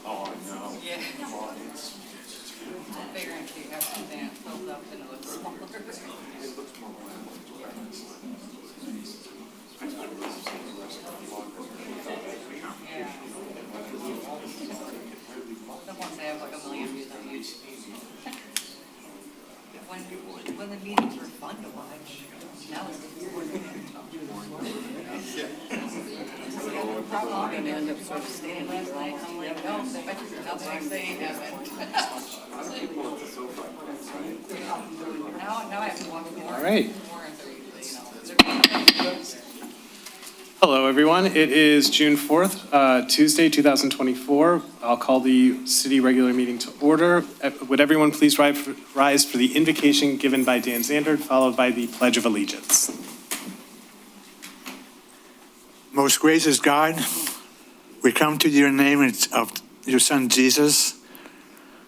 Oh, I know. Yeah. I'm figuring if you have something that fills up and it looks smaller. It looks more Yeah. The ones that have like a million views on YouTube. When the meetings were fun to watch, now it's boring. I'm gonna end up sort of staying last night. I'm like, no, nothing exciting happened. Now I have to walk more. All right. More into, you know. Hello, everyone. It is June 4th, Tuesday, 2024. I'll call the city regular meeting to order. Would everyone please rise for the invocation given by Dan Zander, followed by the Pledge of Allegiance. Most gracious God, we come to your name of your son Jesus.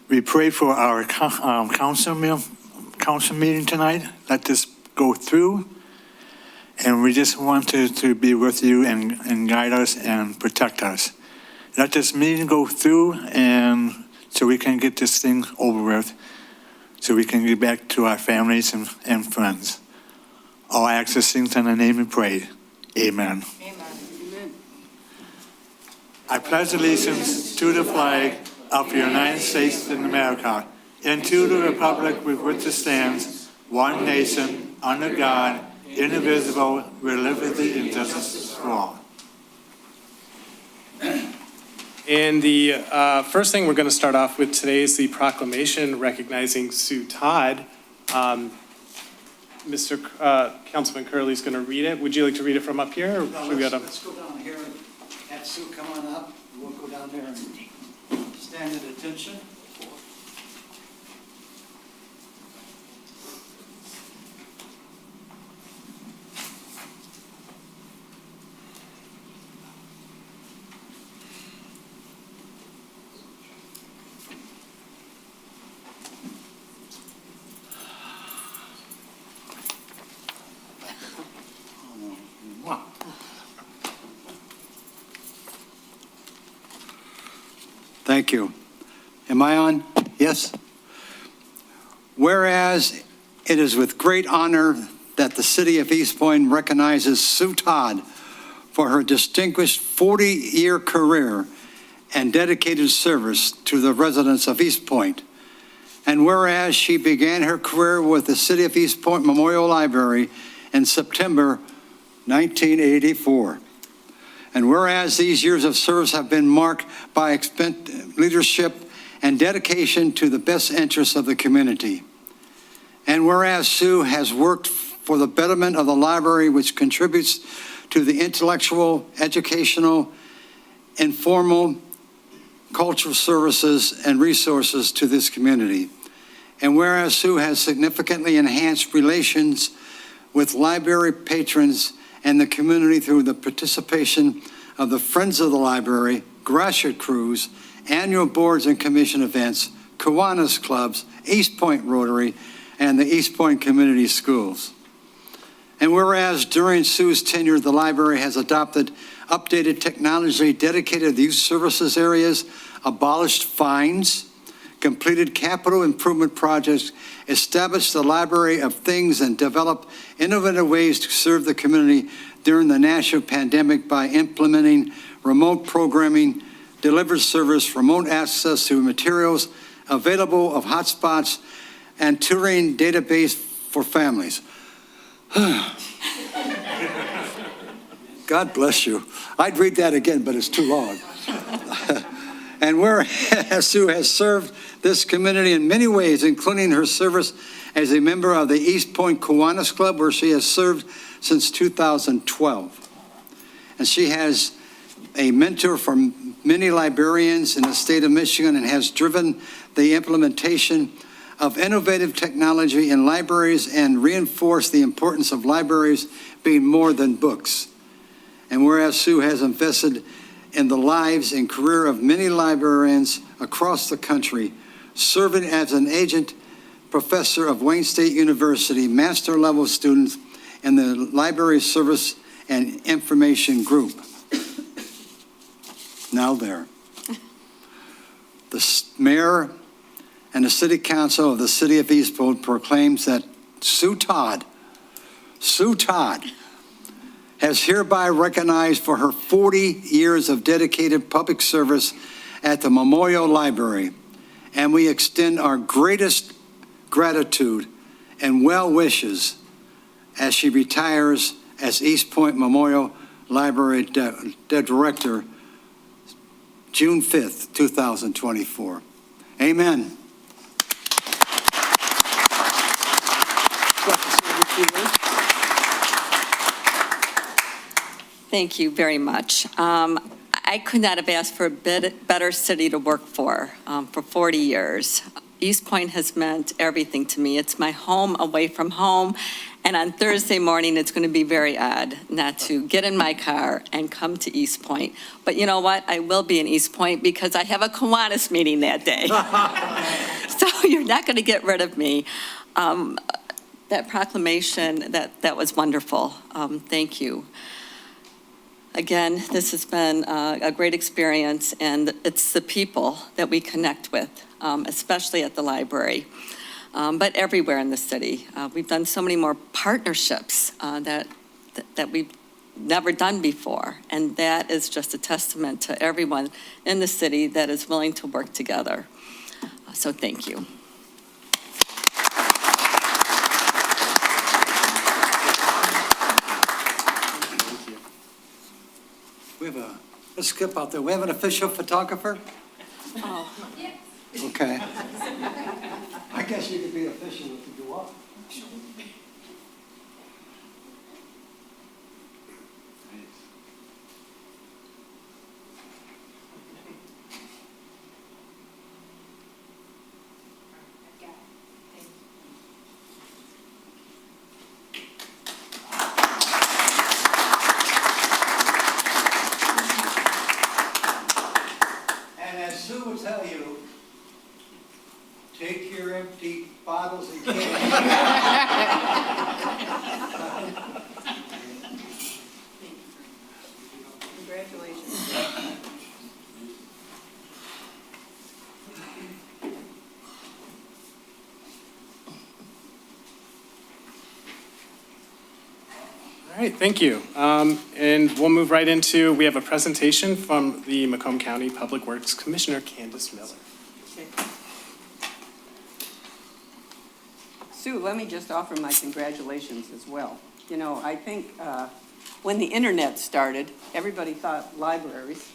We pray for our council meeting tonight. Let this go through. And we just want to be with you and guide us and protect us. Let this meeting go through and so we can get this thing over with, so we can get back to our families and friends. All I ask these things in the name and pray. Amen. Amen. I pledge allegiance to the flag of the United States of America and to the republic with which it stands, one nation, under God, indivisible, with liberty and justice for all. And the first thing we're going to start off with today is the proclamation recognizing Sue Todd. Councilman Curley's going to read it. Would you like to read it from up here? Or No, should we let's go down here and have Sue come on up. We'll go down there and stand at attention. Thank you. Am I on? Yes? Whereas it is with great honor that the city of Eastpointe recognizes Sue Todd for her distinguished 40-year career and dedicated service to the residents of Eastpointe. And whereas she began her career with the City of Eastpointe Memorial Library in September 1984. And whereas these years of service have been marked by leadership and dedication to the best interests of the community. And whereas Sue has worked for the betterment of the library, which contributes to the intellectual, educational, informal, cultural services and resources to this community. And whereas Sue has significantly enhanced relations with library patrons and the community through the participation of the Friends of the Library, grassroots crews, annual boards and commission events, Kiwanis clubs, Eastpointe Rotary, and the Eastpointe Community Schools. And whereas during Sue's tenure, the library has adopted updated technology dedicated to youth services areas, abolished fines, completed capital improvement projects, established the Library of Things, and developed innovative ways to serve the community during the national pandemic by implementing remote programming, delivered service, remote access to materials available of hotspots, and tutoring database for families. God bless you. I'd read that again, but it's too long. And whereas Sue has served this community in many ways, including her service as a member of the Eastpointe Kiwanis Club, where she has served since 2012. And she has a mentor for many librarians in the state of Michigan and has driven the implementation of innovative technology in libraries and reinforced the importance of libraries being more than books. And whereas Sue has invested in the lives and career of many librarians across the country, serving as an agent professor of Wayne State University, master level students and the Library Service and Information Group. Now there. The mayor and the city council of the city of Eastpointe proclaims that Sue Todd, has hereby recognized for her 40 years of dedicated public service at the Memorial Library, and we extend our greatest gratitude and well wishes as she retires as Eastpointe Memorial Library Director, June 5th, 2024. Amen. Thank you very much. I could not have asked for a better city to work for 40 years. Eastpointe has meant everything to me. It's my home away from home. And on Thursday morning, it's going to be very odd not to get in my car and come to Eastpointe. But you know what? I will be in Eastpointe because I have a Kiwanis meeting that day. So you're not going to get rid of me. That proclamation, that was wonderful. Thank you. Again, this has been a great experience, and it's the people that we connect with, especially at the library, but everywhere in the city. We've done so many more partnerships that we've never done before, and that is just a testament to everyone in the city that is willing to work together. So thank you. Let's skip out there. We have an official photographer? Oh. Okay. I guess you could be official if you go up. Sue will tell you, take your empty bottles and cans. Congratulations. All right, thank you. And we'll move right into, we have a presentation from the Macomb County Public Works Commissioner, Candace Miller. Sue, let me just offer my congratulations as well. You know, I think when the internet started, everybody thought libraries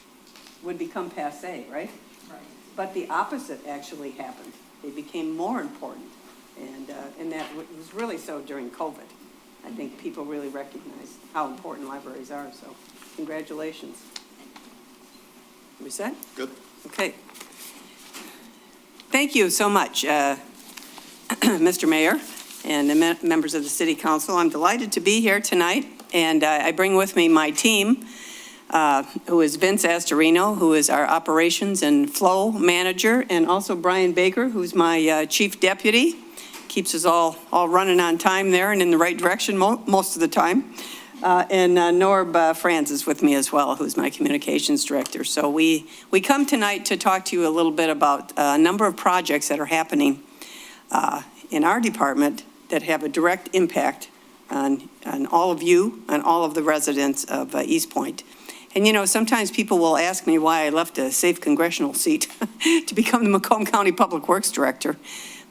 would become passé, right? Right. But the opposite actually happened. They became more important. And that was really so during COVID. I think people really recognized how important libraries are, so congratulations. We set? Good. Okay. Thank you so much, Mr. Mayor and the members of the City Council. I'm delighted to be here tonight, and I bring with me my team, who is Vince Astorino, who is our Operations and Flow Manager, and also Brian Baker, who's my Chief Deputy. Keeps us all running on time there and in the right direction most of the time. And Norb Franz is with me as well, who's my Communications Director. So we come tonight to talk to you a little bit about a number of projects that are happening in our department that have a direct impact on all of you and all of the residents of Eastpointe. And you know, sometimes people will ask me why I left a safe congressional seat to become the Macomb County Public Works Director.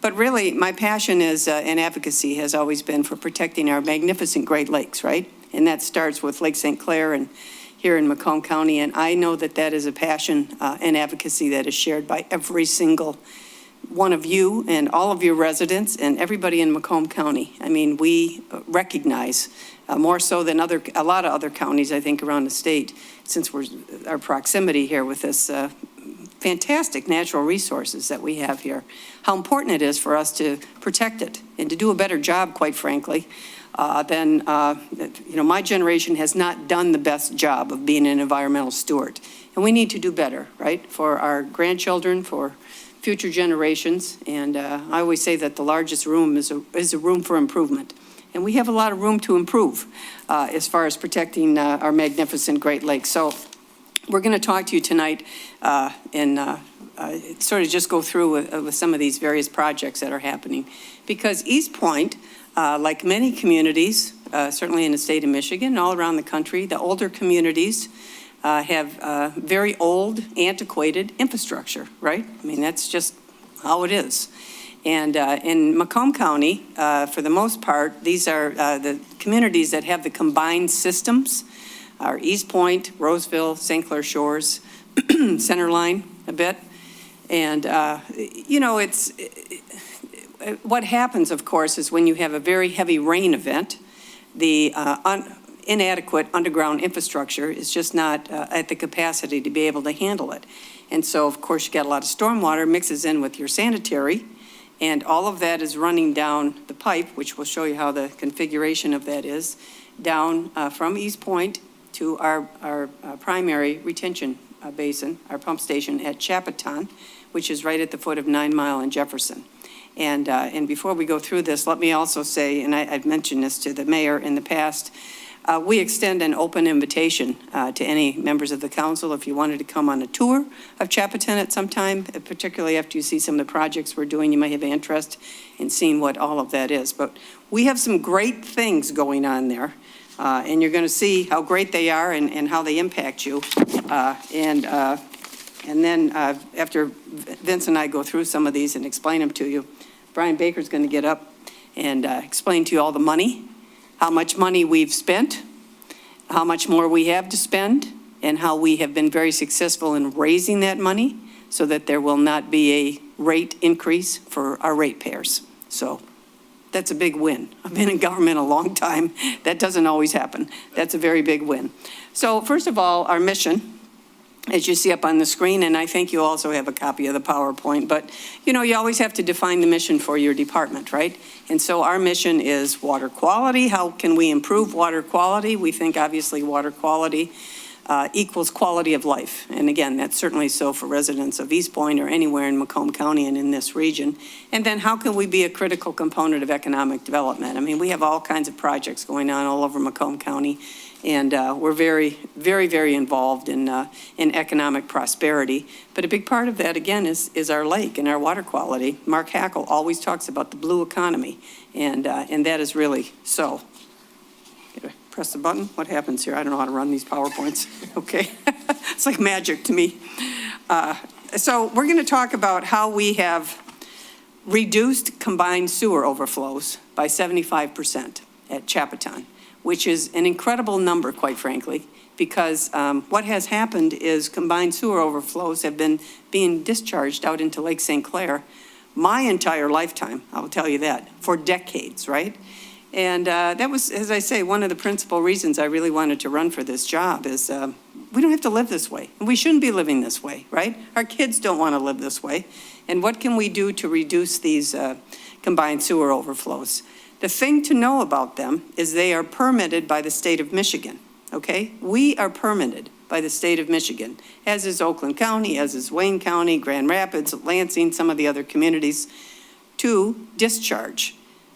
But really, my passion is, and advocacy has always been for protecting our magnificent Great Lakes, right? And that starts with Lake St. Clair and here in Macomb County. And I know that that is a passion and advocacy that is shared by every single one of you and all of your residents and everybody in Macomb County. I mean, we recognize more so than a lot of other counties, I think, around the state, since our proximity here with this fantastic natural resources that we have here, how important it is for us to protect it and to do a better job, quite frankly, than, you know, my generation has not done the best job of being an environmental steward. And we need to do better, right, for our grandchildren, for future generations. And I always say that the largest room is a room for improvement. And we have a lot of room to improve as far as protecting our magnificent Great Lakes. So we're going to talk to you tonight and sort of just go through with some of these various projects that are happening. Because Eastpointe, like many communities, certainly in the state of Michigan, all around the country, the older communities have very old, antiquated infrastructure, right? I mean, that's just how it is. And in Macomb County, for the most part, these are the communities that have the combined systems, are Eastpointe, Roseville, St. Clair Shores, Centerline a bit. And, you know, what happens, of course, is when you have a very heavy rain event, the inadequate underground infrastructure is just not at the capacity to be able to handle it. And so, of course, you got a lot of stormwater mixes in with your sanitary, and all of that is running down the pipe, which will show you how the configuration of that is, down from Eastpointe to our primary retention basin, our pump station at Chapaton, which is right at the foot of 9 Mile and Jefferson. And before we go through this, let me also say, and I've mentioned this to the mayor in the past, we extend an open invitation to any members of the council if you wanted to come on a tour of Chapaton at some time, particularly after you see some of the projects we're doing, you may have interest in seeing what all of that is. But we have some great things going on there, and you're going to see how great they are and how they impact you. And then after Vince and I go through some of these and explain them to you, Brian Baker's going to get up and explain to you all the money, how much money we've spent, how much more we have to spend, and how we have been very successful in raising that money so that there will not be a rate increase for our ratepayers. So that's a big win. I've been in government a long time. That doesn't always happen. That's a very big win. So first of all, our mission, as you see up on the screen, and I think you also have a copy of the PowerPoint, but you know, you always have to define the mission for your department, right? And so our mission is water quality. How can we improve water quality? We think obviously water quality equals quality of life. And again, that's certainly so for residents of Eastpointe or anywhere in Macomb County and in this region. And then how can we be a critical component of economic development? I mean, we have all kinds of projects going on all over Macomb County. And we're very, very, very involved in economic prosperity. But a big part of that, again, is our lake and our water quality. Mark Hackle always talks about the blue economy, and that is really so. Press the button. What happens here? I don't know how to run these PowerPoints. Okay. It's like magic to me. So we're going to talk about how we have reduced combined sewer overflows by 75% at Chapaton, which is an incredible number, quite frankly, because what has happened is combined sewer overflows have been being discharged out into Lake St. Clair my entire lifetime, I will tell you that, for decades, right? And that was, as I say, one of the principal reasons I really wanted to run for this job is we don't have to live this way. We shouldn't be living this way, right? Our kids don't want to live this way. And what can we do to reduce these combined sewer overflows? The thing to know about them is they are permitted by the state of Michigan, okay? We are permitted by the state of Michigan, as is Oakland County, as is Wayne County, Grand Rapids, Lansing, some of the other communities, to discharge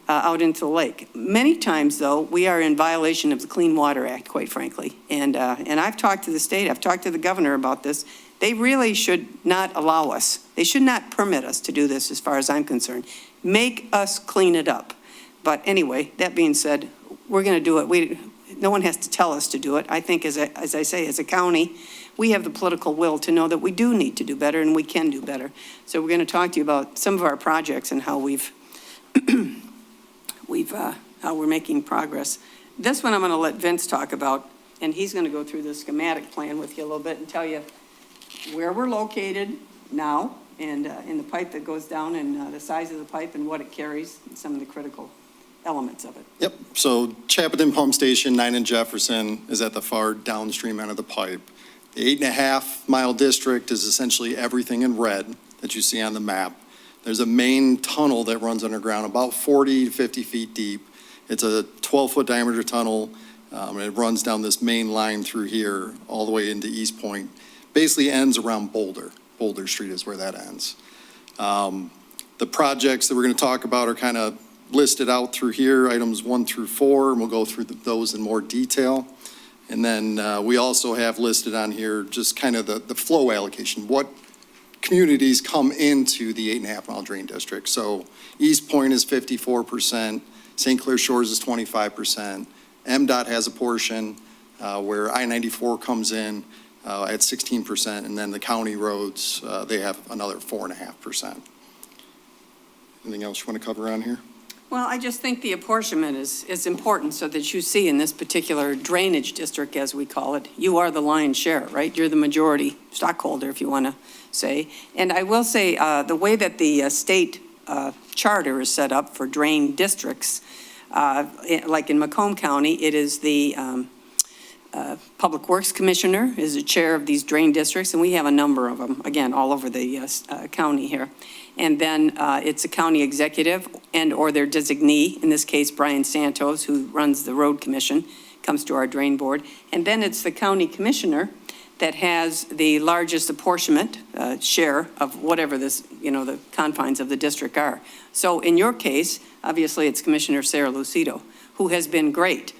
out into the lake. Many times, though, we are in violation of the Clean Water Act, quite frankly. And I've talked to the state, I've talked to the governor about this. They really should not allow us. They should not permit us to do this as far as I'm concerned. Make us clean it up. But anyway, that being said, we're going to do it. No one has to tell us to do it. I think, as I say, as a county, we have the political will to know that we do need to do better and we can do better. So we're going to talk to you about some of our projects and how how we're making progress. This one I'm going to let Vince talk about, and he's going to go through the schematic plan with you a little bit and tell you where we're located now and in the pipe that goes down and the size of the pipe and what it carries and some of the critical elements of it. Yep, so Chapaton Pump Station, 9 and Jefferson, is at the far downstream end of the pipe. The 8.5 mile district is essentially everything in red that you see on the map. There's a main tunnel that runs underground about 40 to 50 feet deep. It's a 12-foot diameter tunnel, and it runs down this main line through here all the way into Eastpointe. Basically ends around Boulder. Boulder Street is where that ends. The projects that we're going to talk about are kind of listed out through here, items 1 through 4, and we'll go through those in more detail. And then we also have listed on here just kind of the flow allocation, what communities come into the 8.5 mile drain district. So Eastpointe is 54%, St. Clair Shores is 25%, MDOT has a portion where I-94 comes in at 16%, and then the county roads, they have another 4.5%. Anything else you want to cover on here? Well, I just think the apportionment is important so that you see in this particular drainage district, as we call it, you are the lion's share, right? You're the majority stockholder, if you want to say. And I will say, the way that the state charter is set up for drain districts, like in Macomb County, it is the Public Works Commissioner is the chair of these drain districts, and we have a number of them, again, all over the county here. And then it's a county executive and/or their designee, in this case, Brian Santos, who runs the road commission, comes to our drain board. And then it's the county commissioner that has the largest apportionment share of whatever this, the confines of the district are. So in your case, obviously, it's Commissioner Sarah Lucido, who has been great,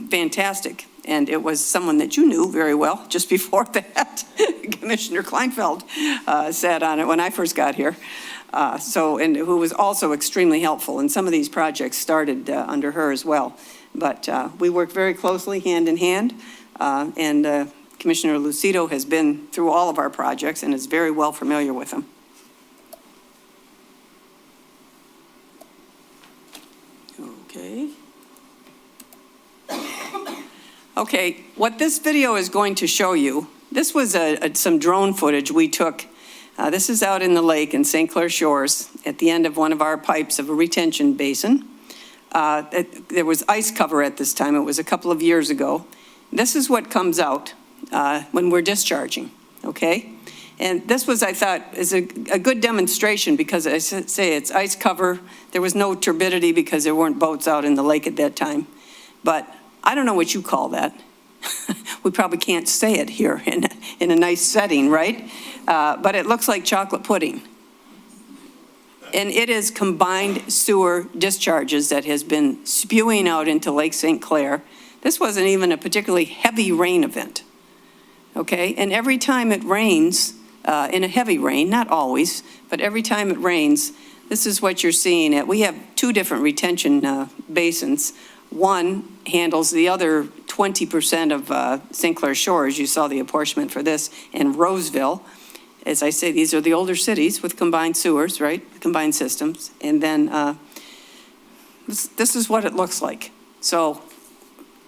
fantastic. And it was someone that you knew very well just before that. Commissioner Kleinfeld sat on it when I first got here. And who was also extremely helpful. And some of these projects started under her as well. But we work very closely, hand in hand. And Commissioner Lucido has been through all of our projects and is very well familiar with them. Okay. Okay, what this video is going to show you, this was some drone footage we took. This is out in the lake in St. Clair Shores at the end of one of our pipes of a retention basin. There was ice cover at this time. It was a couple of years ago. This is what comes out when we're discharging, okay? And this was, I thought, is a good demonstration because I say it's ice cover. There was no turbidity because there weren't boats out in the lake at that time. But I don't know what you call that. We probably can't say it here in a nice setting, right? But it looks like chocolate pudding. And it is combined sewer discharges that has been spewing out into Lake St. Clair. This wasn't even a particularly heavy rain event, okay? And every time it rains, in a heavy rain, not always, but every time it rains, this is what you're seeing. We have two different retention basins. One handles the other 20% of St. Clair Shores. You saw the apportionment for this in Roseville. As I say, these are the older cities with combined sewers, right? Combined systems. And then this is what it looks like. So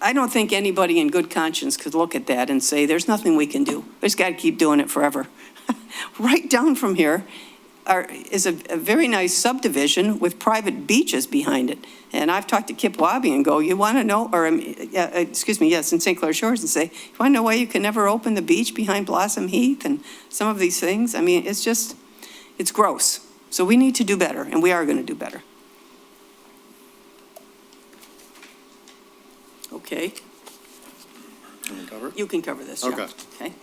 I don't think anybody in good conscience could look at that and say, there's nothing we can do. We just got to keep doing it forever. Right down from here is a very nice subdivision with private beaches behind it. And I've talked to Kip Wabi and go, you want to know, or yes, in St. Clair Shores, and say, you want to know why you can never open the beach behind Blossom Heath and some of these things? I mean, it's gross. So we need to do better, and we are going to do better. Okay. Can we cover it? You can cover this, yeah. Okay. Okay.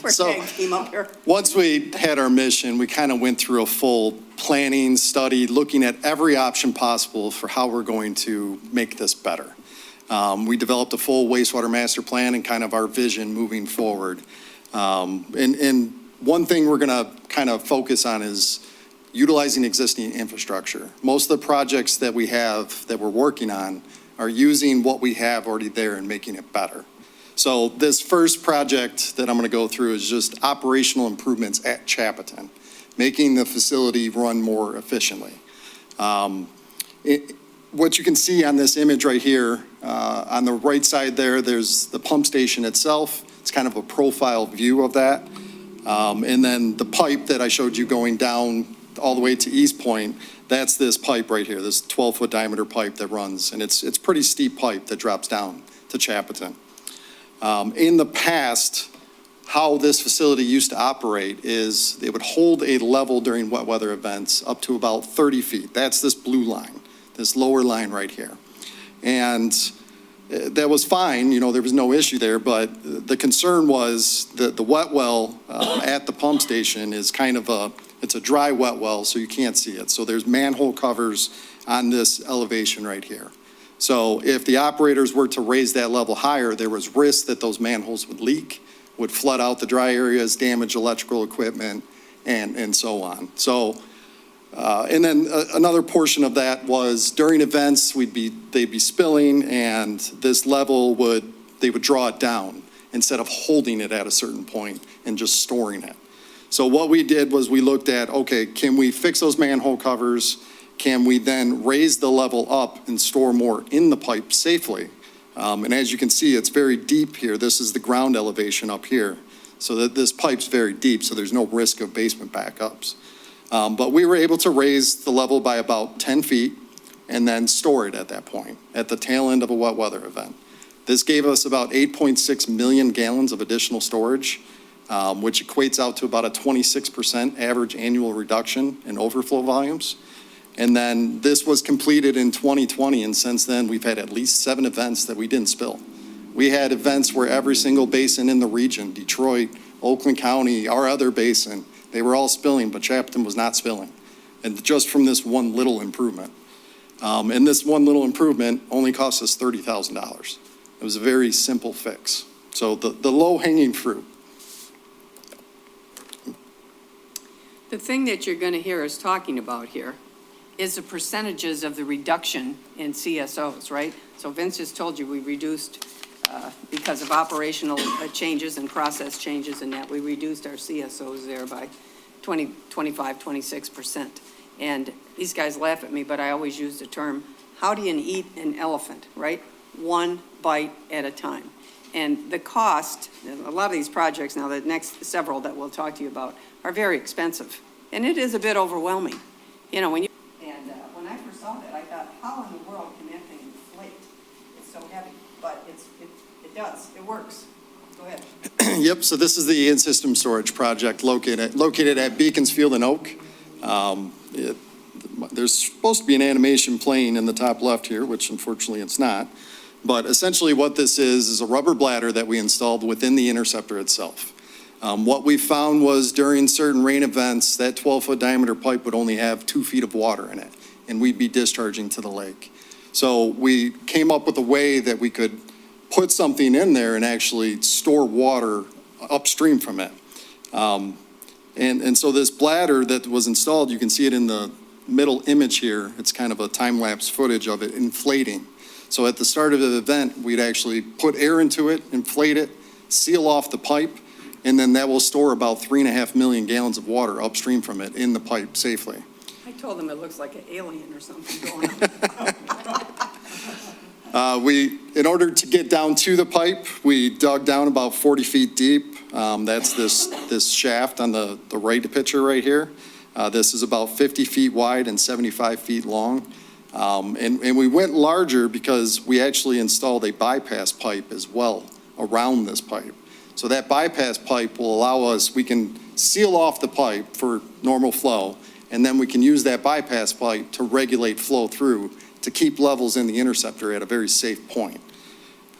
We're So- tag team up here. Once we had our mission, we kind of went through a full planning study, looking at every option possible for how we're going to make this better. We developed a full wastewater master plan and kind of our vision moving forward. And one thing we're going to kind of focus on is utilizing existing infrastructure. Most of the projects that we have that we're working on are using what we have already there and making it better. So this first project that I'm going to go through is just operational improvements at Chapatin, making the facility run more efficiently. What you can see on this image right here, on the right side there, there's the pump station itself. It's kind of a profile view of that. And then the pipe that I showed you going down all the way to Eastpointe, that's this pipe right here, this 12-foot diameter pipe that runs. And it's pretty steep pipe that drops down to Chapatin. In the past, how this facility used to operate is it would hold a level during wet weather events up to about 30 feet. That's this blue line, this lower line right here. And that was fine, there was no issue there, but the concern was that the wet well at the pump station is kind of It's a dry wet well, so you can't see it. So there's manhole covers on this elevation right here. So if the operators were to raise that level higher, there was risk that those manholes would leak, would flood out the dry areas, damage electrical equipment, and so on. So, and then another portion of that was during events, they'd be spilling, and this level they would draw it down instead of holding it at a certain point and just storing it. So what we did was we looked at, okay, can we fix those manhole covers? Can we then raise the level up and store more in the pipe safely? And as you can see, it's very deep here. This is the ground elevation up here. So that this pipe's very deep, so there's no risk of basement backups. But we were able to raise the level by about 10 feet and then store it at that point, at the tail end of a wet weather event. This gave us about 8.6 million gallons of additional storage, which equates out to about a 26% average annual reduction in overflow volumes. And then this was completed in 2020, and since then, we've had at least 7 events that we didn't spill. We had events where every single basin in the region, Detroit, Oakland County, our other basin, they were all spilling, but Chapton was not spilling. And just from this one little improvement. And this one little improvement only cost us $30,000. It was a very simple fix. So the low-hanging fruit. The thing that you're going to hear us talking about here is the percentages of the reduction in CSOs, right? So Vince just told you we reduced, because of operational changes and process changes and that, we reduced our CSOs there by 25, 26%. And these guys laugh at me, but I always use the term, how do you eat an elephant, right? One bite at a time. And the cost, a lot of these projects now, the next several that we'll talk to you about, are very expensive. And it is a bit overwhelming. You know, when I first saw that, I thought, how in the world can that thing inflate? It's so heavy, but it does, it works. Go ahead. Yep, so this is the in-system storage project located at Beaconsfield and Oak. There's supposed to be an animation playing in the top left here, which unfortunately it's not. But essentially what this is a rubber bladder that we installed within the interceptor itself. What we found was during certain rain events, that 12-foot diameter pipe would only have 2 feet of water in it, and we'd be discharging to the lake. So we came up with a way that we could put something in there and actually store water upstream from it. And so this bladder that was installed, you can see it in the middle image here. It's kind of a time-lapse footage of it inflating. So at the start of the event, we'd actually put air into it, inflate it, seal off the pipe, and then that will store about 3.5 million gallons of water upstream from it in the pipe safely. I told them it looks like an alien or something going on. In order to get down to the pipe, we dug down about 40 feet deep. That's this shaft on the right picture right here. This is about 50 feet wide and 75 feet long. And we went larger because we actually installed a bypass pipe as well around this pipe. So that bypass pipe will allow us, we can seal off the pipe for normal flow, and then we can use that bypass pipe to regulate flow through to keep levels in the interceptor at a very safe point.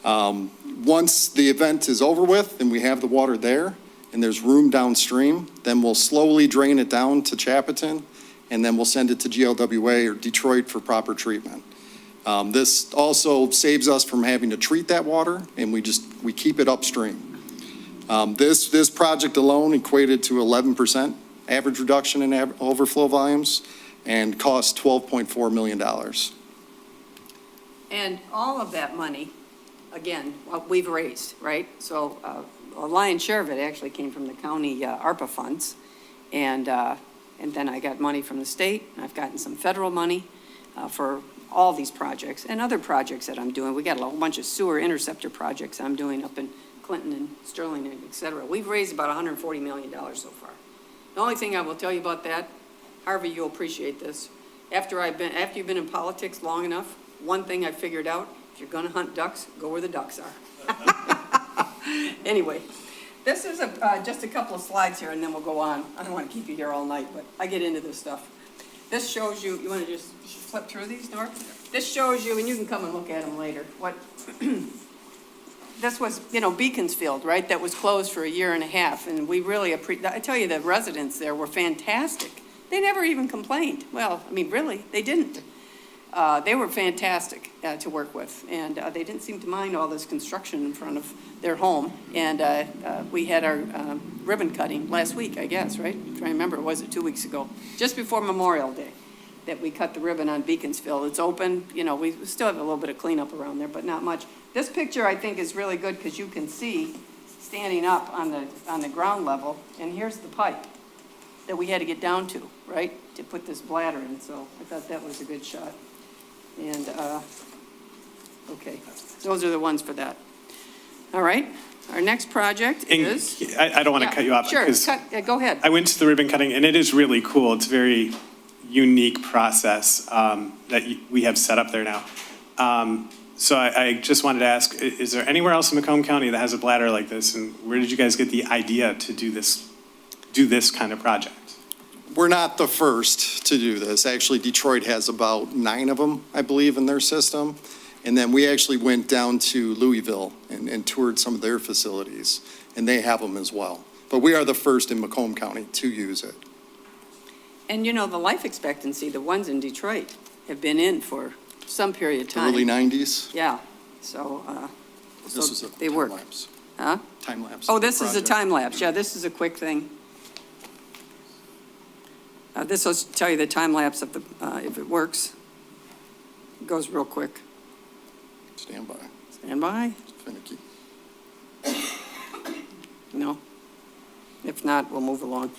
Once the event is over with and we have the water there and there's room downstream, then we'll slowly drain it down to Chapton, and then we'll send it to GLWA or Detroit for proper treatment. This also saves us from having to treat that water, and we keep it upstream. This project alone equated to 11% average reduction in overflow volumes and cost $12.4 million. And all of that money, again, what we've raised, right? So a lion's share of it actually came from the county ARPA funds. And then I got money from the state, and I've gotten some federal money for all these projects and other projects that I'm doing. We got a whole bunch of sewer interceptor projects I'm doing up in Clinton and Sterling, and et cetera. We've raised about $140 million so far. The only thing I will tell you about that, Harvey, you'll appreciate this. After you've been in politics long enough, one thing I figured out, if you're gonna hunt ducks, go where the ducks are. Anyway, this is just a couple of slides here, and then we'll go on. I don't want to keep you here all night, but I get into this stuff. This shows you want to just flip through these, Norm? This shows you, and you can come and look at them later, what this was, Beaconsfield, right? That was closed for a year and a half, and we really I tell you, the residents there were fantastic. They never even complained. Well, I mean, really, they didn't. They were fantastic to work with, and they didn't seem to mind all this construction in front of their home. And we had our ribbon cutting last week, I guess, right? I'm trying to remember, was it 2 weeks ago? Just before Memorial Day, that we cut the ribbon on Beaconsfield. It's open, we still have a little bit of cleanup around there, but not much. This picture, I think, is really good because you can see standing up on the ground level, and here's the pipe that we had to get down to, right, to put this bladder in. So I thought that was a good shot. And, okay, those are the ones for that. All right, our next project is? I don't want to cut you off. Sure, because go ahead. I went to the ribbon cutting, and it is really cool. It's a very unique process that we have set up there now. So I just wanted to ask, is there anywhere else in Macomb County that has a bladder like this? And where did you guys get the idea to do this kind of project? We're not the first to do this. Actually, Detroit has about 9 of them, I believe, in their system. And then we actually went down to Louisville and toured some of their facilities, and they have them as well. But we are the first in Macomb County to use it. And the life expectancy, the ones in Detroit have been in for some period of The time. early 90s. Yeah, so, This is a they work. time lapse. Huh? Time lapse. Oh, this is a project. time lapse. Yeah, this is a quick thing. This will tell you the time lapse of if it works. It goes real quick. Stand by. Stand by. It's finicky. No? If not, we'll move along.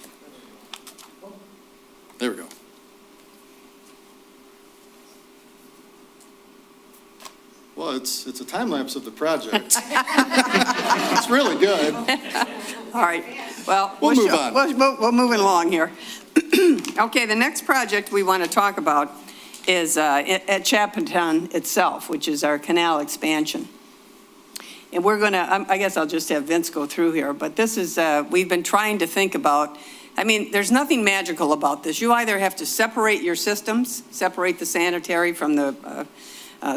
There we go. Well, it's a time lapse of the project. It's really good. All right, well. We'll move on. We're moving along here. Okay, the next project we want to talk about is at Chappaton itself, which is our canal expansion. And we're going to, I guess I'll just have Vince go through here, but this is, we've been trying to think about, there's nothing magical about this. You either have to separate your systems, separate the sanitary from the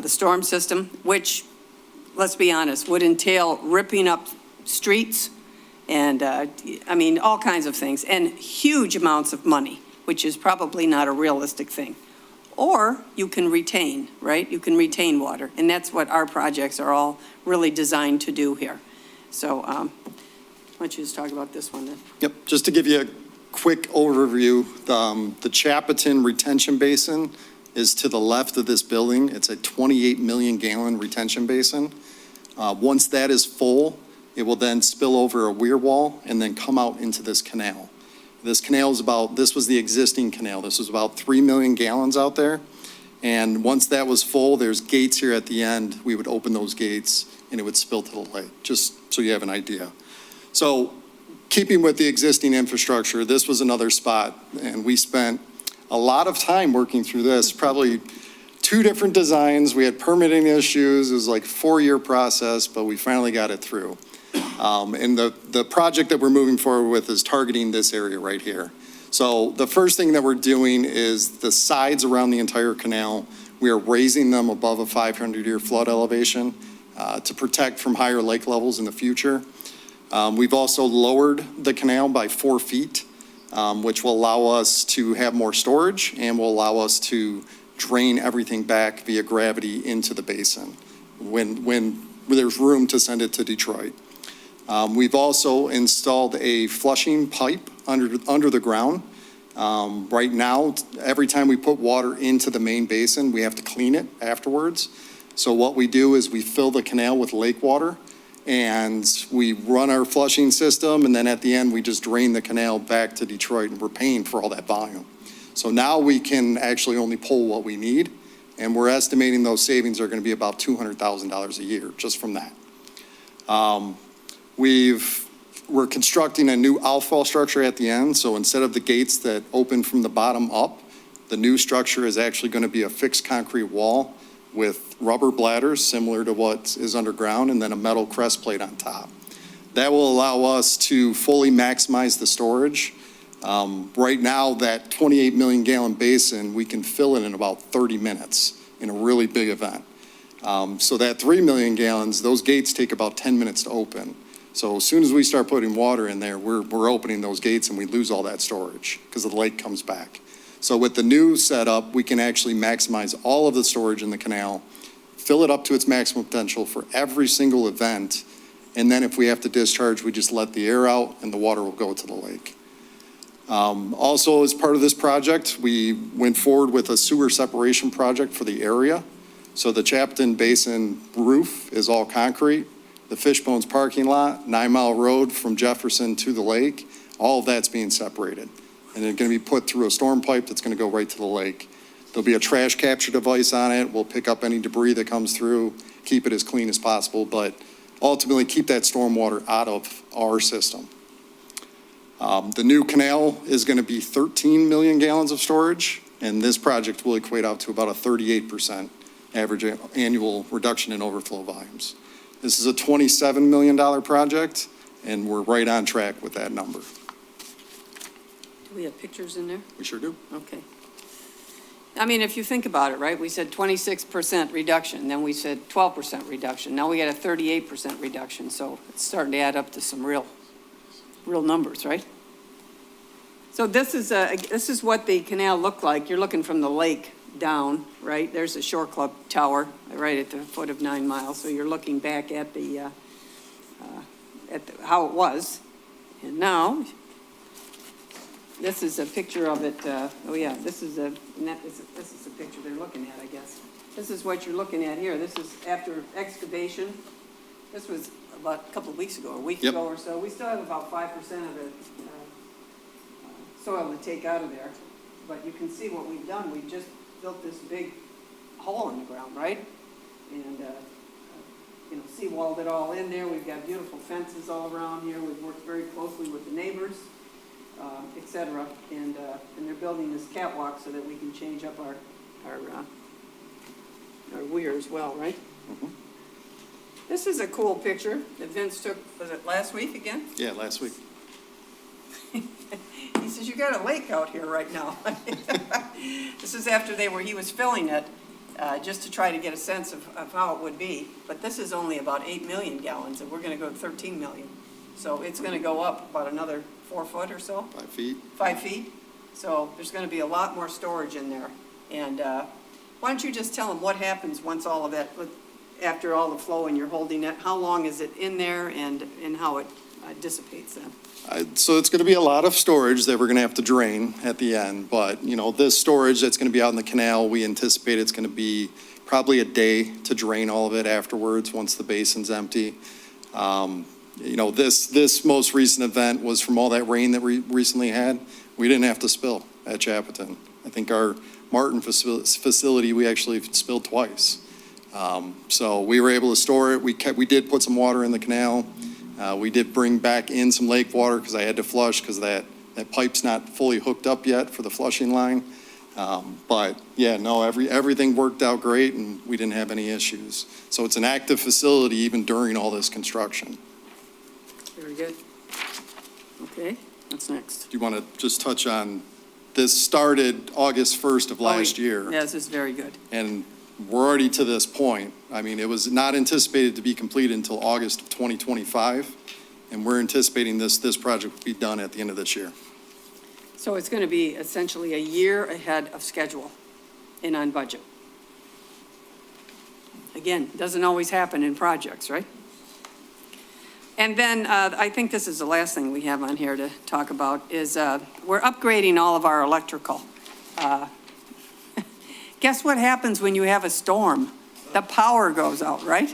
storm system, which, let's be honest, would entail ripping up streets and, all kinds of things, and huge amounts of money, which is probably not a realistic thing. Or you can retain, right? You can retain water, and that's what our projects are all really designed to do here. So why don't you just talk about this one then? Yep, just to give you a quick overview, the Chappaton retention basin is to the left of this building. It's a 28 million gallon retention basin. Once that is full, it will then spill over a weir wall and then come out into this canal. This canal this was the existing canal. This was about 3 million gallons out there. And once that was full, there's gates here at the end. We would open those gates and it would spill to the lake, just so you have an idea. So keeping with the existing infrastructure, this was another spot, and we spent a lot of time working through this, probably 2 different designs. We had permitting issues. It was like a 4-year process, but we finally got it through. And the project that we're moving forward with is targeting this area right here. So the first thing that we're doing is the sides around the entire canal. We are raising them above a 500-year flood elevation to protect from higher lake levels in the future. We've also lowered the canal by 4 feet, which will allow us to have more storage and will allow us to drain everything back via gravity into the basin when there's room to send it to Detroit. We've also installed a flushing pipe under the ground. Right now, every time we put water into the main basin, we have to clean it afterwards. So what we do is we fill the canal with lake water and we run our flushing system, and then at the end, we just drain the canal back to Detroit, and we're paying for all that volume. So now we can actually only pull what we need, and we're estimating those savings are going to be about $200,000 a year just from that. We're constructing a new outfall structure at the end, so instead of the gates that open from the bottom up, the new structure is actually going to be a fixed concrete wall with rubber bladders similar to what is underground, and then a metal crest plate on top. That will allow us to fully maximize the storage. Right now, that 28 million gallon basin, we can fill it in about 30 minutes in a really big event. So that 3 million gallons, those gates take about 10 minutes to open. So as soon as we start putting water in there, we're opening those gates and we lose all that storage because the lake comes back. So with the new setup, we can actually maximize all of the storage in the canal, fill it up to its maximum potential for every single event. And then if we have to discharge, we just let the air out and the water will go to the lake. Also, as part of this project, we went forward with a sewer separation project for the area. So the Chapton Basin roof is all concrete. The Fishbones parking lot, 9 Mile Road from Jefferson to the lake, all of that's being separated. And they're going to be put through a storm pipe that's going to go right to the lake. There'll be a trash capture device on it. We'll pick up any debris that comes through, keep it as clean as possible, but ultimately keep that storm water out of our system. The new canal is going to be 13 million gallons of storage, and this project will equate out to about a 38% average annual reduction in overflow volumes. This is a $27 million project, and we're right on track with that number. Do we have pictures in there? We sure do. Okay. I mean, if you think about it, right, we said 26% reduction, then we said 12% reduction. Now we got a 38% reduction, so it's starting to add up to some real numbers, right? So this is what the canal looked like. You're looking from the lake down, right? There's the Shore Club Tower right at the foot of 9 Mile. So you're looking back at how it was. And now, this is a picture of it. Oh yeah, this is a picture they're looking at, I guess. This is what you're looking at here. This is after excavation. This was about a couple of weeks ago, a week ago or so. We still have about 5% of the soil to take out of there. But you can see what we've done. We just built this big hole in the ground, right? And, seawalled it all in there. We've got beautiful fences all around here. We've worked very closely with the neighbors, et cetera. And they're building this catwalk so that we can change up our weir as well, right? Mm-hmm. This is a cool picture that Vince took, was it last week again? Yeah, last week. He says, you got a lake out here right now. This is after he was filling it, just to try to get a sense of how it would be. But this is only about 8 million gallons, and we're going to go to 13 million. So it's going to go up about another 4 foot or so. 5 feet. 5 feet. So there's going to be a lot more storage in there. And why don't you just tell them what happens once all of that, after all the flow and you're holding it, how long is it in there and how it dissipates then? So it's going to be a lot of storage that we're going to have to drain at the end. But, this storage that's going to be out in the canal, we anticipate it's going to be probably a day to drain all of it afterwards once the basin's empty. This most recent event was from all that rain that we recently had. We didn't have to spill at Chapton. I think our Martin facility, we actually spilled twice. So we were able to store it. We did put some water in the canal. We did bring back in some lake water because I had to flush because that pipe's not fully hooked up yet for the flushing line. But yeah, no, everything worked out great and we didn't have any issues. So it's an active facility even during all this construction. Very good. Okay, what's next? Do you want to just touch on, this started August 1st of last year. Yes, it's very good. And we're already to this point. I mean, it was not anticipated to be completed until August of 2025, and we're anticipating this project will be done at the end of this year. So it's going to be essentially a year ahead of schedule and on budget. Again, doesn't always happen in projects, right? And then I think this is the last thing we have on here to talk about is we're upgrading all of our electrical. Guess what happens when you have a storm? The power goes out, right?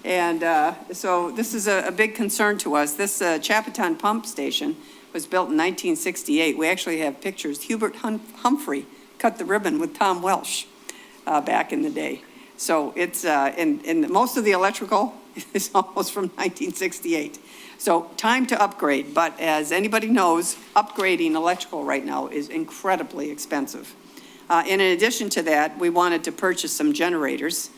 And so this is a big concern to us. This Chapton pump station was built in 1968. We actually have pictures. Hubert Humphrey cut the ribbon with Tom Welsh back in the day. So it's, and most of the electrical is almost from 1968. So time to upgrade, but as anybody knows, upgrading electrical right now is incredibly expensive. And in addition to that, we wanted to purchase some generators,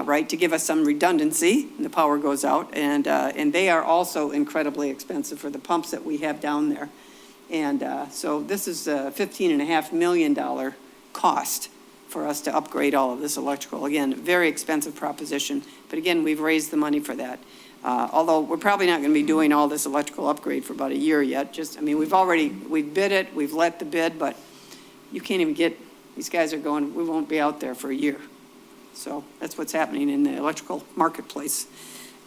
right, to give us some redundancy when the power goes out. And they are also incredibly expensive for the pumps that we have down there. And so this is a $15.5 million cost for us to upgrade all of this electrical. Again, very expensive proposition, but again, we've raised the money for that. Although we're probably not going to be doing all this electrical upgrade for about a year yet. We've bid it, we've let the bid, but you can't even get, these guys are going, we won't be out there for a year. So that's what's happening in the electrical marketplace.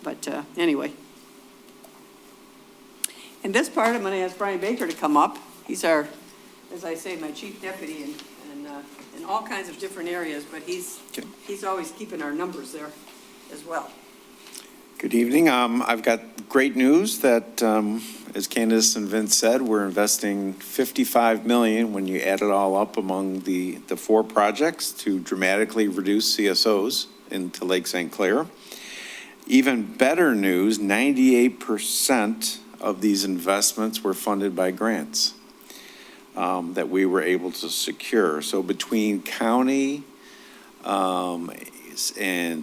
But anyway. In this part, I'm going to ask Brian Baker to come up. He's our, as I say, my chief deputy in all kinds of different areas, but he's always keeping our numbers there as well. Good evening. I've got great news that, as Candace and Vince said, we're investing $55 million when you add it all up among the four projects to dramatically reduce CSOs into Lake St. Clair. Even better news, 98% of these investments were funded by grants that we were able to secure. So between county and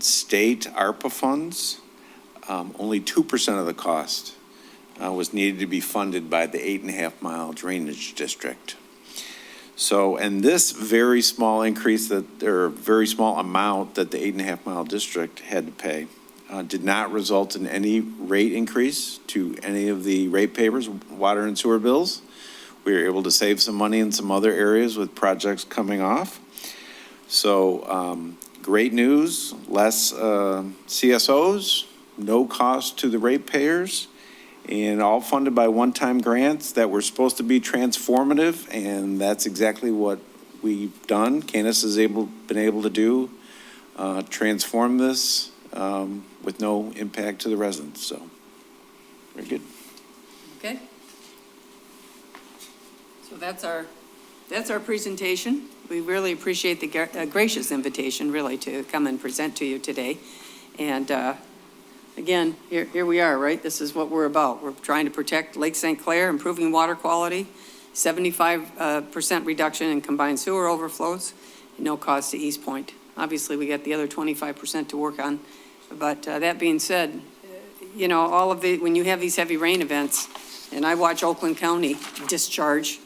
state ARPA funds, only 2% of the cost was needed to be funded by the 8.5-mile drainage district. So, and this very small increase or very small amount that the 8.5-mile district had to pay did not result in any rate increase to any of the ratepayers' water and sewer bills. We were able to save some money in some other areas with projects coming off. So, great news, less CSOs, no cost to the ratepayers, and all funded by one-time grants that were supposed to be transformative, and that's exactly what we've done. Candace has been able to do, transform this with no impact to the residents, so very good. Okay. So that's our presentation. We really appreciate the gracious invitation, really, to come and present to you today. And again, here we are, right? This is what we're about. We're trying to protect Lake St. Clair, improving water quality, 75% reduction in combined sewer overflows, no cost to Eastpointe. Obviously, we got the other 25% to work on. But that being said, you know, when you have these heavy rain events, and I watch Oakland County discharge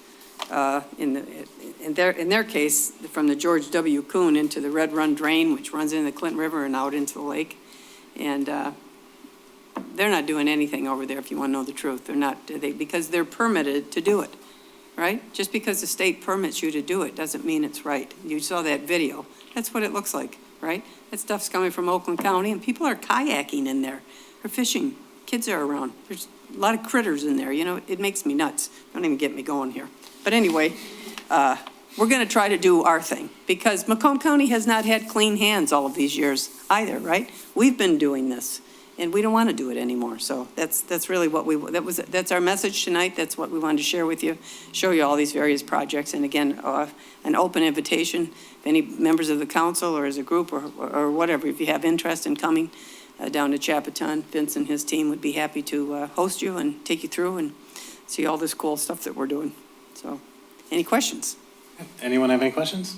in their case, from the George W. Kuhn into the Red Run Drain, which runs into the Clinton River and out into the lake. And they're not doing anything over there, if you want to know the truth. They're not, because they're permitted to do it, right? Just because the state permits you to do it doesn't mean it's right. You saw that video. That's what it looks like, right? That stuff's coming from Oakland County, and people are kayaking in there. They're fishing. Kids are around. There's a lot of critters in there. You know, it makes me nuts. Don't even get me going here. But anyway, we're going to try to do our thing, because Macomb County has not had clean hands all of these years either, right? We've been doing this, and we don't want to do it anymore. So that's really what that's our message tonight. That's what we wanted to share with you, show you all these various projects. And again, an open invitation, if any members of the council or as a group or whatever, if you have interest in coming down to Chapaton, Vince and his team would be happy to host you and take you through and see all this cool stuff that we're doing. So, any questions? Anyone have any questions?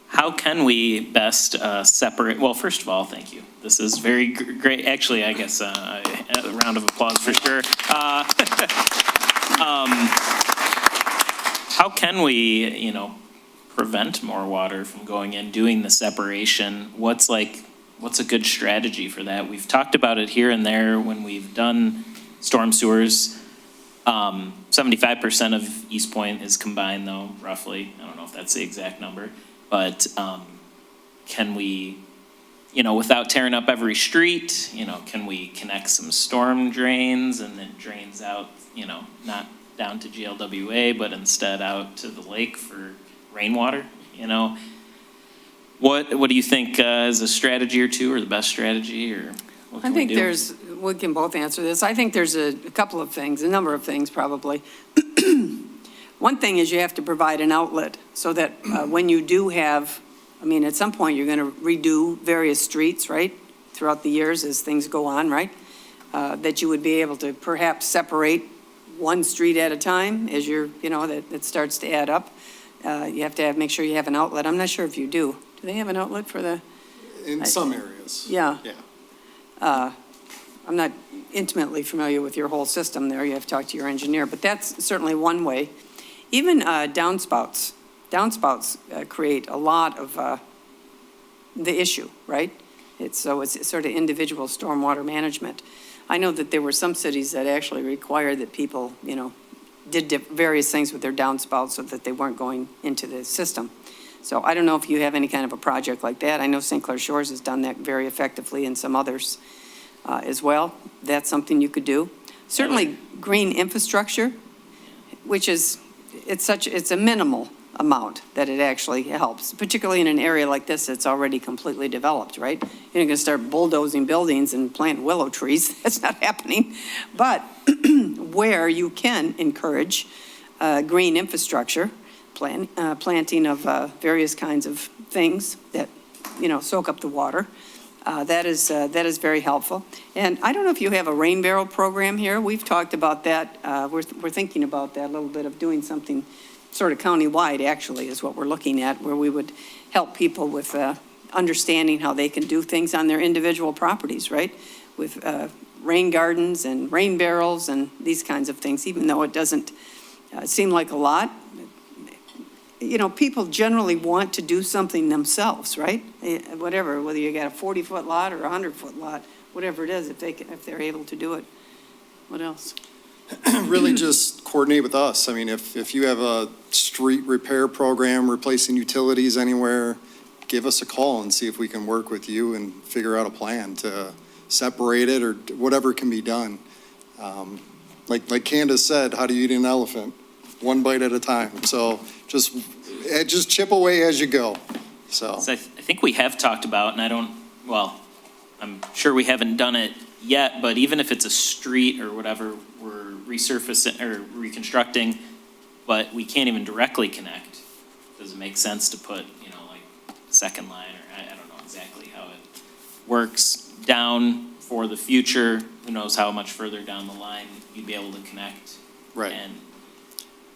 How can we best separate? Well, first of all, thank you. This is very great. Actually, I guess a round of applause for sure. How can we, prevent more water from going in, doing the separation? What's a good strategy for that? We've talked about it here and there when we've done storm sewers. 75% of Eastpointe is combined, though, roughly. I don't know if that's the exact number. But can we, without tearing up every street, can we connect some storm drains and then drains out, not down to GLWA, but instead out to the lake for rainwater? What do you think is a strategy or two, or the best strategy, or what can we do? We can both answer this. I think there's a couple of things, a number of things probably. One thing is you have to provide an outlet so that when you do have, at some point you're going to redo various streets, right? Throughout the years as things go on, right? That you would be able to perhaps separate one street at a time as that starts to add up. You have to make sure you have an outlet. I'm not sure if you do. Do they have an outlet for the? In some areas. Yeah. Yeah. I'm not intimately familiar with your whole system there. You have to talk to your engineer, but that's certainly one way. Even downspouts, downspouts create a lot of the issue, right? It's sort of individual stormwater management. I know that there were some cities that actually required that people, did various things with their downspouts so that they weren't going into the system. So I don't know if you have any kind of a project like that. I know St. Clair Shores has done that very effectively, and some others as well. That's something you could do. Certainly green infrastructure, which is, it's a minimal amount that it actually helps, particularly in an area like this that's already completely developed, right? You're not going to start bulldozing buildings and plant willow trees. That's not happening. But where you can encourage green infrastructure, planting of various kinds of things that, soak up the water, that is very helpful. And I don't know if you have a rain barrel program here. We've talked about that. We're thinking about that a little bit, of doing something sort of countywide, actually, is what we're looking at, where we would help people with understanding how they can do things on their individual properties, right? With rain gardens and rain barrels and these kinds of things, even though it doesn't seem like a lot. People generally want to do something themselves, right? Whatever, whether you got a 40-foot lot or a 100-foot lot, whatever it is, if they're able to do it. What else? Really just coordinate with us. I mean, if you have a street repair program, replacing utilities anywhere, give us a call and see if we can work with you and figure out a plan to separate it or whatever can be done. Like Candace said, how do you eat an elephant? One bite at a time. So just chip away as you go. So I think we have talked about, and I'm sure we haven't done it yet, but even if it's a street or whatever, we're resurfacing or reconstructing, but we can't even directly connect. Does it make sense to put, like a second line, or I don't know exactly how it works down for the future? Who knows how much further down the line you'd be able to connect. Right. And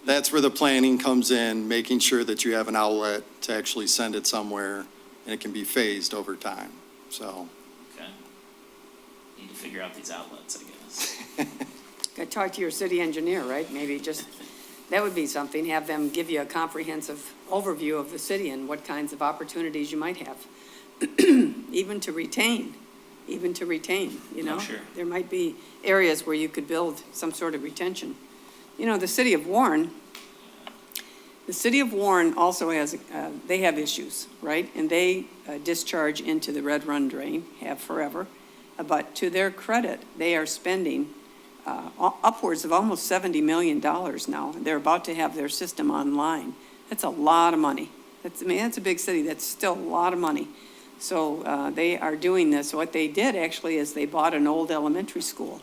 that's where the planning comes in, making sure that you have an outlet to actually send it somewhere, and it can be phased over time. So. okay. Need to figure out these outlets, I guess. Got to talk to your city engineer, right? Maybe just, that would be something, have them give you a comprehensive overview of the city and what kinds of opportunities you might have. Even to retain, Oh, sure. There might be areas where you could build some sort of retention. The city of Warren also has, they have issues, right? And they discharge into the Red Run drain, have forever. But to their credit, they are spending upwards of almost $70 million now. They're about to have their system online. That's a lot of money. That's a big city. That's still a lot of money. So they are doing this. What they did actually is they bought an old elementary school.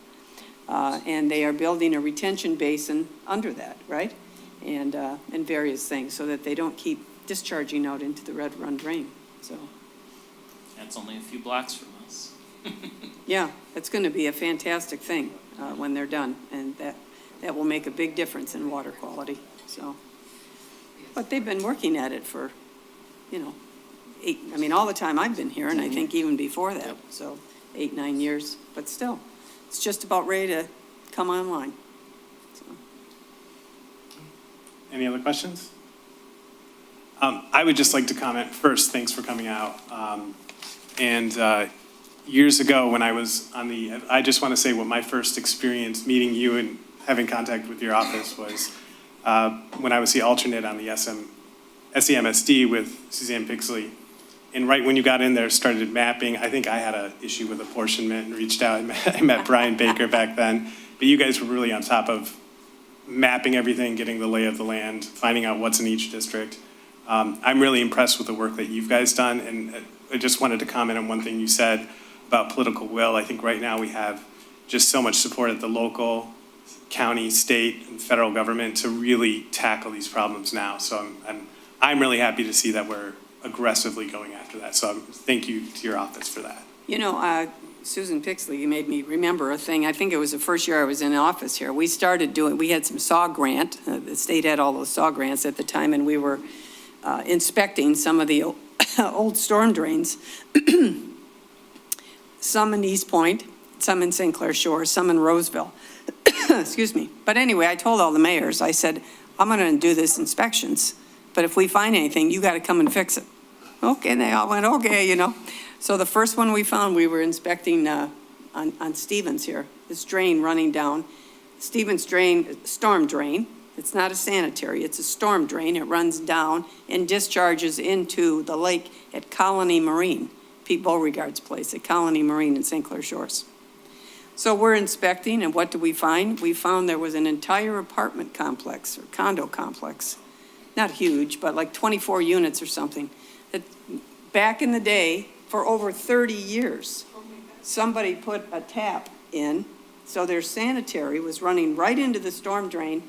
And they are building a retention basin under that, right? And various things so that they don't keep discharging out into the Red Run drain. So. That's only a few blocks from us. Yeah, it's going to be a fantastic thing when they're done, and that will make a big difference in water quality. So, but they've been working at it for, all the time I've been here, and I think even before that. So 8, 9 years, but still, it's just about ready to come online. So. Any other questions? I would just like to comment first, thanks for coming out. Years ago when I was I just want to say what my first experience meeting you and having contact with your office was when I was the alternate on the SEMSD with Suzanne Pixley. And right when you got in there, started mapping, I think I had an issue with apportionment and reached out. I met Brian Baker back then. But you guys were really on top of mapping everything, getting the lay of the land, finding out what's in each district. I'm really impressed with the work that you've guys done. And I just wanted to comment on one thing you said about political will. I think right now we have just so much support at the local, county, state, and federal government to really tackle these problems now. So I'm really happy to see that we're aggressively going after that. So thank you to your office for that. Susan Pixley, you made me remember a thing. I think it was the first year I was in office here. We had some SAW grant. The state had all those SAW grants at the time, and we were inspecting some of the old storm drains. Some in Eastpointe, some in St. Clair Shores, some in Roseville. Excuse me. But anyway, I told all the mayors, I said, I'm going to do this inspections, but if we find anything, you got to come and fix it. Okay, and they all went, okay, you know. So the first one we found, we were inspecting on Stevens here, this drain running down. Stevens drain, storm drain. It's not a sanitary, it's a storm drain. It runs down and discharges into the lake at Colony Marine, Pete Beauregard's place at Colony Marine in St. Clair Shores. So we're inspecting, and what do we find? We found there was an entire apartment complex or condo complex, not huge, but like 24 units or something, that back in the day, for over 30 years, somebody put a tap in, so their sanitary was running right into the storm drain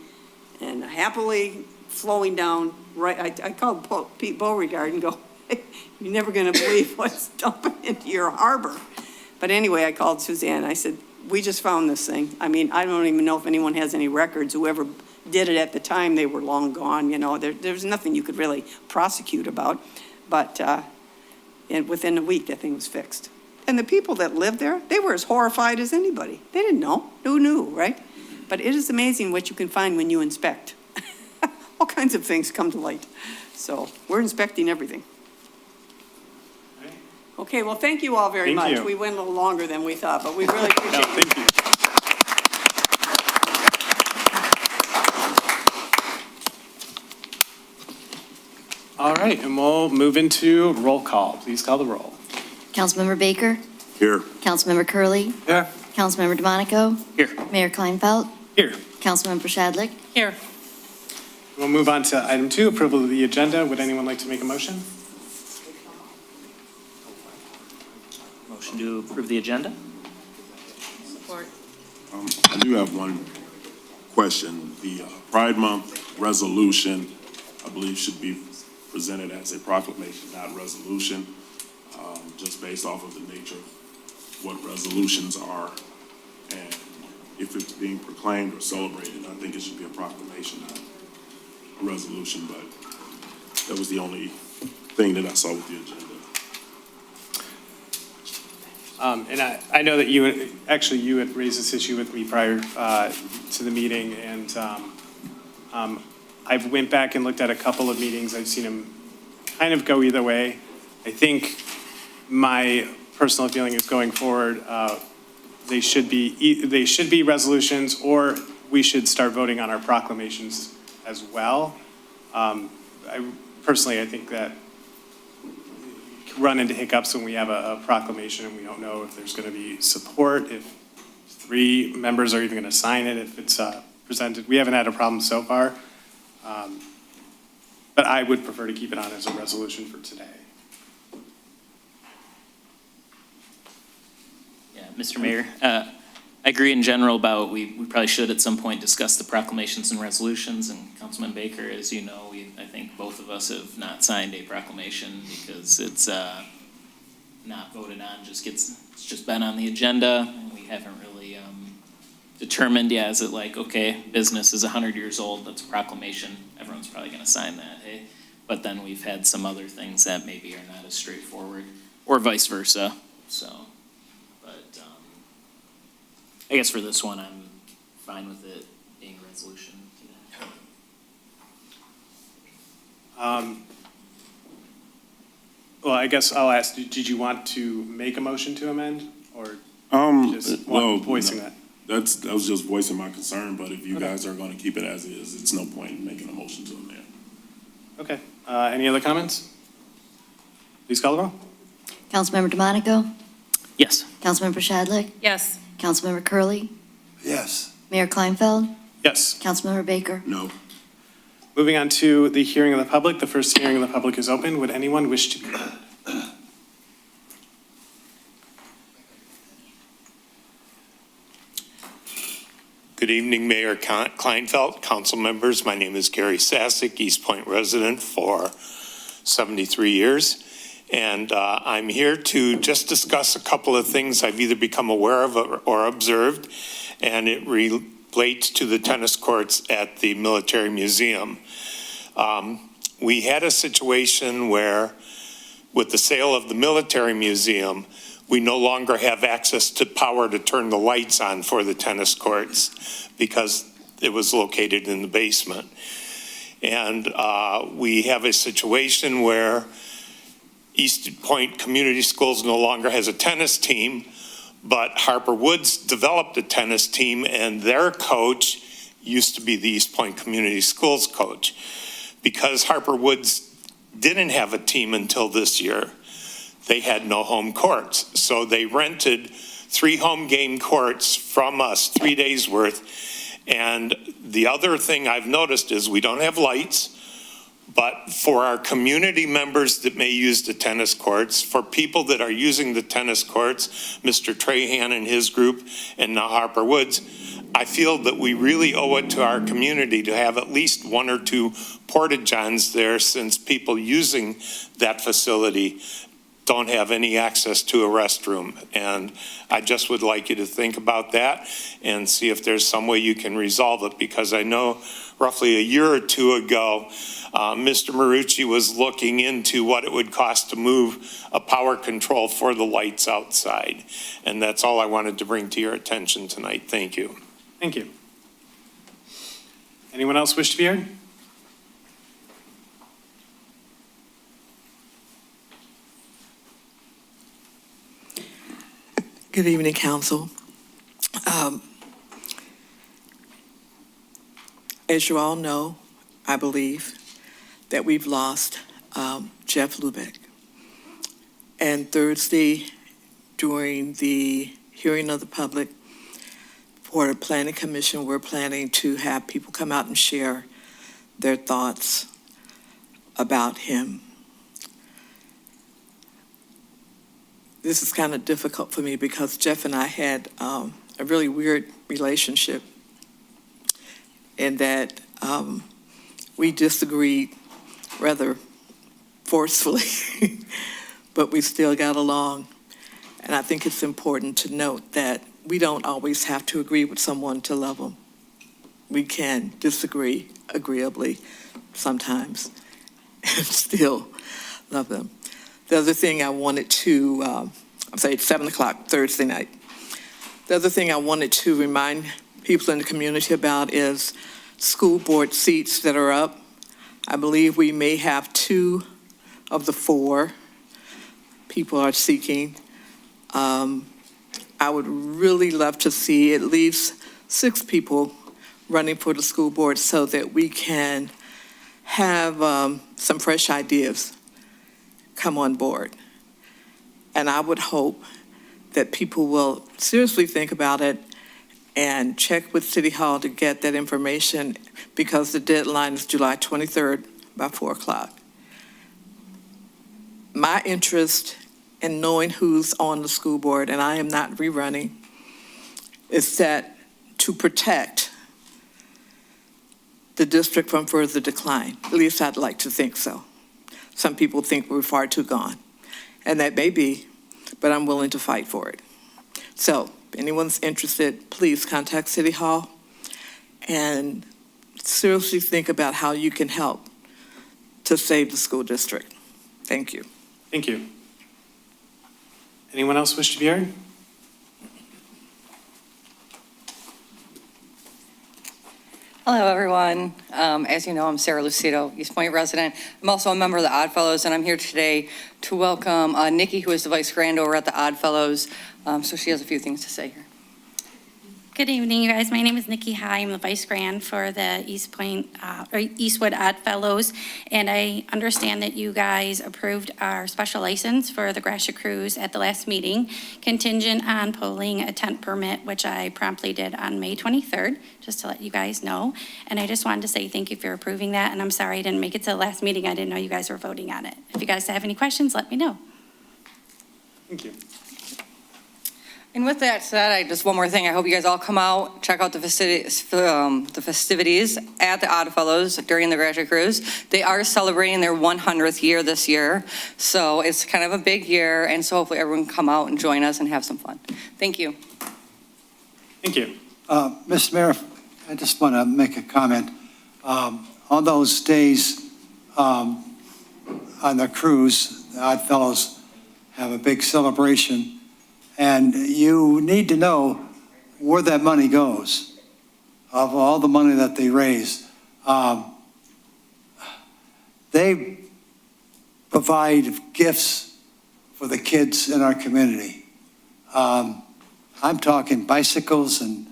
and happily flowing down right. I called Pete Beauregard and go, hey, you're never going to believe what's dumping into your harbor. But anyway, I called Suzanne. I said, we just found this thing. I mean, I don't even know if anyone has any records. Whoever did it at the time, they were long gone. You know, there's nothing you could really prosecute about. But and within a week, that thing was fixed. And the people that lived there, they were as horrified as anybody. They didn't know. Who knew, right? But it is amazing what you can find when you inspect. All kinds of things come to light. So we're inspecting everything. Okay, well, thank you all very much. You. We went a little longer than we thought, but we really appreciate it. Thank you. All right, and we'll move into roll call. Please call the roll. Councilmember Baker? Here. Councilmember Curley, Here. Councilmember DeMonico? Here. Mayor Kleinfeld? Here. Councilmember Shadlick? Here. We'll move on to item 2, approval of the agenda. Would anyone like to make a motion? Motion to approve the agenda? I do have one question. The Pride Month resolution, I believe, should be presented as a proclamation, not resolution, just based off of the nature of what resolutions are. And if it's being proclaimed or celebrated, I think it should be a proclamation, not a resolution. But that was the only thing that I saw with the agenda. And I know that you had raised this issue with me prior to the meeting, and I've went back and looked at a couple of meetings. I've seen them kind of go either way. I think my personal feeling is going forward, they should be resolutions, or we should start voting on our proclamations as well. I think that run into hiccups when we have a proclamation and we don't know if there's going to be support, if 3 members are even going to sign it, if it's presented. We haven't had a problem so far, but I would prefer to keep it on as a resolution for today. Yeah, Mr. Mayor, I agree in general about we probably should at some point discuss the proclamations and resolutions. And Councilman Baker, as you know, I think both of us have not signed a proclamation because it's not voted on, it's just been on the agenda, and we haven't really determined, is it like, okay, business is 100 years old, that's a proclamation, everyone's probably going to sign that, hey? But then we've had some other things that maybe are not as straightforward, or vice versa, so. But I guess for this one, I'm fine with it being a resolution. Well, I guess I'll ask, did you want to make a motion to amend, or just voicing that? That was just voicing my concern, but if you guys are going to keep it as is, it's no point in making a motion to amend. Okay. Any other comments? Please call the roll. Councilmember DeMonico? Yes. Councilmember Shadlick? Yes. Councilmember Curley, Yes. Mayor Kleinfeld? Yes. Councilmember Baker? No. Moving on to the hearing of the public. The first hearing of the public is open. Would anyone wish to be heard? Good evening, Mayor Kleinfeld, council members. My name is Gary Sasek, Eastpointe resident for 73 years. And I'm here to just discuss a couple of things I've either become aware of or observed, and it relates to the tennis courts at the Military Museum. We had a situation where, with the sale of the Military Museum, we no longer have access to power to turn the lights on for the tennis courts because it was located in the basement. And we have a situation where Eastpointe Community Schools no longer has a tennis team, but Harper Woods developed a tennis team, and their coach used to be the Eastpointe Community Schools coach. Because Harper Woods didn't have a team until this year, they had no home courts. So they rented 3 home game courts from us, 3 days worth. And the other thing I've noticed is we don't have lights, but for our community members that may use the tennis courts, for people that are using the tennis courts, Mr. Trahan and his group, and now Harper Woods, I feel that we really owe it to our community to have at least 1 or 2 porta-johns there, since people using that facility don't have any access to a restroom. And I just would like you to think about that and see if there's some way you can resolve it, because I know roughly a year or 2 ago, Mr. Marucci was looking into what it would cost to move a power control for the lights outside. And that's all I wanted to bring to your attention tonight. Thank you. Thank you. Anyone else wish to be heard? Good evening, council. As you all know, I believe that we've lost Jeff Lubeck. And Thursday, during the hearing of the public for the Planning Commission, we're planning to have people come out and share their thoughts about him. This is kind of difficult for me because Jeff and I had a really weird relationship in that we disagreed rather forcefully, but we still got along. And I think it's important to note that we don't always have to agree with someone to love them. We can disagree agreeably sometimes and still love them. The other thing I wanted to, I'm saying it's 7 o'clock Thursday night. The other thing I wanted to remind people in the community about is school board seats that are up. I believe we may have 2 of the 4 people are seeking. I would really love to see at least 6 people running for the school board so that we can have some fresh ideas come on board. And I would hope that people will seriously think about it and check with City Hall to get that information, because the deadline is July 23rd by 4 o'clock. My interest in knowing who's on the school board, and I am not rerunning, is that to protect the district from further decline. At least I'd like to think so. Some people think we're far too gone, and that may be, but I'm willing to fight for it. So if anyone's interested, please contact City Hall and seriously think about how you can help to save the school district. Thank you. Thank you. Anyone else wish to be heard? Hello, everyone. As you know, I'm Sarah Lucido, Eastpointe resident. I'm also a member of the Oddfellows, and I'm here today to welcome Nikki, who is the vice grand over at the Oddfellows. So she has a few things to say here. Good evening, you guys. My name is Nikki High. I'm the vice grand for the Eastwood Oddfellows, and I understand that you guys approved our special license for the Gratiot Cruise at the last meeting, contingent on pulling a tent permit, which I promptly did on May 23rd, just to let you guys know. And I just wanted to say thank you for approving that, and I'm sorry I didn't make it to the last meeting. I didn't know you guys were voting on it. If you guys have any questions, let me know. Thank you. And with that said, just one more thing. I hope you guys all come out, check out the festivities at the Oddfellows during the Gratiot Cruise. They are celebrating their 100th year this year, so it's kind of a big year, and so hopefully everyone can come out and join us and have some fun. Thank you. Thank you. Mr. Mayor, I just want to make a comment. On those days on the cruise, the Oddfellows have a big celebration. And you need to know where that money goes, of all the money that they raise. they provide gifts for the kids in our community. I'm talking bicycles and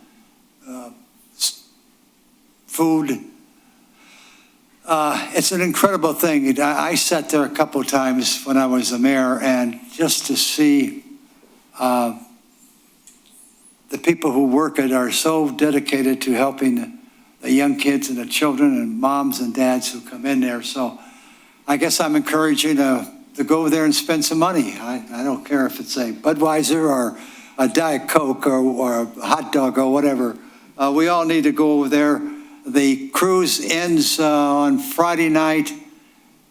food. It's an incredible thing. I sat there a couple of times when I was the mayor, and just to see the people who work it are so dedicated to helping the young kids and the children and moms and dads who come in there. So I guess I'm encouraging to go there and spend some money. I don't care if it's a Budweiser or a Diet Coke or a hot dog or whatever. We all need to go over there. The cruise ends on Friday night,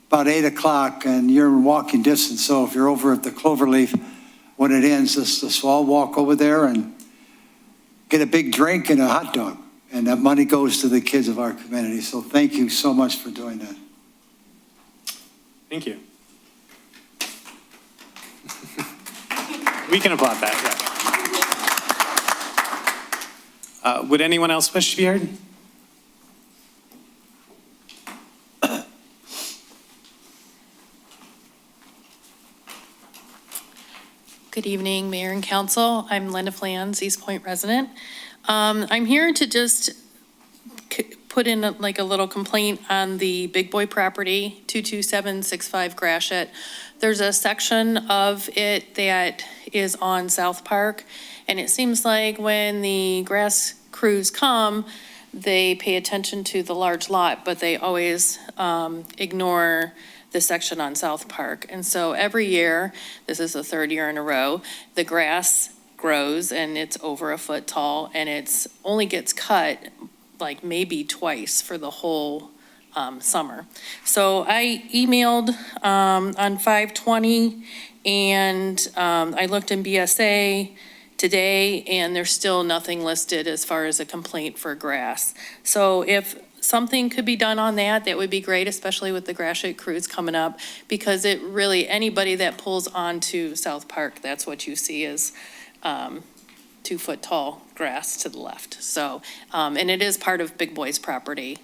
about 8 o'clock, and you're in walking distance. So if you're over at the Cloverleaf, when it ends, let's all walk over there and get a big drink and a hot dog. And that money goes to the kids of our community. So thank you so much for doing that. Thank you. We can applaud that, yeah. Would anyone else wish to be heard? Good evening, Mayor and Council. I'm Linda Flans, Eastpointe resident. I'm here to just put in a little complaint on the Big Boy property, 22765 Gratiot. There's a section of it that is on South Park, and it seems like when the grass crews come, they pay attention to the large lot, but they always ignore the section on South Park. And so every year, this is the third year in a row, the grass grows and it's over a foot tall, and it's only gets cut like maybe twice for the whole summer. So I emailed on 5/20, and I looked in BSA today, and there's still nothing listed as far as a complaint for grass. So if something could be done on that, that would be great, especially with the Gratiot cruise coming up, because it really, anybody that pulls onto South Park, that's what you see is 2 foot tall grass to the left. So, and it is part of Big Boy's property.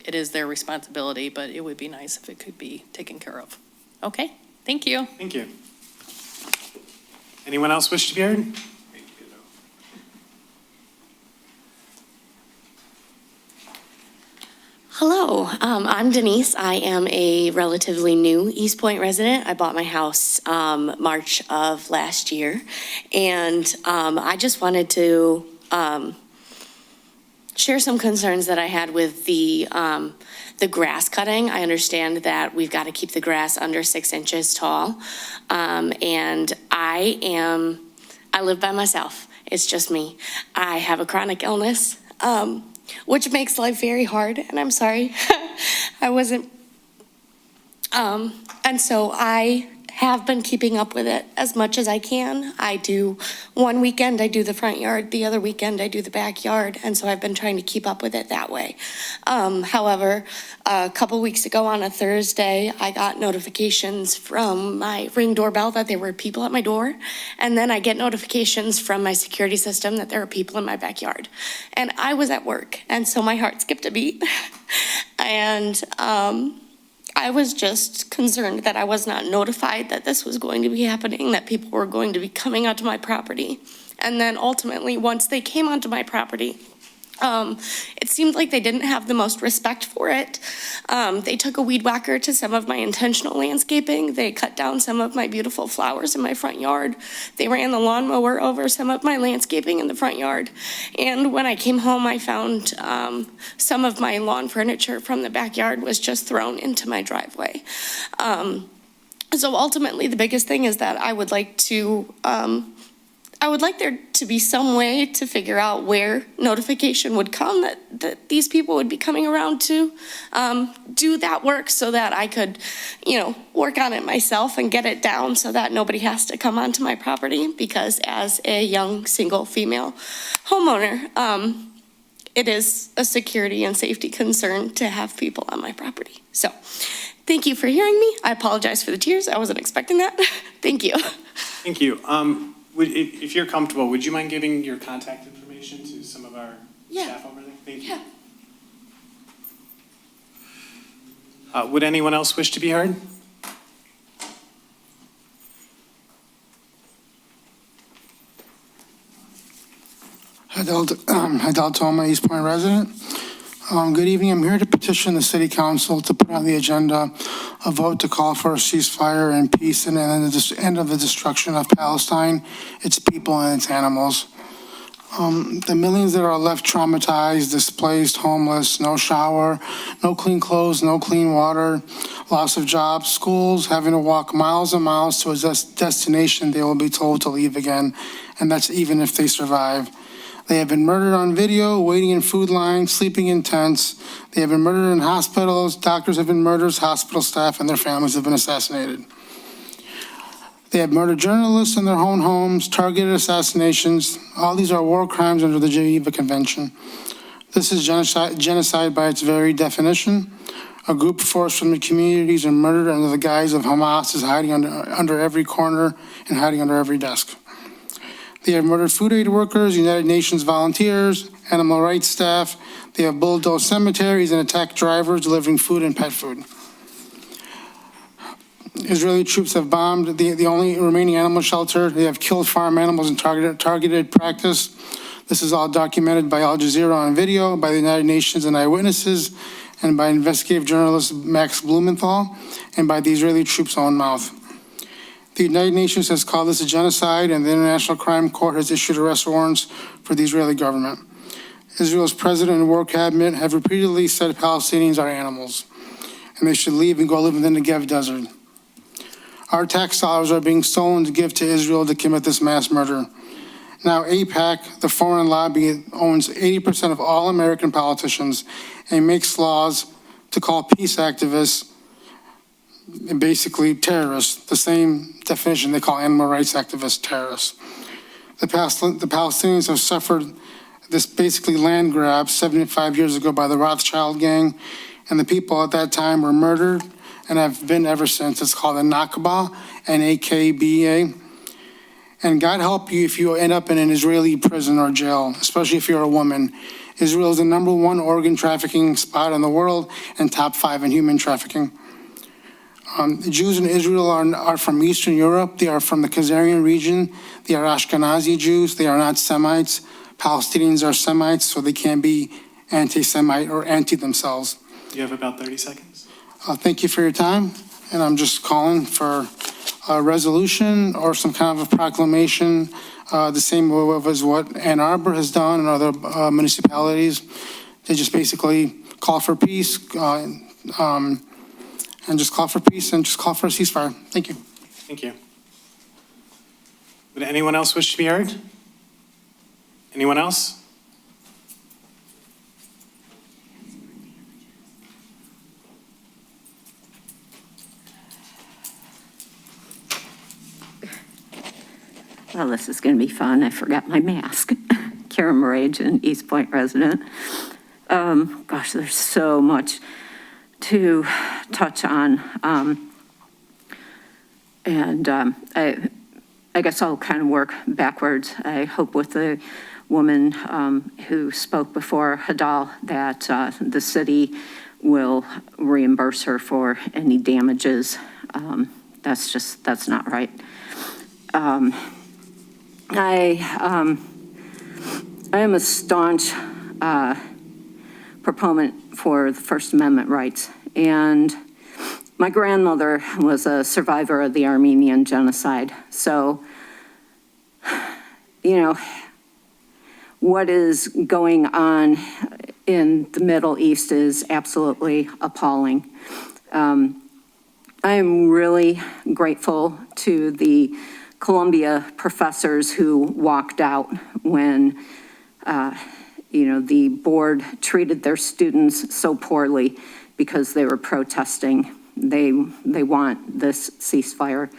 It is their responsibility, but it would be nice if it could be taken care of. Okay, thank you. Thank you. Anyone else wish to be heard? Hello, I'm Denise. I am a relatively new Eastpointe resident. I bought my house March of last year, and I just wanted to share some concerns that I had with the grass cutting. I understand that we've got to keep the grass under 6 inches tall, and I live by myself. It's just me. I have a chronic illness. Which makes life very hard, and I'm sorry. I wasn't, and so I have been keeping up with it as much as I can. I do, one weekend I do the front yard, the other weekend I do the backyard, and so I've been trying to keep up with it that way. However, a couple weeks ago on a Thursday, I got notifications from my Ring doorbell that there were people at my door, and then I get notifications from my security system that there are people in my backyard. And I was at work, and so my heart skipped a beat. And I was just concerned that I was not notified that this was going to be happening, that people were going to be coming onto my property. And then ultimately, once they came onto my property, it seemed like they didn't have the most respect for it. They took a weed whacker to some of my intentional landscaping. They cut down some of my beautiful flowers in my front yard. They ran the lawnmower over some of my landscaping in the front yard. And when I came home, I found some of my lawn furniture from the backyard was just thrown into my driveway. So ultimately, the biggest thing is that I would like there to be some way to figure out where notification would come that these people would be coming around to do that work, so that I could, work on it myself and get it down so that nobody has to come onto my property. Because as a young single female homeowner, it is a security and safety concern to have people on my property. So thank you for hearing me. I apologize for the tears. I wasn't expecting that. Thank you. Thank you. If you're comfortable, would you mind giving your contact information to some of our staff over there? Thank you. Would anyone else wish to be heard? Hidal Toma, Eastpointe resident. Good evening. I'm here to petition the city council to put on the agenda a vote to call for a ceasefire and peace and then the end of the destruction of Palestine, its people and its animals. The millions that are left traumatized, displaced, homeless, no shower, no clean clothes, no clean water, loss of jobs, schools, having to walk miles and miles to a destination they will be told to leave again, and that's even if they survive. They have been murdered on video, waiting in food lines, sleeping in tents. They have been murdered in hospitals. Doctors have been murdered, hospital staff and their families have been assassinated. They have murdered journalists in their own homes, targeted assassinations. All these are war crimes under the Geneva Convention. This is genocide by its very definition. A group forced from the communities and murdered under the guise of Hamas is hiding under every corner and hiding under every desk. They have murdered food aid workers, United Nations volunteers, animal rights staff. They have bulldozed cemeteries and attacked drivers delivering food and pet food. Israeli troops have bombed the only remaining animal shelter. They have killed farm animals in targeted practice. This is all documented by Al Jazeera on video, by the United Nations and eyewitnesses, and by investigative journalist Max Blumenthal, and by the Israeli troops' own mouth. The United Nations has called this a genocide, and the International Crime Court has issued arrest warrants for the Israeli government. Israel's president and war cabinet have repeatedly said Palestinians are animals, and they should leave and go live in the Negev desert. Our tax dollars are being stolen to give to Israel to commit this mass murder. Now AIPAC, the foreign lobby, owns 80% of all American politicians and makes laws to call peace activists and basically terrorists, the same definition they call animal rights activists terrorists. The Palestinians have suffered this basically land grab 75 years ago by the Rothschild gang, and the people at that time were murdered and have been ever since. It's called a Nakba, N-A-K-B-A. And God help you if you end up in an Israeli prison or jail, especially if you're a woman. Israel is the #1 organ trafficking spot in the world and top 5 in human trafficking. The Jews in Israel are from Eastern Europe. They are from the Khazarian region. They are Ashkenazi Jews. They are not Semites. Palestinians are Semites, so they can't be anti-Semite or anti themselves. You have about 30 seconds. Thank you for your time, and I'm just calling for a resolution or some kind of a proclamation, the same as what Ann Arbor has done and other municipalities. They just basically call for peace, and just call for peace and just call for a ceasefire. Thank you. Thank you. Would anyone else wish to be heard? Anyone else? Well, this is going to be fun. I forgot my mask. Karen Morajan, Eastpointe resident. Gosh, there's so much to touch on. I guess I'll kind of work backwards. I hope with the woman who spoke before, Hidal, that the city will reimburse her for any damages. That's not right. I am a staunch proponent for the First Amendment rights, and my grandmother was a survivor of the Armenian genocide. So, you know, what is going on in the Middle East is absolutely appalling. I am really grateful to the Columbia professors who walked out when, the board treated their students so poorly because they were protesting. They want this ceasefire.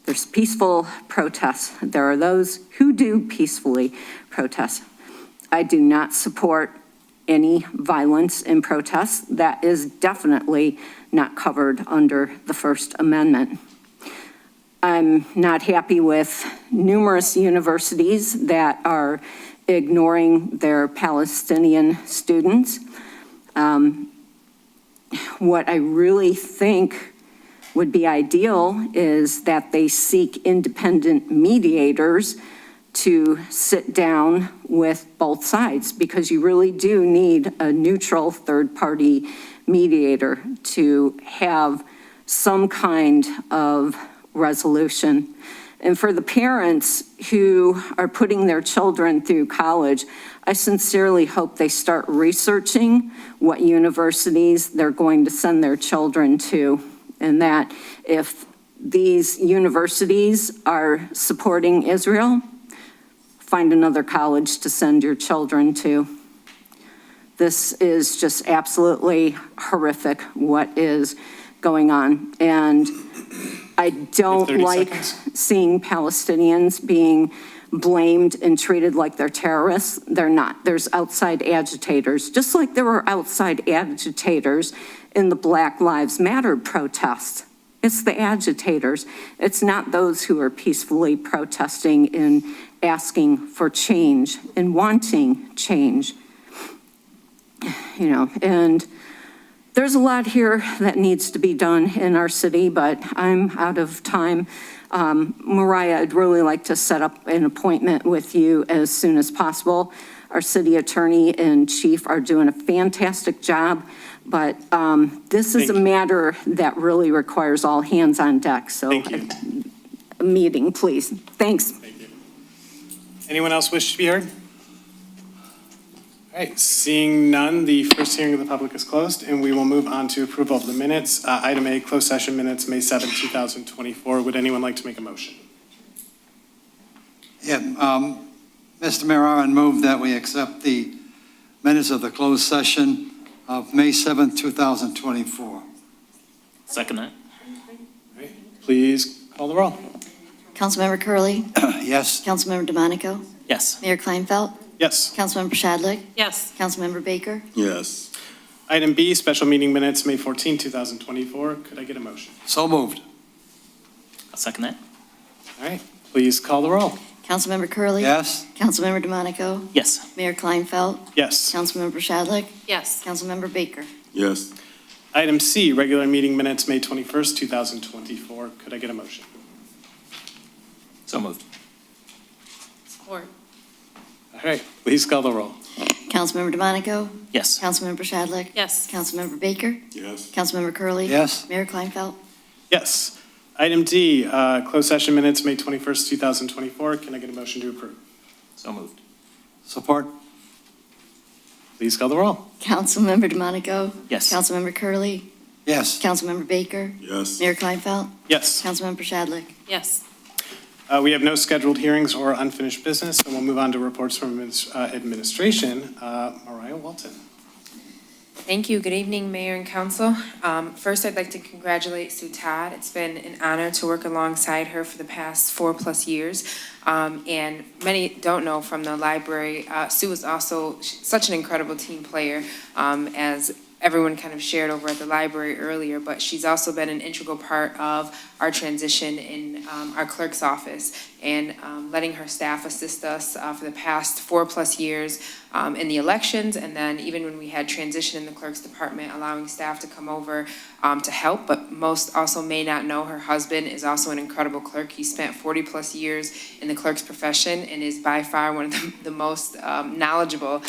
There's peaceful protests. There are those who do peacefully protest. I do not support any violence in protests. That is definitely not covered under the First Amendment. I'm not happy with numerous universities that are ignoring their Palestinian students. What I really think would be ideal is that they seek independent mediators to sit down with both sides, because you really do need a neutral third-party mediator to have some kind of resolution. And for the parents who are putting their children through college, I sincerely hope they start researching what universities they're going to send their children to, and that if these universities are supporting Israel, find another college to send your children to. This is just absolutely horrific what is going on. And I don't 30 like seconds. seeing Palestinians being blamed and treated like they're terrorists. They're not. There's outside agitators, just like there were outside agitators in the Black Lives Matter protests. It's the agitators. It's not those who are peacefully protesting and asking for change and wanting change. You know, and there's a lot here that needs to be done in our city, but I'm out of time. Mariah, I'd really like to set up an appointment with you as soon as possible. Our city attorney and chief are doing a fantastic job, but this is a matter that really requires all hands on deck. So a meeting, please. Thanks. Thank you. Anyone else wish to be heard? All right, seeing none, the first hearing of the public is closed, and we will move on to approval of the minutes. Item A, closed session minutes, May 7, 2024. Would anyone like to make a motion? Yeah, Mr. Mayor, I would move that we accept the minutes of the closed session of May 7, 2024. Second that. All right, please call the roll. Councilmember Curley, Yes. Councilmember DeMonico, Yes. Mayor Kleinfeld, Yes. Councilmember Shadlick, Yes. Councilmember Baker, Yes. Item B, special meeting minutes, May 14, 2024. Could I get a motion? So moved. I'll second that. All right, please call the roll. Councilmember Curley. Yes. Councilmember DeMonico, Yes. Mayor Kleinfeld, Yes. Councilmember Shadlick, Yes. Councilmember Baker. Yes. Item C, regular meeting minutes, May 21st, 2024. Could I get a motion? So moved. Support. All right, please call the roll. Councilmember DeMonico, Yes. Councilmember Shadlick, Yes. Councilmember Baker, Yes. Councilmember Curley. Yes. Mayor Kleinfeld. Yes. Item D, closed session minutes, May 21st, 2024. Can I get a motion to approve? So moved. Support. Please call the roll. Councilmember DeMonico, Yes. Councilmember Curley, Yes. Councilmember Baker, Yes. Mayor Kleinfeld, Yes. Councilmember Shadlick. Yes. We have no scheduled hearings or unfinished business, and we'll move on to reports from administration. Mariah Walton. Thank you. Good evening, Mayor and Council. First, I'd like to congratulate Sue Todd. It's been an honor to work alongside her for the past 4+ years. And many don't know from the library, Sue is also such an incredible team player, as everyone kind of shared over at the library earlier, but she's also been an integral part of our transition in our clerk's office and letting her staff assist us for the past 4+ years in the elections, and then even when we had transition in the clerk's department, allowing staff to come over to help. But most also may not know her husband is also an incredible clerk. He spent 40+ years in the clerk's profession and is by far one of the most knowledgeable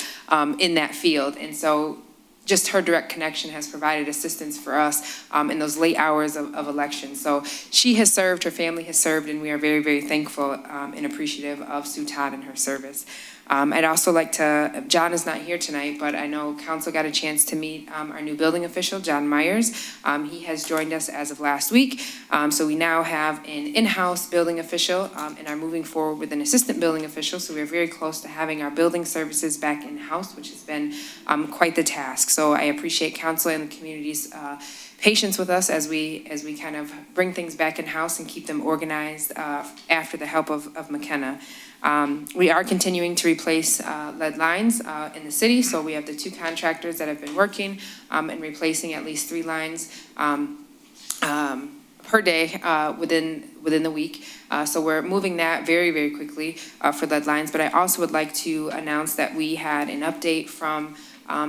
in that field. And so just her direct connection has provided assistance for us in those late hours of election. So she has served, her family has served, and we are very, very thankful and appreciative of Sue Todd and her service. I'd also like to, John is not here tonight, but I know council got a chance to meet our new building official, John Myers. He has joined us as of last week. So we now have an in-house building official and are moving forward with an assistant building official. So we're very close to having our building services back in-house, which has been quite the task. So I appreciate council and the community's patience with us as we kind of bring things back in-house and keep them organized after the help of McKenna. We are continuing to replace lead lines in the city, so we have the 2 contractors that have been working and replacing at least 3 lines per day within the week. So we're moving that very, very quickly for lead lines. But I also would like to announce that we had an update from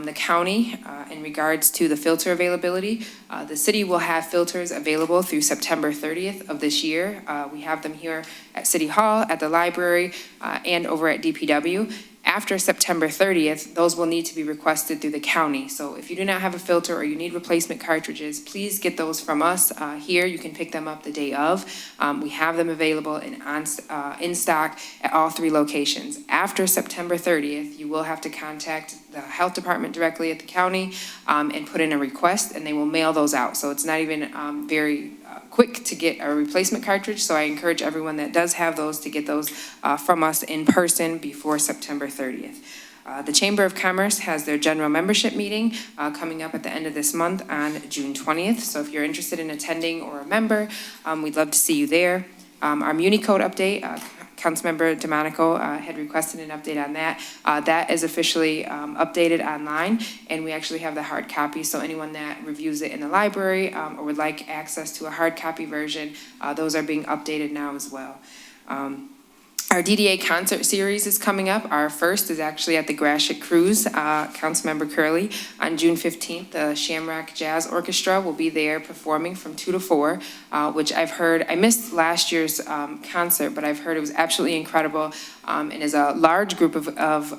the county in regards to the filter availability. The city will have filters available through September 30th of this year. We have them here at City Hall, at the library, and over at DPW. After September 30th, those will need to be requested through the county. So if you do not have a filter or you need replacement cartridges, please get those from us here. You can pick them up the day of. We have them available in stock at all 3 locations. After September 30th, you will have to contact the health department directly at the county and put in a request, and they will mail those out. So it's not even very quick to get a replacement cartridge, so I encourage everyone that does have those to get those from us in person before September 30th. The Chamber of Commerce has their general membership meeting coming up at the end of this month on June 20th, so if you're interested in attending or a member, we'd love to see you there. Our Muni Code update, Councilmember DeMonico had requested an update on that. That is officially updated online, and we actually have the hard copy, so anyone that reviews it in the library or would like access to a hard copy version, those are being updated now as well. Our DDA concert series is coming up. Our first is actually at the Gratiot Cruise, Councilmember Curley. On June 15th, the Shamrock Jazz Orchestra will be there performing from 2 to 4, which I've heard, I missed last year's concert, but I've heard it was absolutely incredible, and is a large group of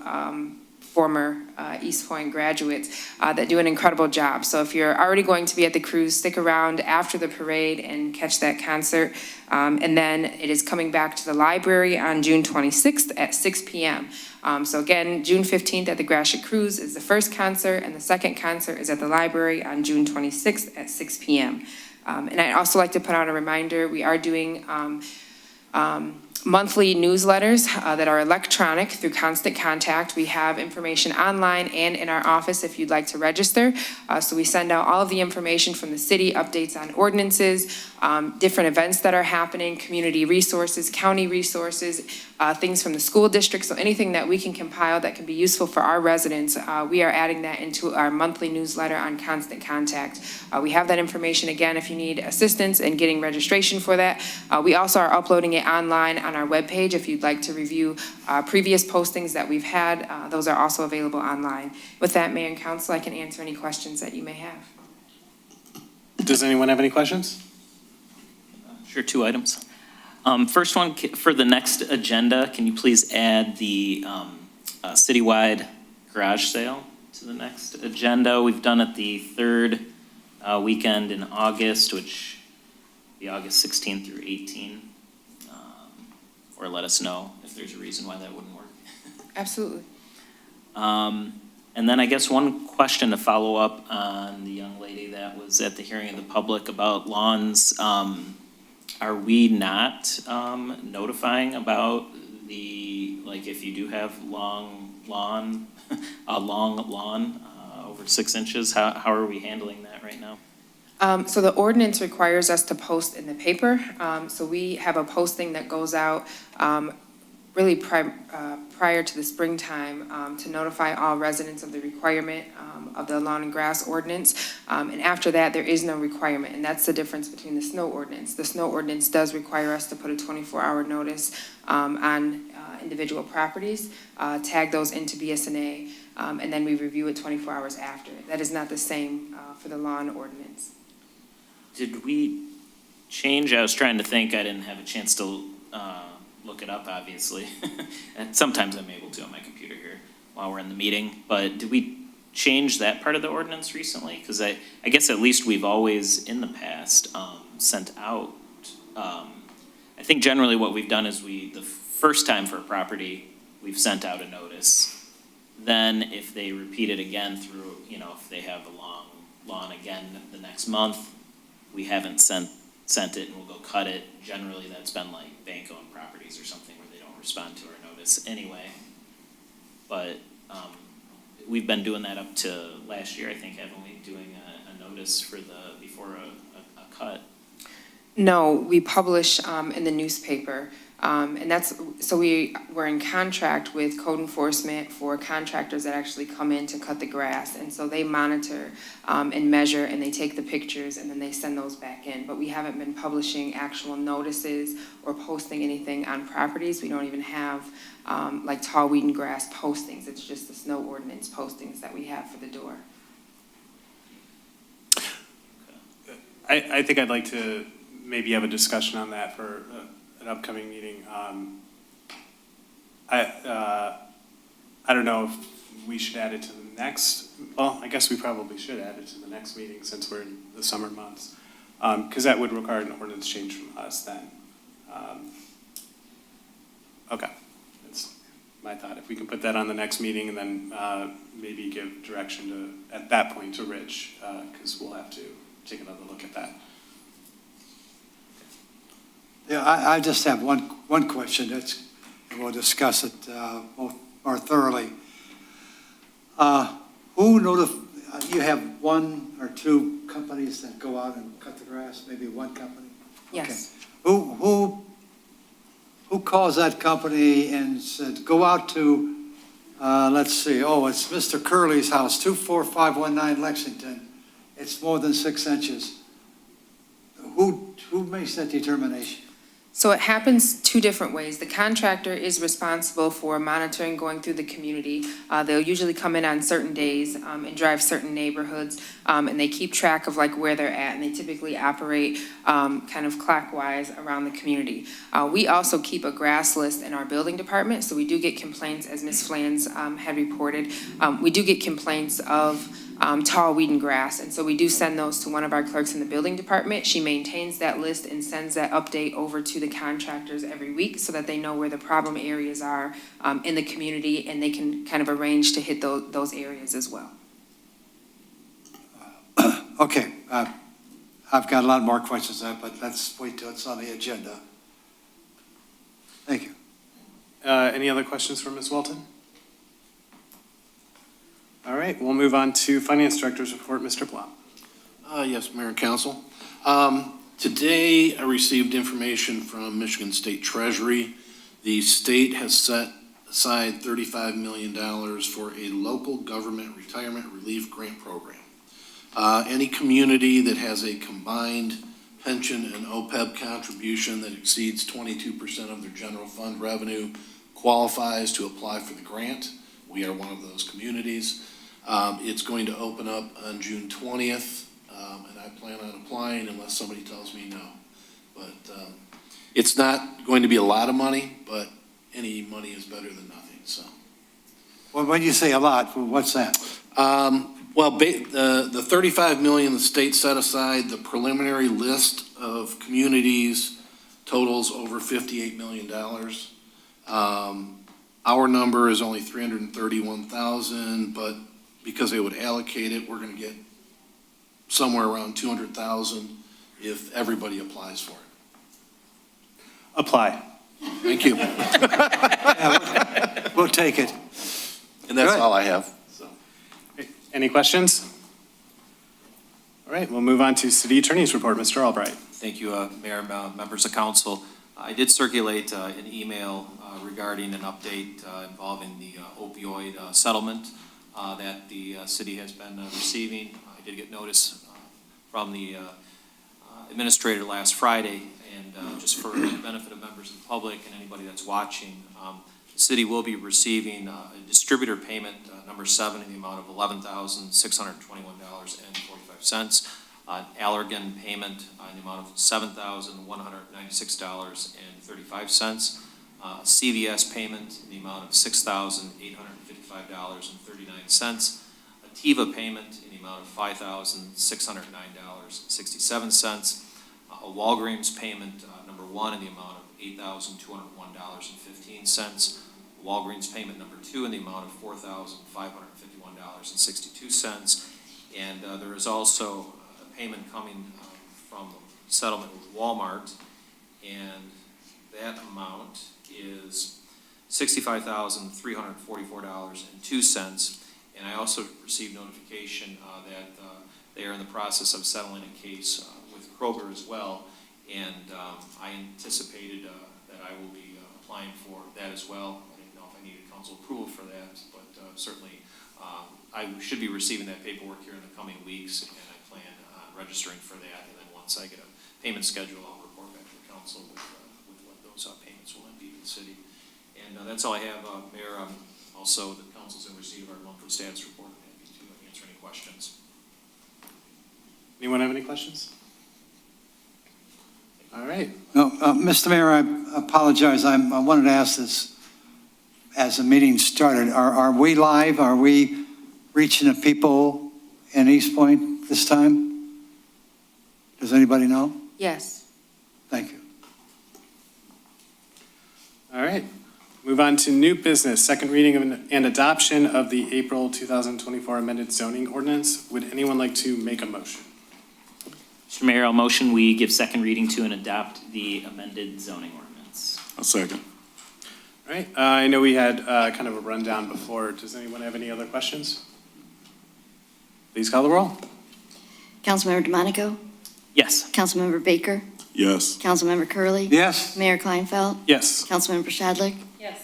former Eastpointe graduates that do an incredible job. So if you're already going to be at the cruise, stick around after the parade and catch that concert. And then it is coming back to the library on June 26th at 6 p.m. So again, June 15th at the Gratiot Cruise is the first concert, and the second concert is at the library on June 26th at 6 p.m. And I'd also like to put out a reminder, we are doing monthly newsletters that are electronic through Constant Contact. We have information online and in our office if you'd like to register. So we send out all of the information from the city, updates on ordinances, different events that are happening, community resources, county resources, things from the school district. So anything that we can compile that can be useful for our residents, we are adding that into our monthly newsletter on Constant Contact. We have that information again if you need assistance in getting registration for that. We also are uploading it online on our webpage. If you'd like to review previous postings that we've had, those are also available online. With that, Mayor and Council, I can answer any questions that you may have. Does anyone have any questions? Sure, 2 items. First one, for the next agenda, can you please add the citywide garage sale to the next agenda? We've done it the 3rd weekend in August, which be August 16th through 18th. Or let us know if there's a reason why that wouldn't work. Absolutely. And then I guess one question to follow up on the young lady that was at the hearing of the public about lawns. Are we not notifying about like if you do have a long lawn over 6 inches, how are we handling that right now? So the ordinance requires us to post in the paper. So we have a posting that goes out really prior to the springtime to notify all residents of the requirement of the lawn and grass ordinance. And after that, there is no requirement. And that's the difference between the snow ordinance. The snow ordinance does require us to put a 24-hour notice on individual properties, tag those into BSNA, and then we review it 24 hours after. That is not the same for the lawn ordinance. Did we change? I was trying to think. I didn't have a chance to look it up, obviously. And sometimes I'm able to on my computer here while we're in the meeting. But did we change that part of the ordinance recently? Because I guess at least we've always, in the past, sent out. I think generally what we've done is the first time for a property, we've sent out a notice. Then if they repeat it again through, if they have a long lawn again the next month, we haven't sent it and we'll go cut it. Generally, that's been like bank-owned properties or something where they don't respond to our notice anyway. But we've been doing that up to last year, I think, haven't we? Doing a notice for before a cut. No, we publish in the newspaper. And so we're in contract with code enforcement for contractors that actually come in to cut the grass. And so they monitor and measure, and they take the pictures, and then they send those back in. But we haven't been publishing actual notices or posting anything on properties. We don't even have like tall weed and grass postings. It's just the snow ordinance postings that we have for the door. I think I'd like to maybe have a discussion on that for an upcoming meeting. I don't know if we should add it to the next, well, I guess we probably should add it to the next meeting since we're in the summer months, because that would require an ordinance change from us then. Okay, that's my thought. If we can put that on the next meeting and then maybe give direction to, at that point, to Rich, because we'll have to take another look at that. Yeah, I just have one question, and we'll discuss it more thoroughly. You have one or two companies that go out and cut the grass, maybe one company? Yes. Okay. Who calls that company and said, go out to, let's see, it's Mr. Curley's house, 24519 Lexington. It's more than 6 inches. Who makes that determination? So it happens two different ways. The contractor is responsible for monitoring going through the community. They'll usually come in on certain days and drive certain neighborhoods, and they keep track of like where they're at, and they typically operate kind of clockwise around the community. We also keep a grass list in our building department, so we do get complaints, as Ms. Flans had reported. We do get complaints of tall weed and grass, and so we do send those to one of our clerks in the building department. She maintains that list and sends that update over to the contractors every week so that they know where the problem areas are in the community, and they can kind of arrange to hit those areas as well. Okay, I've got a lot more questions on it, but let's wait till it's on the agenda. Thank you. Any other questions for Ms. Walton? All right, we'll move on to Finance Director's report, Mr. Plum. Yes, Mayor and Council. Today, I received information from Michigan State Treasury. The state has set aside $35 million for a local government retirement relief grant program. Any community that has a combined pension and OPEB contribution that exceeds 22% of their general fund revenue qualifies to apply for the grant. We are one of those communities. It's going to open up on June 20th, and I plan on applying unless somebody tells me no. But it's not going to be a lot of money, but any money is better than nothing, so. Well, when you say a lot, what's that? The 35 million the state set aside, the preliminary list of communities totals over $58 million. Our number is only 331,000, but because they would allocate it, we're going to get somewhere around 200,000 if everybody applies for it. Apply. Thank you. We'll take it. And that's all I have. So. Any questions? All right, we'll move on to City Attorney's report, Mr. Albright. Thank you, Mayor, members of council. I did circulate an email regarding an update involving the opioid settlement that the city has been receiving. I did get notice from the administrator last Friday, and just for the benefit of members of the public and anybody that's watching, the city will be receiving a distributor payment number 7 in the amount of $11,621.45. Allergan payment in the amount of $7,196.35. CVS payment in the amount of $6,855.39. Ativa payment in the amount of $5,609.67. A Walgreens payment number 1 in the amount of $8,201.15. Walgreens payment number 2 in the amount of $4,551.62. And there is also a payment coming from settlement with Walmart, and that amount is $65,344.02. And I also received notification that they are in the process of settling a case with Kroger as well, and I anticipated that I will be applying for that as well. I didn't know if I needed council approval for that, but certainly I should be receiving that paperwork here in the coming weeks, and I plan on registering for that. And then once I get a payment schedule, I'll report back to the council with what those payments will be to the city. And that's all I have, Mayor. Also, the council's in receipt of our monthly status report. I'm happy to answer any questions. Anyone have any questions? All right. No, Mr. Mayor, I apologize. I wanted to ask this as the meeting started. Are we live? Are we reaching the people in Eastpointe this time? Does anybody know? Yes. Thank you. All right. Move on to new business, second reading and adoption of the April 2024 amended zoning ordinance. Would anyone like to make a motion? Mr. Mayor, I'll motion we give second reading to and adopt the amended zoning ordinance. A second. All right. I know we had kind of a rundown before. Does anyone have any other questions? Please call the roll. Councilmember DeMonico? Yes. Councilmember Baker? Yes. Councilmember Curley. Yes. Mayor Kleinfeld? Yes. Councilmember Shadlick? Yes.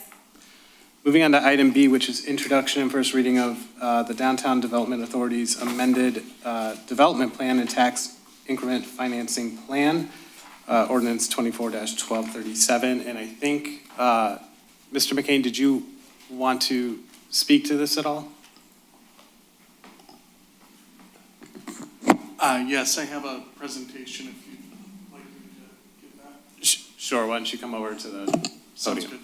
Moving on to item B, which is introduction and first reading of the Downtown Development Authority's amended development plan and tax increment financing plan, ordinance 24-1237. And I think, Mr. McCain, did you want to speak to this at all? Yes, I have a presentation if you'd like me to give that. Sure, why don't you come over to the Sounds podium? good.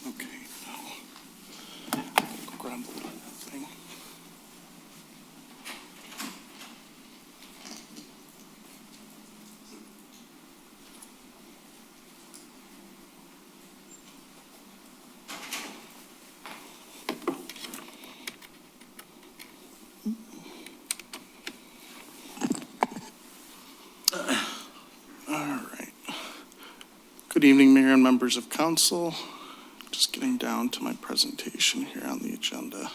Okay, now, grab the thing. All right. Good evening, Mayor and members of council. Just getting down to my presentation here on the agenda.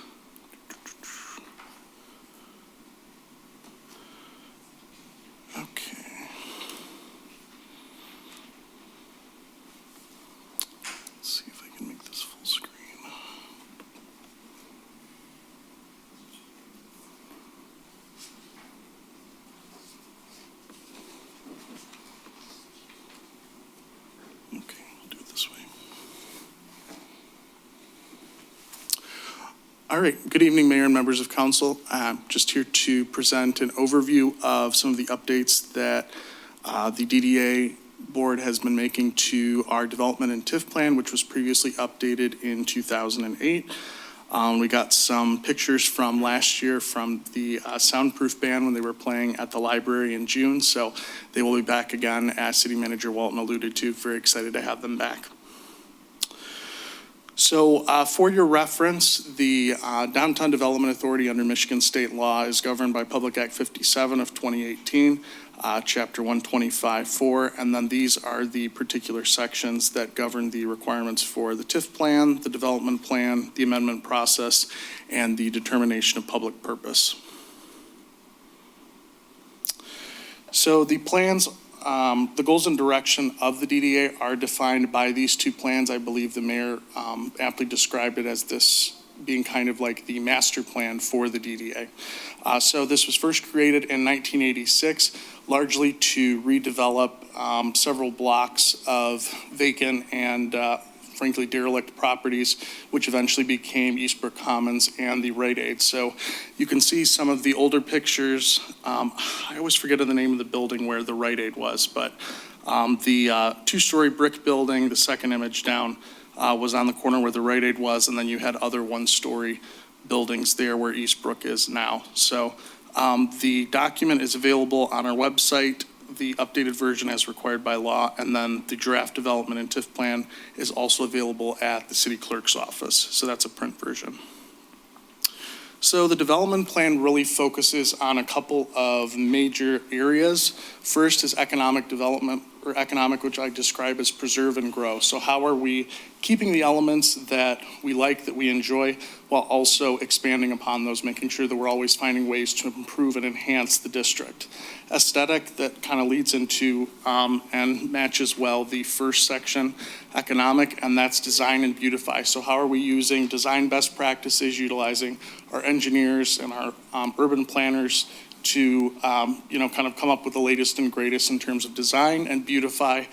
Okay. Let's see if I can make this full screen. Okay, I'll do it this way. All right, good evening, Mayor and members of council. I'm just here to present an overview of some of the updates that the DDA board has been making to our development and TIF plan, which was previously updated in 2008. We got some pictures from last year from the soundproof band when they were playing at the library in June. So they will be back again, as City Manager Walton alluded to. Very excited to have them back. So for your reference, the Downtown Development Authority under Michigan state law is governed by Public Act 57 of 2018, Chapter 125-4, and then these are the particular sections that govern the requirements for the TIF plan, the development plan, the amendment process, and the determination of public purpose. So the plans, the goals and direction of the DDA are defined by these two plans. I believe the mayor aptly described it as this being kind of like the master plan for the DDA. So this was first created in 1986, largely to redevelop several blocks of vacant and frankly derelict properties, which eventually became Eastbrook Commons and the Rite Aid. So you can see some of the older pictures. I always forget the name of the building where the Rite Aid was, but the two-story brick building, the second image down, was on the corner where the Rite Aid was, and then you had other one-story buildings there where Eastbrook is now. So the document is available on our website, the updated version as required by law, and then the draft development and TIF plan is also available at the city clerk's office. So that's a print version. So the development plan really focuses on a couple of major areas. First is economic development, or economic, which I describe as preserve and grow. So how are we keeping the elements that we like, that we enjoy, while also expanding upon those, making sure that we're always finding ways to improve and enhance the district. Aesthetic, that kind of leads into and matches well the first section, economic, and that's design and beautify. So how are we using design best practices, utilizing our engineers and our urban planners to kind of come up with the latest and greatest in terms of design and beautify,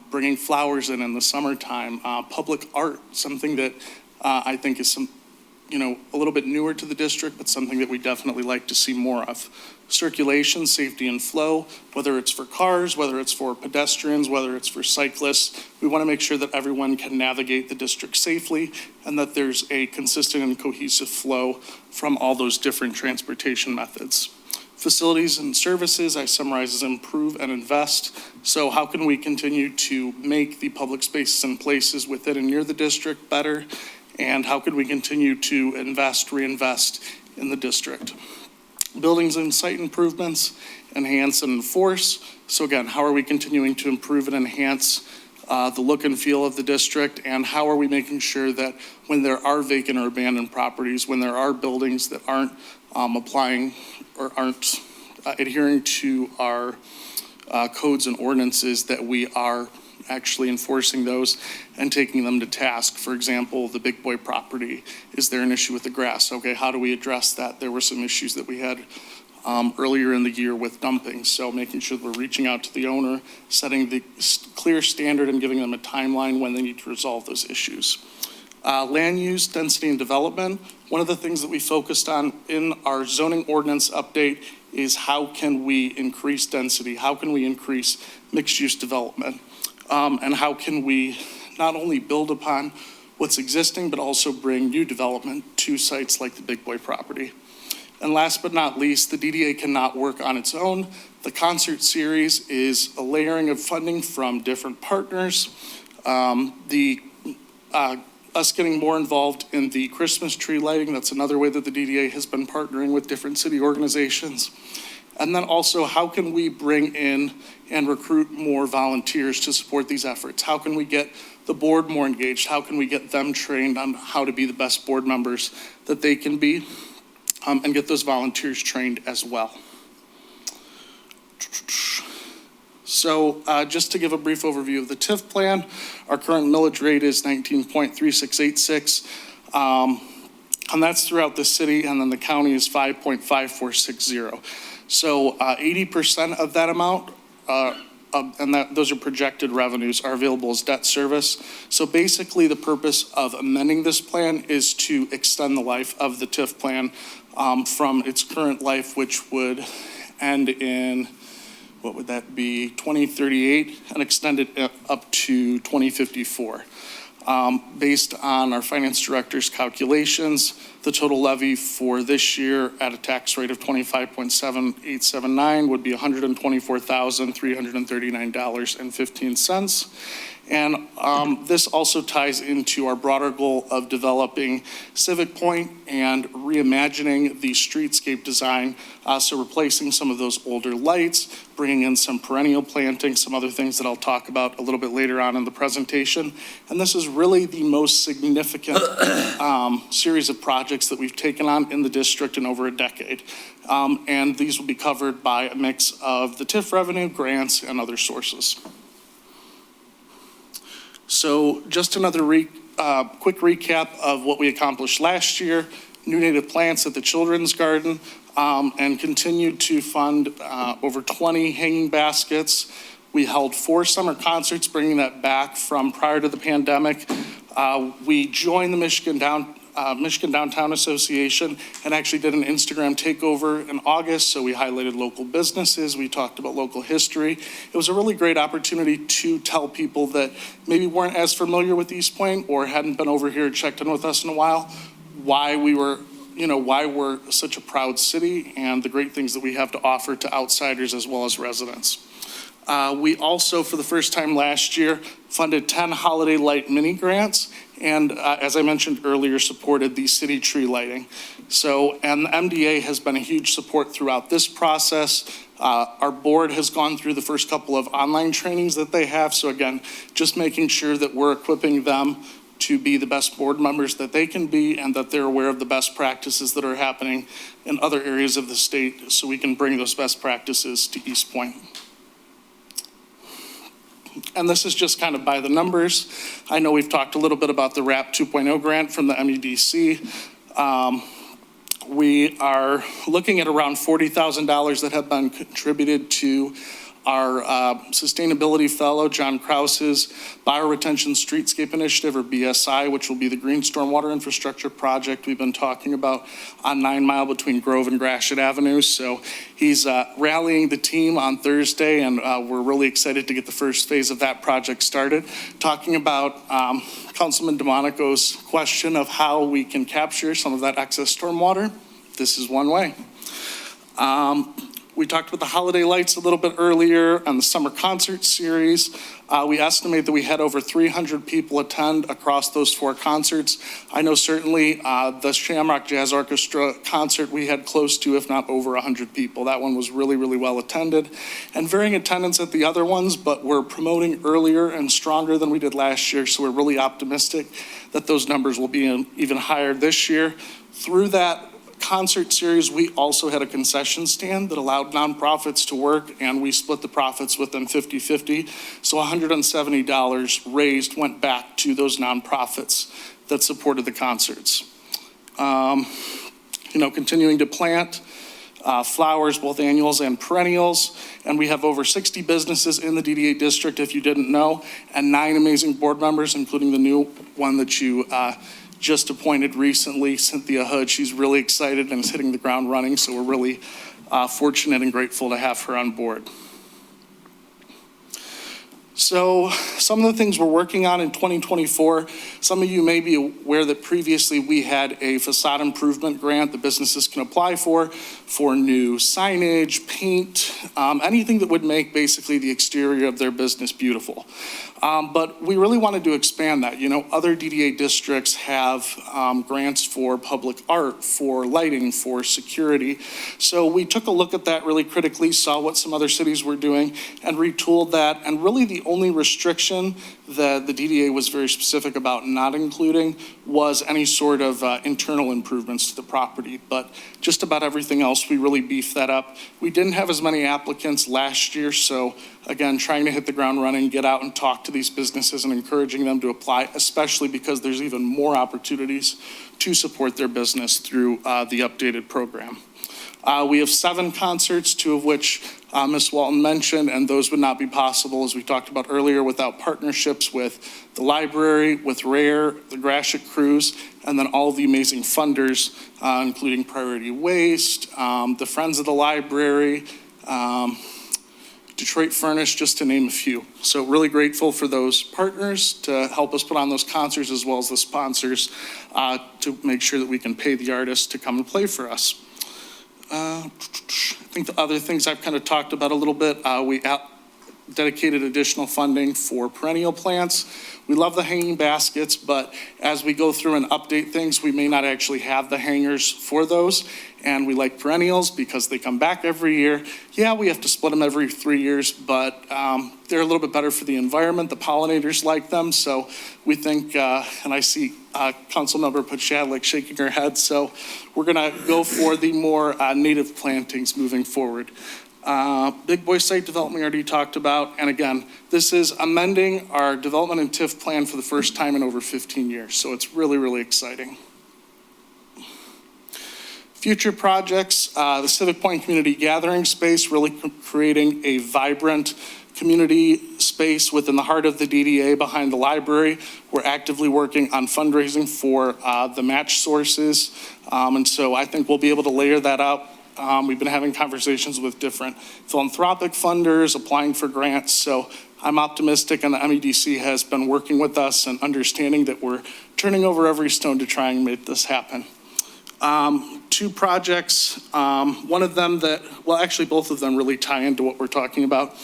bringing flowers in the summertime, public art, something that I think is a little bit newer to the district, but something that we definitely like to see more of. Circulation, safety and flow, whether it's for cars, whether it's for pedestrians, whether it's for cyclists, we want to make sure that everyone can navigate the district safely and that there's a consistent and cohesive flow from all those different transportation methods. Facilities and services, I summarize as improve and invest. So how can we continue to make the public spaces and places within and near the district better? And how could we continue to invest, reinvest in the district? Buildings and site improvements, enhance and enforce. So again, how are we continuing to improve and enhance the look and feel of the district? And how are we making sure that when there are vacant or abandoned properties, when there are buildings that aren't applying or aren't adhering to our codes and ordinances, that we are actually enforcing those and taking them to task? For example, the Big Boy property, is there an issue with the grass? Okay, how do we address that? There were some issues that we had earlier in the year with dumping. So making sure that we're reaching out to the owner, setting the clear standard and giving them a timeline when they need to resolve those issues. Land use, density and development. One of the things that we focused on in our zoning ordinance update is how can we increase density? How can we increase mixed use development? And how can we not only build upon what's existing, but also bring new development to sites like the Big Boy property. And last but not least, the DDA cannot work on its own. The concert series is a layering of funding from different partners. Us getting more involved in the Christmas tree lighting, that's another way that the DDA has been partnering with different city organizations. And then also, how can we bring in and recruit more volunteers to support these efforts? How can we get the board more engaged? How can we get them trained on how to be the best board members that they can be, and get those volunteers trained as well? So just to give a brief overview of the TIF plan, our current millage rate is 19.3686. And that's throughout the city, and then the county is 5.5460. So 80% of that amount, those are projected revenues, are available as debt service. So basically the purpose of amending this plan is to extend the life of the TIF plan from its current life, which would end in, what would that be, 2038, and extend it up to 2054. Based on our finance director's calculations, the total levy for this year at a tax rate of 25.7879 would be $124,339.15. And this also ties into our broader goal of developing Civic Point and reimagining the streetscape design. So replacing some of those older lights, bringing in some perennial planting, some other things that I'll talk about a little bit later on in the presentation. And this is really the most significant series of projects that we've taken on in the district in over a decade. And these will be covered by a mix of the TIF revenue, grants, and other sources. So just another quick recap of what we accomplished last year: new native plants at the Children's Garden, and continued to fund over 20 hanging baskets. We held 4 summer concerts, bringing that back from prior to the pandemic. We joined the Michigan Downtown Association and actually did an Instagram takeover in August. So we highlighted local businesses. We talked about local history. It was a really great opportunity to tell people that maybe weren't as familiar with Eastpointe or hadn't been over here and checked in with us in a while, why we're such a proud city and the great things that we have to offer to outsiders as well as residents. We also, for the first time last year, funded 10 Holiday Light mini grants, and as I mentioned earlier, supported the city tree lighting. So, and the MDA has been a huge support throughout this process. Our board has gone through the first couple of online trainings that they have. So again, just making sure that we're equipping them to be the best board members that they can be and that they're aware of the best practices that are happening in other areas of the state so we can bring those best practices to Eastpointe. And this is just kind of by the numbers. I know we've talked a little bit about the RAP 2.0 grant from the MEDC. We are looking at around $40,000 that have been contributed to our sustainability fellow, John Krause's Bioretention Streetscape Initiative, or BSI, which will be the Green Stormwater Infrastructure Project we've been talking about on 9 Mile between Grove and Gratiot Avenue. So he's rallying the team on Thursday, and we're really excited to get the first phase of that project started. Talking about Councilman DeMonico's question of how we can capture some of that excess stormwater, this is one way. We talked about the holiday lights a little bit earlier and the summer concert series. We estimate that we had over 300 people attend across those 4 concerts. I know certainly the Shamrock Jazz Orchestra concert, we had close to, if not over 100 people. That one was really, really well attended. And varying attendance at the other ones, but we're promoting earlier and stronger than we did last year. So we're really optimistic that those numbers will be even higher this year. Through that concert series, we also had a concession stand that allowed nonprofits to work, and we split the profits with them 50-50. So $170 raised went back to those nonprofits that supported the concerts. Continuing to plant flowers, both annuals and perennials, and we have over 60 businesses in the DDA district, if you didn't know, and 9 amazing board members, including the new one that you just appointed recently, Cynthia Hood. She's really excited and is hitting the ground running, so we're really fortunate and grateful to have her on board. So some of the things we're working on in 2024, some of you may be aware that previously we had a facade improvement grant that businesses can apply for new signage, paint, anything that would make basically the exterior of their business beautiful. But we really wanted to expand that. Other DDA districts have grants for public art, for lighting, for security. So we took a look at that really critically, saw what some other cities were doing, and retooled that. And really the only restriction that the DDA was very specific about not including was any sort of internal improvements to the property. But just about everything else, we really beefed that up. We didn't have as many applicants last year, so again, trying to hit the ground running, get out and talk to these businesses and encouraging them to apply, especially because there's even more opportunities to support their business through the updated program. We have 7 concerts, 2 of which Ms. Walton mentioned, and those would not be possible, as we talked about earlier, without partnerships with the library, with RARE, the Gratiot Cruise, and then all of the amazing funders, including Priority Waste, the Friends of the Library, Detroit Furnace, just to name a few. So really grateful for those partners to help us put on those concerts, as well as the sponsors to make sure that we can pay the artists to come and play for us. I think the other things I've kind of talked about a little bit, we dedicated additional funding for perennial plants. We love the hanging baskets, but as we go through and update things, we may not actually have the hangers for those. And we like perennials because they come back every year. Yeah, we have to split them every 3 years, but they're a little bit better for the environment. The pollinators like them, so we think, and I see Councilmember Pachadlik shaking her head, so we're gonna go for the more native plantings moving forward. Big Boy site development we already talked about, and again, this is amending our development and TIF plan for the first time in over 15 years, so it's really, really exciting. Future projects, the Civic Point Community Gathering Space, really creating a vibrant community space within the heart of the DDA behind the library. We're actively working on fundraising for the match sources, and so I think we'll be able to layer that up. We've been having conversations with different philanthropic funders, applying for grants, so I'm optimistic, and the MEDC has been working with us and understanding that we're turning over every stone to try and make this happen. 2 projects, one of them that, well, actually both of them really tie into what we're talking about.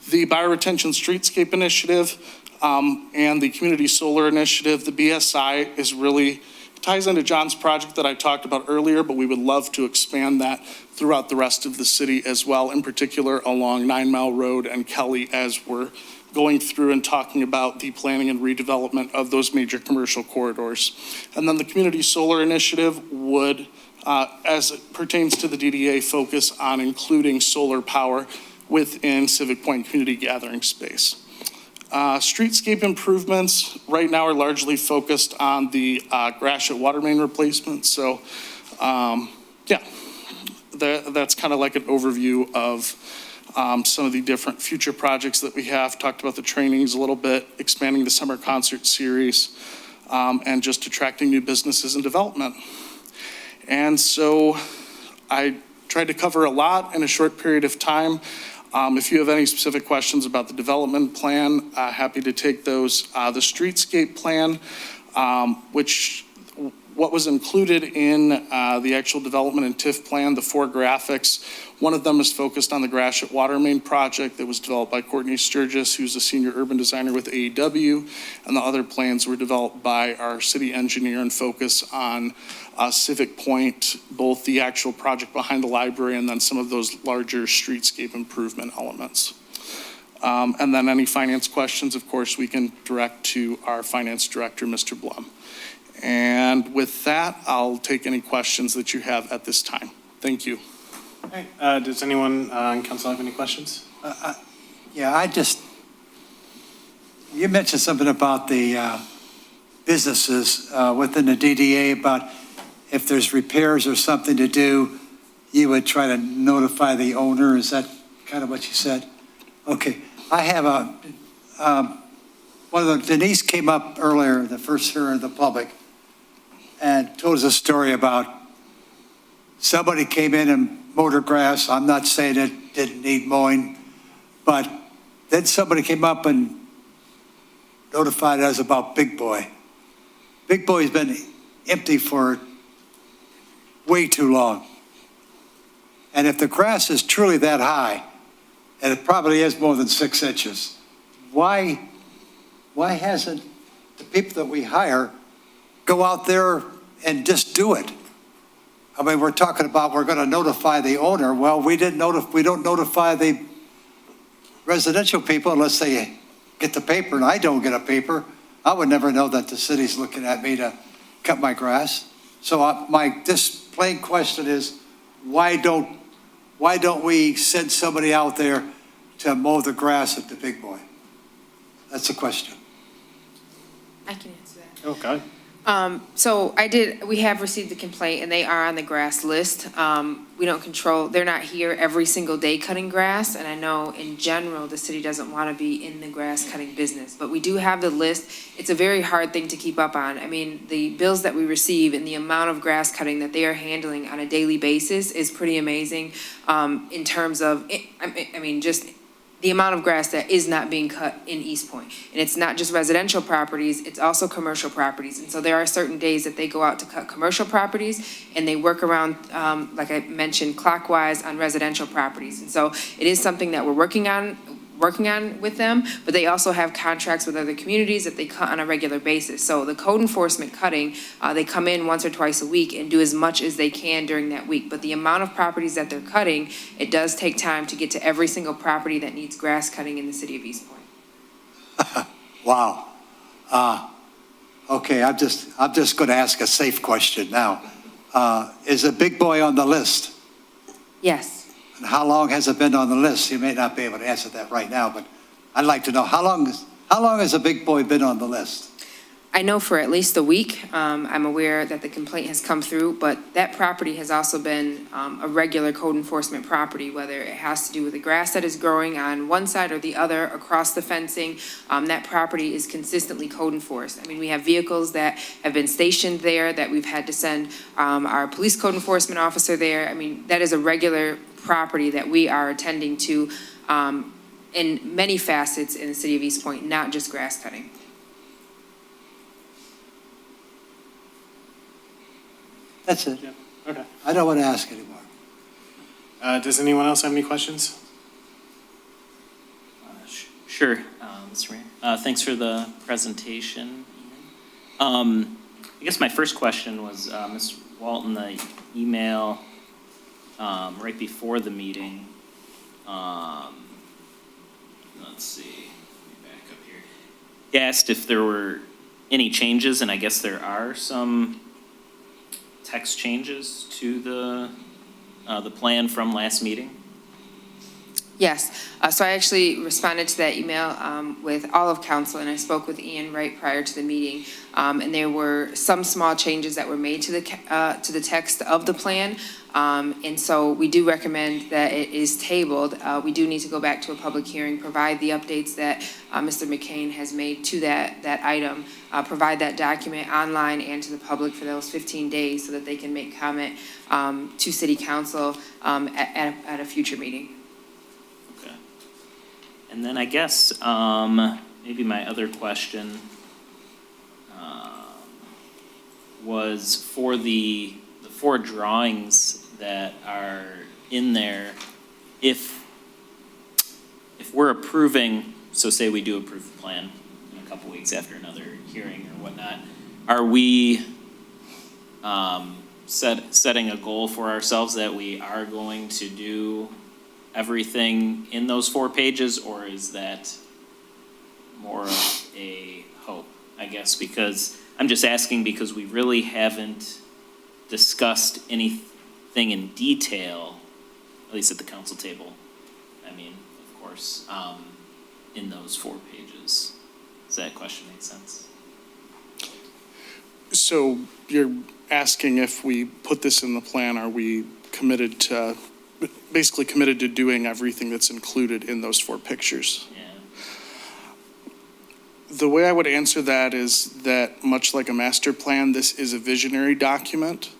The Bioretention Streetscape Initiative, and the Community Solar Initiative. The BSI is really, ties into John's project that I talked about earlier, but we would love to expand that throughout the rest of the city as well, in particular along 9 Mile Road and Kelly, as we're going through and talking about the planning and redevelopment of those major commercial corridors. And then the Community Solar Initiative would, as it pertains to the DDA, focus on including solar power within Civic Point Community Gathering Space. Streetscape improvements right now are largely focused on the Gratiot water main replacement. So, that's kind of like an overview of some of the different future projects that we have. Talked about the trainings a little bit, expanding the summer concert series, and just attracting new businesses and development. And so I tried to cover a lot in a short period of time. If you have any specific questions about the development plan, happy to take those. The streetscape plan, what was included in the actual development and TIF plan, the 4 graphics. One of them is focused on the Gratiot water main project that was developed by Courtney Sturgis, who's a senior urban designer with AEW. And the other plans were developed by our city engineer and focus on Civic Point, both the actual project behind the library and then some of those larger streetscape improvement elements. And then any finance questions, of course, we can direct to our finance director, Mr. Blum. And with that, I'll take any questions that you have at this time. Thank you. All right, does anyone on council have any questions? Yeah, you mentioned something about the businesses within the DDA, about if there's repairs or something to do, you would try to notify the owner. Is that kind of what you said? Okay, I have Denise came up earlier, the first hearing of the public, and told us a story about somebody came in and mowed her grass. I'm not saying it didn't need mowing, but then somebody came up and notified us about Big Boy. Big Boy's been empty for way too long. And if the grass is truly that high, and it probably is more than 6 inches, why hasn't the people that we hire go out there and just do it? I mean, we're talking about we're going to notify the owner. Well, we don't notify the residential people unless they get the paper, and I don't get a paper. I would never know that the city's looking at me to cut my grass. So this plain question is, why don't we send somebody out there to mow the grass at the Big Boy? That's the question. I can answer that. Okay. So we have received the complaint and they are on the grass list. We don't control, they're not here every single day cutting grass. And I know in general, the city doesn't want to be in the grass cutting business, but we do have the list. It's a very hard thing to keep up on. I mean, the bills that we receive and the amount of grass cutting that they are handling on a daily basis is pretty amazing. In terms of, just the amount of grass that is not being cut in Eastpointe. And it's not just residential properties, it's also commercial properties. And so there are certain days that they go out to cut commercial properties and they work around, like I mentioned, clockwise on residential properties. And so it is something that we're working on with them, but they also have contracts with other communities that they cut on a regular basis. So the code enforcement cutting, they come in once or twice a week and do as much as they can during that week. But the amount of properties that they're cutting, it does take time to get to every single property that needs grass cutting in the city of Eastpointe. Wow. Okay, I'm just going to ask a safe question now. Is a Big Boy on the list? Yes. And how long has it been on the list? You may not be able to answer that right now, but I'd like to know how long has a Big Boy been on the list? I know for at least a week. I'm aware that the complaint has come through, but that property has also been a regular code enforcement property, whether it has to do with the grass that is growing on one side or the other across the fencing. That property is consistently code enforced. I mean, we have vehicles that have been stationed there that we've had to send our police code enforcement officer there. I mean, that is a regular property that we are attending to in many facets in the city of Eastpointe, not just grass cutting. That's it. Yeah. Okay. I don't want to ask anymore. Does anyone else have any questions? Sure. Mr. Mayor. Thanks for the presentation. I guess my first question was, Ms. Walton, the email right before the meeting, let's see, let me back up here. He asked if there were any changes, and I guess there are some text changes to the plan from last meeting. Yes, so I actually responded to that email with all of council, and I spoke with Ian right prior to the meeting. And there were some small changes that were made to the text of the plan. And so we do recommend that it is tabled. We do need to go back to a public hearing, provide the updates that Mr. McCain has made to that item, provide that document online and to the public for those 15 days so that they can make comment to city council at a future meeting. And then I guess maybe my other question was for the 4 drawings that are in there, if we're approving, so say we do approve the plan in a couple weeks after another hearing or whatnot, are we setting a goal for ourselves that we are going to do everything in those 4 pages, or is that more of a hope, I guess? Because I'm just asking because we really haven't discussed anything in detail, at least at the council table. I mean, of course, in those 4 pages. Does that question make sense? So you're asking if we put this in the plan, are we basically committed to doing everything that's included in those 4 pictures? Yeah. The way I would answer that is that, much like a master plan, this is a visionary document.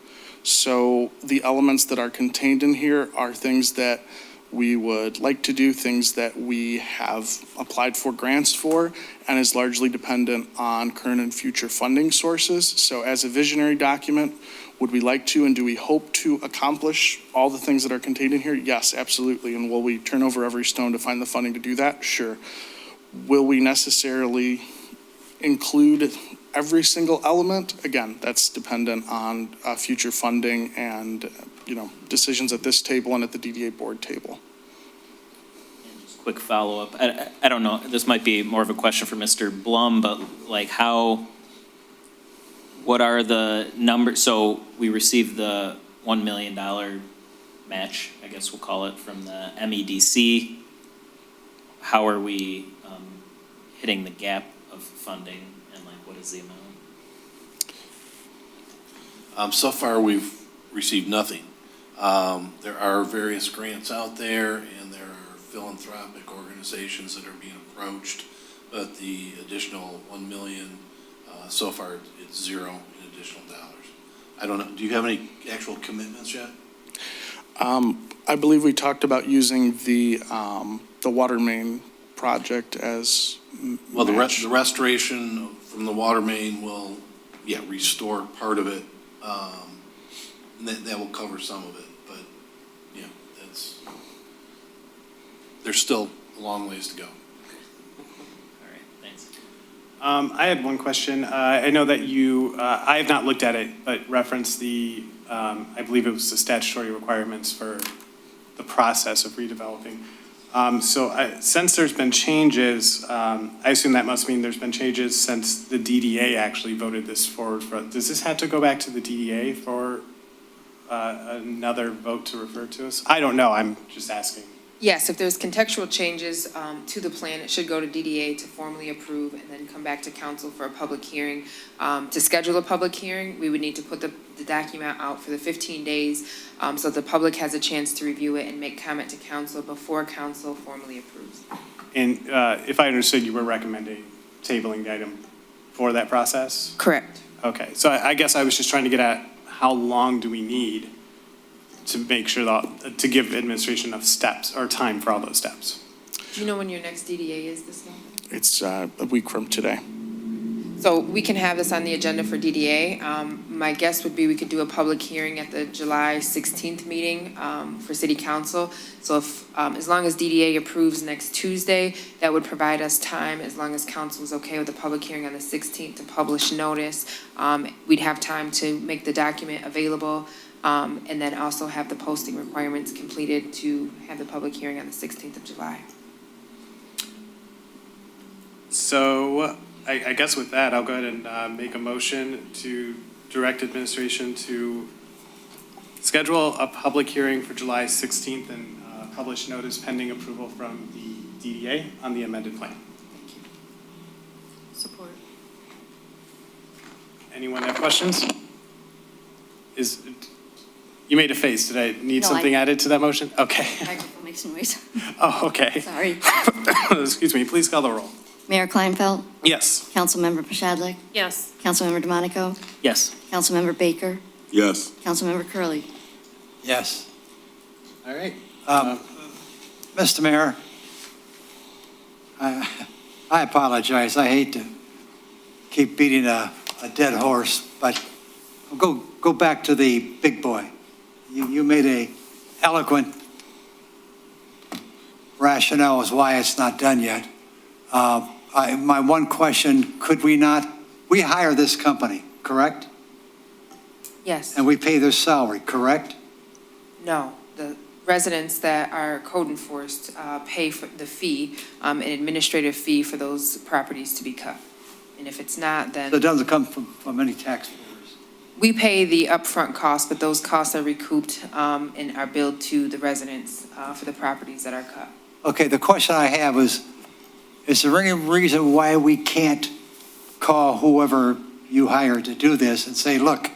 So the elements that are contained in here are things that we would like to do, things that we have applied for grants for, and is largely dependent on current and future funding sources. So as a visionary document, would we like to and do we hope to accomplish all the things that are contained in here? Yes, absolutely. And will we turn over every stone to find the funding to do that? Sure. Will we necessarily include every single element? Again, that's dependent on future funding and, decisions at this table and at the DDA board table. Quick follow-up. I don't know, this might be more of a question for Mr. Blum, but like what are the numbers? So we received the $1 million match, I guess we'll call it, from the MEDC. How are we hitting the gap of funding, and what is the amount? So far, we've received nothing. There are various grants out there, and there are philanthropic organizations that are being approached, but the additional $1 million, so far it's $0 in additional dollars. I don't know, do you have any actual commitments yet? I believe we talked about using the water main project as Well, the restoration from the water main will, restore part of it. And that will cover some of it, but, there's still a long ways to go. All right, thanks. I had one question. I know that I have not looked at it, but referenced I believe it was the statutory requirements for the process of redeveloping. Since there's been changes, I assume that must mean there's been changes since the DDA actually voted this forward. Does this have to go back to the DDA for another vote to refer to us? I don't know, I'm just asking. Yes, if there's contextual changes to the plan, it should go to DDA to formally approve and then come back to council for a public hearing. To schedule a public hearing, we would need to put the document out for the 15 days so the public has a chance to review it and make comment to council before council formally approves. And if I understood, you were recommending tabling the item for that process? Correct. Okay, so I guess I was just trying to get at how long do we need to make sure to give administration enough steps or time for all those steps? Do you know when your next DDA is this month? It's a week from today. So we can have this on the agenda for DDA. My guess would be we could do a public hearing at the July 16th meeting for city council. So if, as long as DDA approves next Tuesday, that would provide us time, as long as council is okay with the public hearing on the 16th, to publish notice. We'd have time to make the document available, and then also have the posting requirements completed to have the public hearing on the 16th of July. So I guess with that, I'll go ahead and make a motion to direct administration to schedule a public hearing for July 16th and publish notice pending approval from the DDA on the amended plan. Support. Anyone have questions? You made a face. Did I need something added to that motion? Okay. Microphone makes noise. Oh, okay. Sorry. Excuse me. Please call the roll. Mayor Kleinfeld, Yes. Councilmember Pashadlik, Yes. Councilmember DeMonico, Yes. Councilmember Baker, Yes. Councilmember Curley. Yes. All right. Mr. Mayor, I apologize. I hate to keep beating a dead horse, but I'll go back to the big boy. You made a eloquent rationale as why it's not done yet. My one question, we hire this company, correct? Yes. And we pay their salary, correct? No, the residents that are code enforced pay for the fee, an administrative fee for those properties to be cut. And if it's not, then So it doesn't come from any taxpayers. we pay the upfront costs, but those costs are recouped and are billed to the residents for the properties that are cut. Okay, the question I have is there any reason why we can't call whoever you hire to do this and say, look,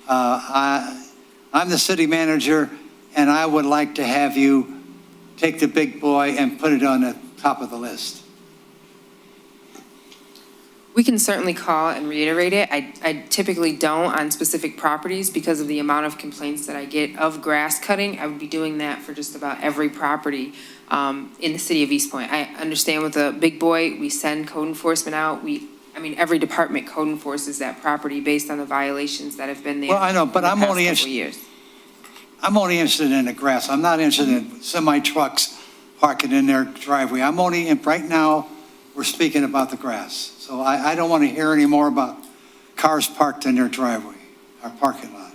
I'm the city manager, and I would like to have you take the big boy and put it on the top of the list? We can certainly call and reiterate it. I typically don't on specific properties because of the amount of complaints that I get of grass cutting. I would be doing that for just about every property in the city of Eastpointe. I understand with the big boy, we send code enforcement out. Every department code enforces that property based on the violations that have been there. Well, I know, but for the I'm past only couple years. I'm only interested in the grass. I'm not interested in semi-trucks parking in their driveway. Right now, we're speaking about the grass. So I don't want to hear any more about cars parked in their driveway, our parking lot.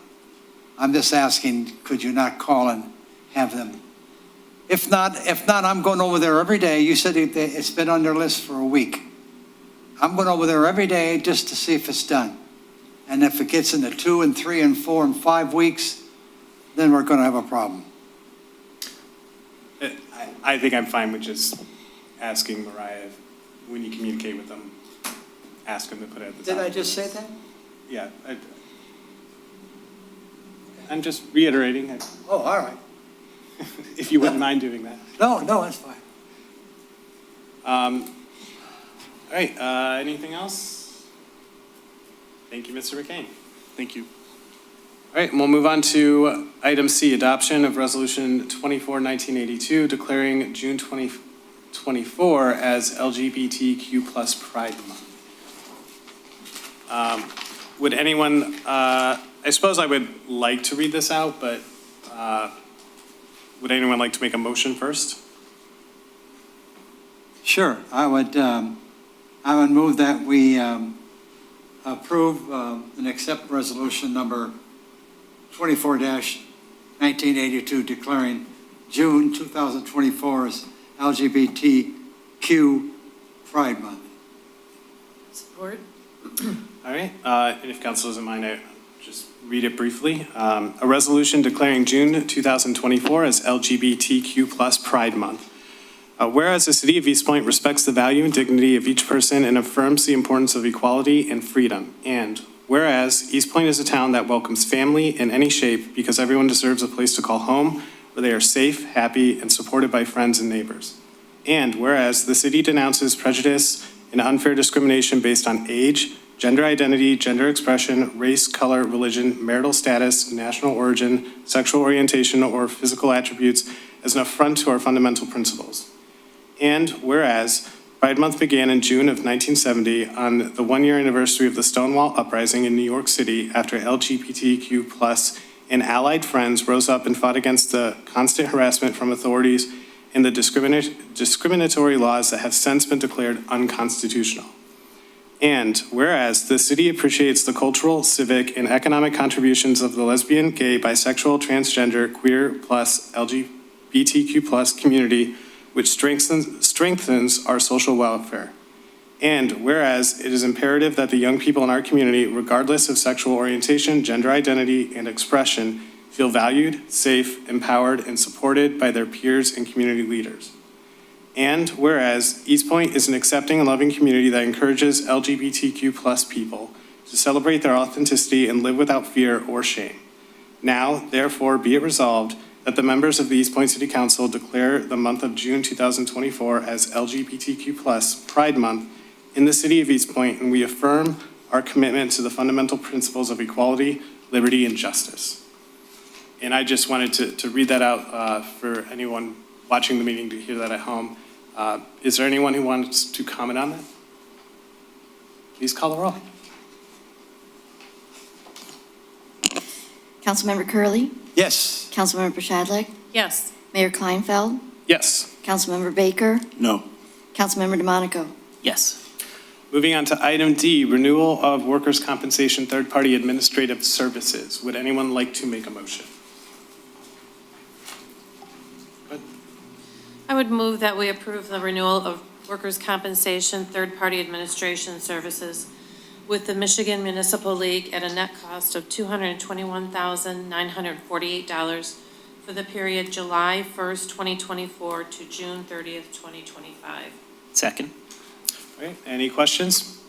I'm just asking, could you not call and have them? If not, I'm going over there every day. You said it's been on their list for a week. I'm going over there every day just to see if it's done. And if it gets into 2 and 3 and 4 and 5 weeks, then we're going to have a problem. I think I'm fine with just asking Mariah, when you communicate with them, ask them to put it at the top. Did I just say that? Yeah. I'm just reiterating it, Oh, all right. if you wouldn't mind doing that. No, that's fine. All right, anything else? Thank you, Mr. McCain. Thank you. All right, and we'll move on to item C, adoption of resolution 24-1982, declaring June 2024 as LGBTQ plus Pride Month. Would anyone, I suppose I would like to read this out, but would anyone like to make a motion first? Sure. I would move that we approve and accept resolution number 24-1982, declaring June 2024 as LGBTQ Pride Month. Support. All right, and if council doesn't mind, I just read it briefly. A resolution declaring June 2024 as LGBTQ plus Pride Month. Whereas the city of Eastpointe respects the value and dignity of each person and affirms the importance of equality and freedom. And whereas Eastpointe is a town that welcomes family in any shape because everyone deserves a place to call home where they are safe, happy, and supported by friends and neighbors. And whereas the city denounces prejudice and unfair discrimination based on age, gender identity, gender expression, race, color, religion, marital status, national origin, sexual orientation, or physical attributes as an affront to our fundamental principles. And whereas, by Pride Month began in June of 1970 on the one-year anniversary of the Stonewall Uprising in New York City after LGBTQ+ and allied friends rose up and fought against the constant harassment from authorities and the discriminatory laws that have since been declared unconstitutional. And whereas the city appreciates the cultural, civic, and economic contributions of the lesbian, gay, bisexual, transgender, queer plus LGBTQ plus community, which strengthens our social welfare. And whereas it is imperative that the young people in our community, regardless of sexual orientation, gender identity, and expression, feel valued, safe, empowered, and supported by their peers and community leaders. And whereas Eastpointe is an accepting and loving community that encourages LGBTQ+ people to celebrate their authenticity and live without fear or shame. Now, therefore, be it resolved that the members of the Eastpointe City Council declare the month of June 2024 as LGBTQ+ Pride Month in the city of Eastpointe, and we affirm our commitment to the fundamental principles of equality, liberty, and justice. And I just wanted to read that out for anyone watching the meeting to hear that at home. Is there anyone who wants to comment on that? Please call the roll. Councilmember Curley, Yes. Councilmember Pashadlik, Yes. Mayor Kleinfeld, Yes. Councilmember Baker, No. Councilmember DeMonico. Yes. Moving on to item D, renewal of workers' compensation third-party administrative services. Would anyone like to make a motion? I would move that we approve the renewal of workers' compensation third-party administration services with the Michigan Municipal League at a net cost of $221,948 for the period July 1st, 2024 to June 30th, 2025. Second. All right, any questions?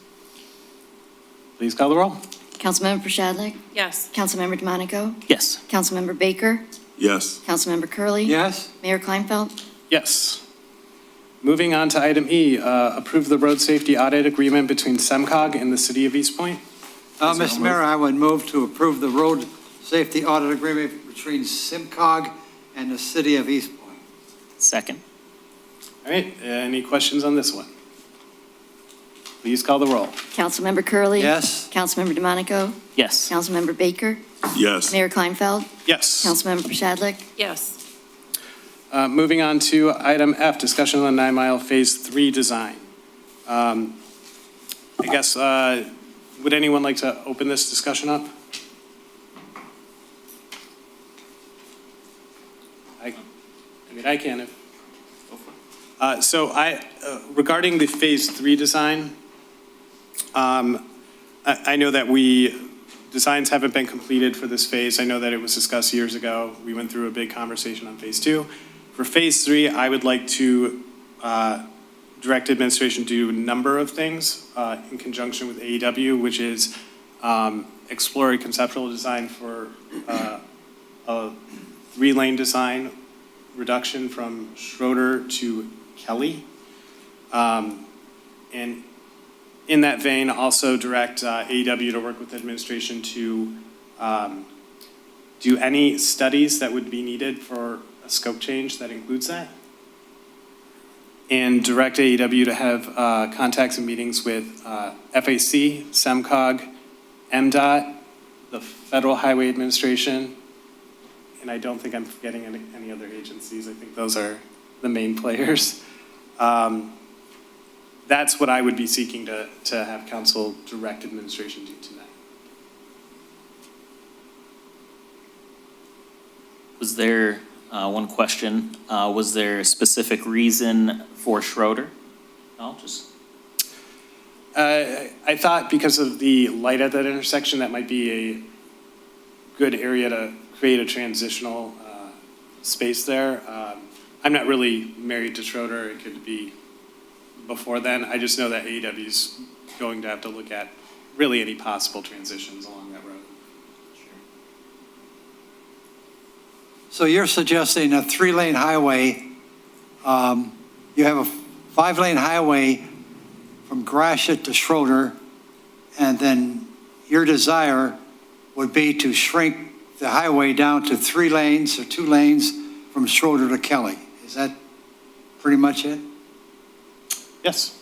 Please call the roll. Councilmember Pashadlik, Yes. Councilmember DeMonico, Yes. Councilmember Baker, Yes. Councilmember Curley. Yes. Mayor Kleinfeld. Yes. Moving on to item E, approve the road safety audit agreement between SEMCOG and the city of Eastpointe. Mr. Mayor, I would move to approve the road safety audit agreement between SIMCOG and the city of Eastpointe. Second. All right, any questions on this one? Please call the roll. Councilmember Curley. Yes. Councilmember DeMonico, Yes. Councilmember Baker, Yes. Mayor Kleinfeld, Yes. Councilmember Pashadlik. Yes. Moving on to item F, discussion on the 9 Mile Phase 3 design. I guess, would anyone like to open this discussion up? I mean, I can if. So regarding the Phase 3 design, I know that designs haven't been completed for this phase. I know that it was discussed years ago. We went through a big conversation on Phase 2. For Phase 3, I would like to direct administration to do a number of things in conjunction with AEW, which is explore a conceptual design for a 3-lane design reduction from Schroeder to Kelly. And in that vein, also direct AEW to work with administration to do any studies that would be needed for a scope change that includes that. And direct AEW to have contacts and meetings with FAC, SEMCOG, MDOT, the Federal Highway Administration, and I don't think I'm forgetting any other agencies. I think those are the main players. That's what I would be seeking to have council direct administration do tonight. Was there, one question, was there a specific reason for Schroeder? No, just. I thought because of the light at that intersection, that might be a good area to create a transitional space there. I'm not really married to Schroeder. It could be before then. I just know that AEW is going to have to look at really any possible transitions along that road. So you're suggesting a 3-lane highway, you have a 5-lane highway from Gratiot to Schroeder, and then your desire would be to shrink the highway down to 3 lanes or 2 lanes from Schroeder to Kelly. Is that pretty much it? Yes.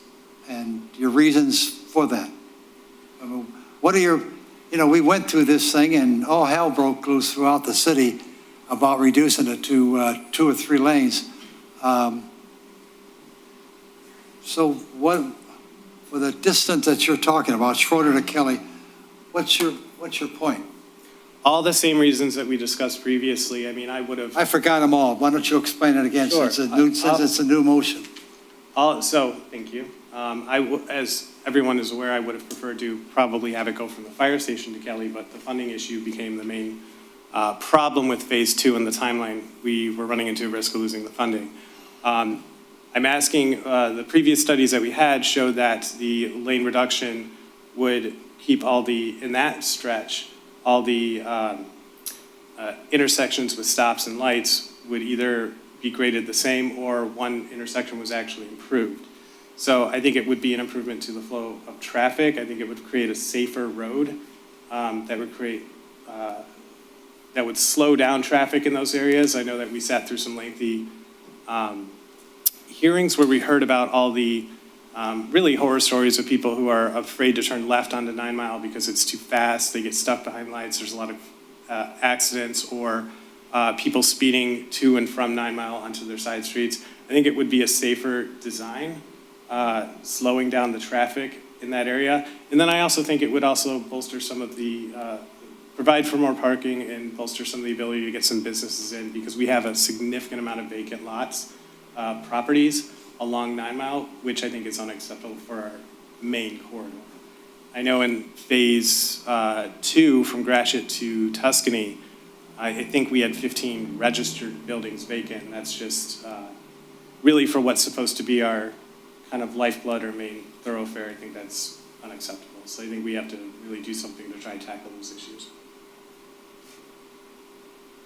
and your reasons for that. I mean, what are your, we went through this thing and all hell broke loose throughout the city about reducing it to 2 or 3 lanes. So what, for the distance that you're talking about, Schroeder to Kelly, what's your point? All the same reasons that we discussed previously. I mean, I would have. I forgot them all. Why don't you explain it again, Sure. since it's a new motion? Thank you. As everyone is aware, I would have preferred to probably have it go from the fire station to Kelly, but the funding issue became the main problem with phase 2 and the timeline. We were running into a risk of losing the funding. I'm asking, the previous studies that we had showed that the lane reduction would keep in that stretch, all the intersections with stops and lights would either be graded the same or one intersection was actually improved. So I think it would be an improvement to the flow of traffic. I think it would create a safer road that would slow down traffic in those areas. I know that we sat through some lengthy hearings where we heard about all the really horror stories of people who are afraid to turn left onto 9 Mile because it's too fast. They get stuck behind lights. There's a lot of accidents or people speeding to and from 9 Mile onto their side streets. I think it would be a safer design, slowing down the traffic in that area. And then I also think it would also bolster some of the, provide for more parking and bolster some of the ability to get some businesses in because we have a significant amount of vacant lots, properties along 9 Mile, which I think is unacceptable for our main corridor. I know in phase 2 from Gratiot to Tuscany, I think we had 15 registered buildings vacant, and that's just really for what's supposed to be our kind of lifeblood or main thoroughfare. I think that's unacceptable. So I think we have to really do something to try and tackle those issues.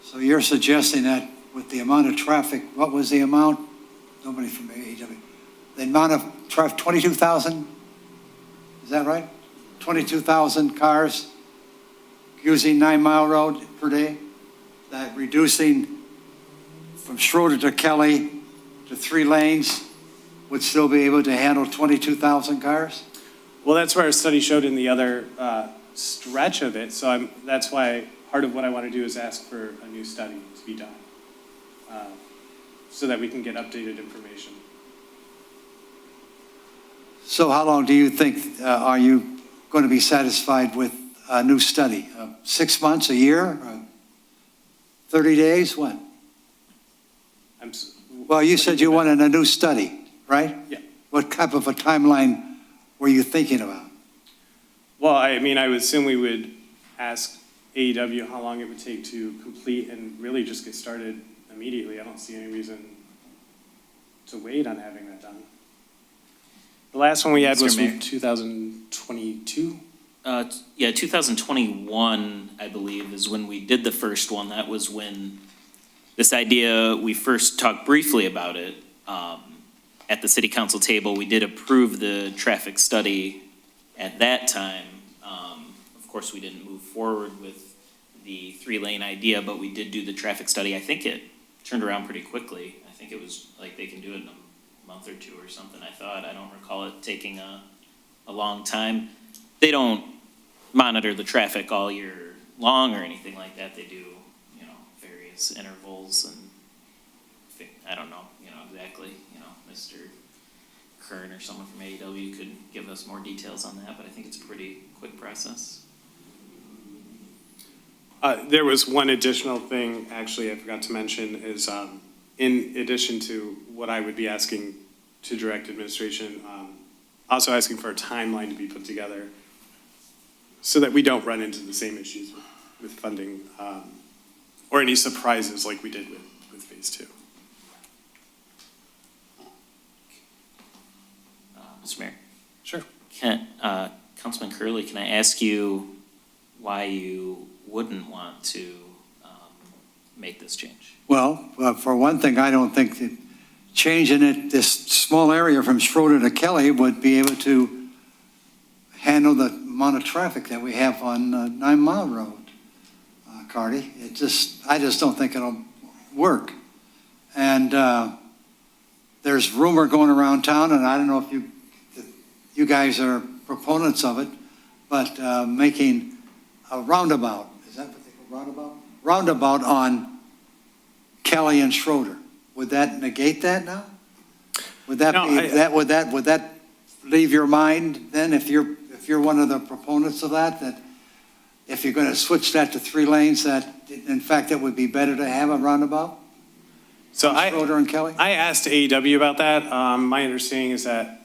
So you're suggesting that with the amount of traffic, what was the amount? Nobody from AEW. The amount of traffic, 22,000? Is that right? 22,000 cars using 9 Mile Road per day? That reducing from Schroeder to Kelly to 3 lanes would still be able to handle 22,000 cars? Well, that's where our study showed in the other stretch of it. So that's why part of what I want to do is ask for a new study to be done so that we can get updated information. So how long do you think are you going to be satisfied with a new study? 6 months, a year, 30 days, what? Well, you said you wanted a new study, right? Yeah. What type of a timeline were you thinking about? Well, I mean, I would assume we would ask AEW how long it would take to complete and really just get started immediately. I don't see any reason to wait on having that done. The last one we had was from 2022? Yeah, 2021, I believe, is when we did the first one. That was when this idea, we first talked briefly about it at the city council table. We did approve the traffic study at that time. Of course, we didn't move forward with the 3-lane idea, but we did do the traffic study. I think it turned around pretty quickly. I think it was like they can do it in a month or 2 or something, I thought. I don't recall it taking a long time. They don't monitor the traffic all year long or anything like that. They do, various intervals and I don't know, exactly, Mr. Kern or someone from AEW could give us more details on that, but I think it's a pretty quick process. There was one additional thing, actually, I forgot to mention, is in addition to what I would be asking to direct administration, also asking for a timeline to be put together so that we don't run into the same issues with funding or any surprises like we did with phase 2. Mr. Mayor? Sure. Councilman Curley, can I ask you why you wouldn't want to make this change? Well, for one thing, I don't think that changing it, this small area from Schroeder to Kelly would be able to handle the amount of traffic that we have on 9 Mile Road, Cardi. I just don't think it'll work. And there's rumor going around town, and I don't know if you guys are proponents of it, but making a roundabout, is that what they call roundabout? Roundabout on Kelly and Schroeder. Would that negate that now? Would that No, be, would that leave your mind then, if you're one of the proponents of that if you're going to switch that to 3 lanes, that in fact it would be better to have a roundabout? So Schroeder and Kelly? I asked AEW about that. My understanding is that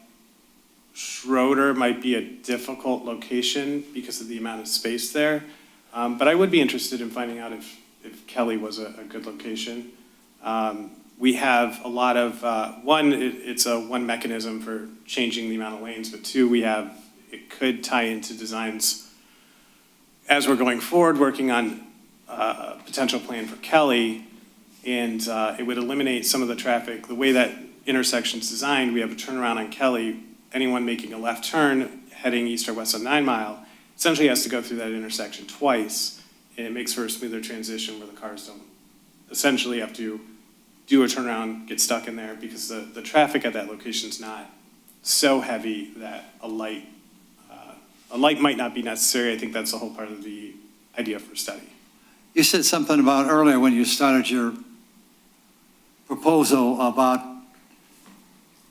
Schroeder might be a difficult location because of the amount of space there. But I would be interested in finding out if Kelly was a good location. We have a lot of, one, it's one mechanism for changing the amount of lanes, but 2, it could tie into designs as we're going forward, working on a potential plan for Kelly, and it would eliminate some of the traffic. The way that intersection's designed, we have a turnaround on Kelly. Anyone making a left turn heading east or west on 9 Mile essentially has to go through that intersection twice, and it makes for a smoother transition where the cars don't essentially have to do a turnaround, get stuck in there, because the traffic at that location is not so heavy that a light might not be necessary. I think that's the whole part of the idea for study. You said something about earlier when you started your proposal about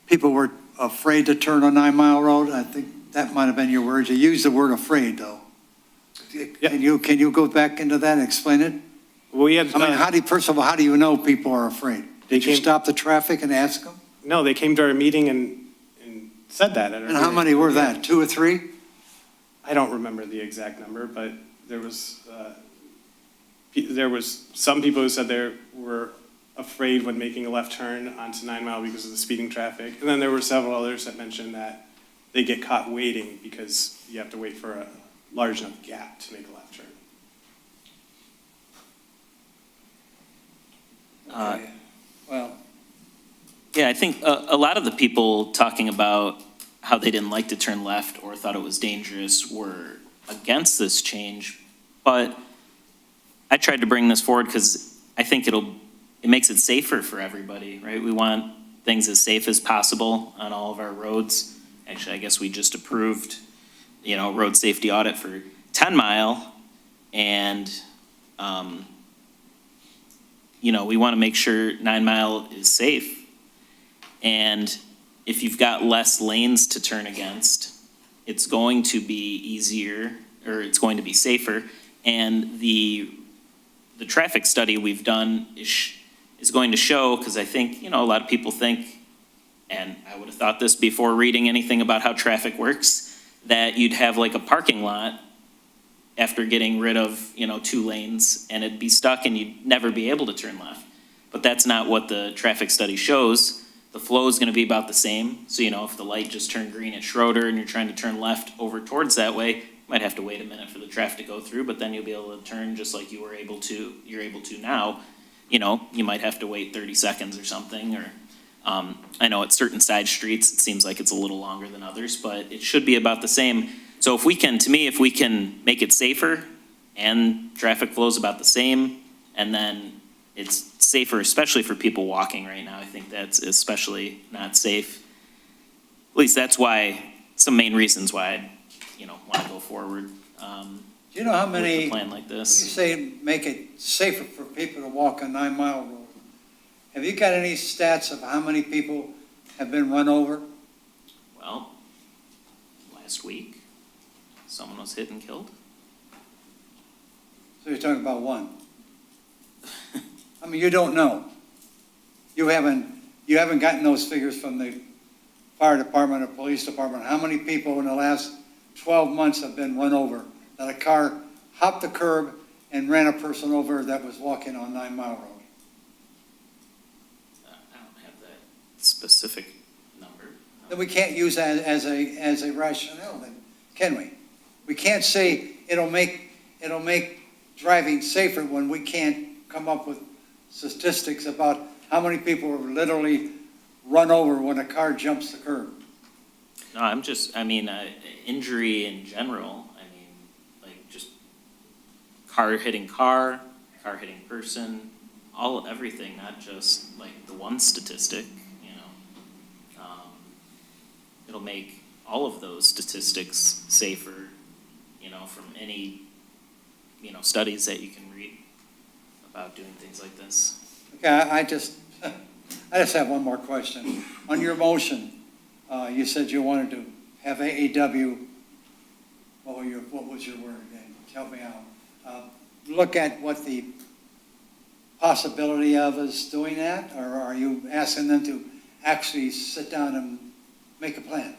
people were afraid to turn on 9 Mile Road. I think that might have been your words. You used the word afraid, though. Can you go back into that and explain it? Well, we had, first of all, how do you know people are afraid? Did you stop the traffic and ask them? No, they came to our meeting and said that. And how many were that, 2 or 3? I don't remember the exact number, but there was some people who said they were afraid when making a left turn onto 9 Mile because of the speeding traffic. And then there were several others that mentioned that they get caught waiting because you have to wait for a large enough gap to make a left turn. Yeah, I think a lot of the people talking about how they didn't like to turn left or thought it was dangerous were against this change. But I tried to bring this forward because I think it makes it safer for everybody, right? We want things as safe as possible on all of our roads. Actually, I guess we just approved, road safety audit for 10 Mile. And, we want to make sure 9 Mile is safe. And if you've got less lanes to turn against, it's going to be easier, or it's going to be safer. And the traffic study we've done is going to show, because I think, a lot of people think, and I would have thought this before reading anything about how traffic works, that you'd have like a parking lot after getting rid of, 2 lanes, and it'd be stuck and you'd never be able to turn left. But that's not what the traffic study shows. The flow is going to be about the same. So, if the light just turned green at Schroeder and you're trying to turn left over towards that way, you might have to wait a minute for the traffic to go through, but then you'll be able to turn just like you're able to now. You might have to wait 30 seconds or something, or I know at certain side streets, it seems like it's a little longer than others, but it should be about the same. So if we can make it safer and traffic flows about the same, and then it's safer, especially for people walking right now. I think that's especially not safe. At least that's why, some main reasons why I, want to go forward. Do you know how many, with a plan like this. You say make it safer for people to walk on 9 Mile Road. Have you got any stats of how many people have been run over? Well, last week, someone was hit and killed. So you're talking about one? You don't know. You haven't gotten those figures from the fire department or police department. How many people in the last 12 months have been run over? That a car hopped the curb and ran a person over that was walking on 9 Mile Road? I don't have that specific number. Then we can't use that as a rationale, then, can we? We can't say it'll make driving safer when we can't come up with statistics about how many people are literally run over when a car jumps the curb. No, injury in general, like just car hitting person, everything, not just like the one statistic, it'll make all of those statistics safer, from any, studies that you can read about doing things like this. Okay, I just have one more question. On your motion, you said you wanted to have AAW, what was your word again? Help me out. Look at what the possibility of us doing that, or are you asking them to actually sit down and make a plan?